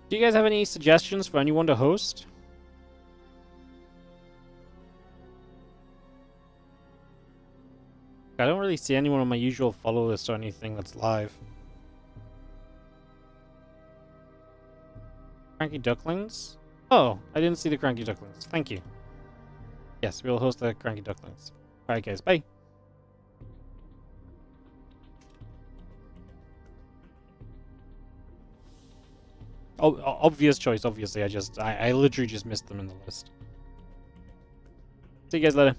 Do you guys have any suggestions for anyone to host? I don't really see anyone on my usual follow list or anything that's live. Cranky Ducklings? Oh, I didn't see the Cranky Ducklings. Thank you. Yes, we'll host the Cranky Ducklings. Alright guys, bye. Oh, obvious choice, obviously. I literally just missed them in the list. See you guys later.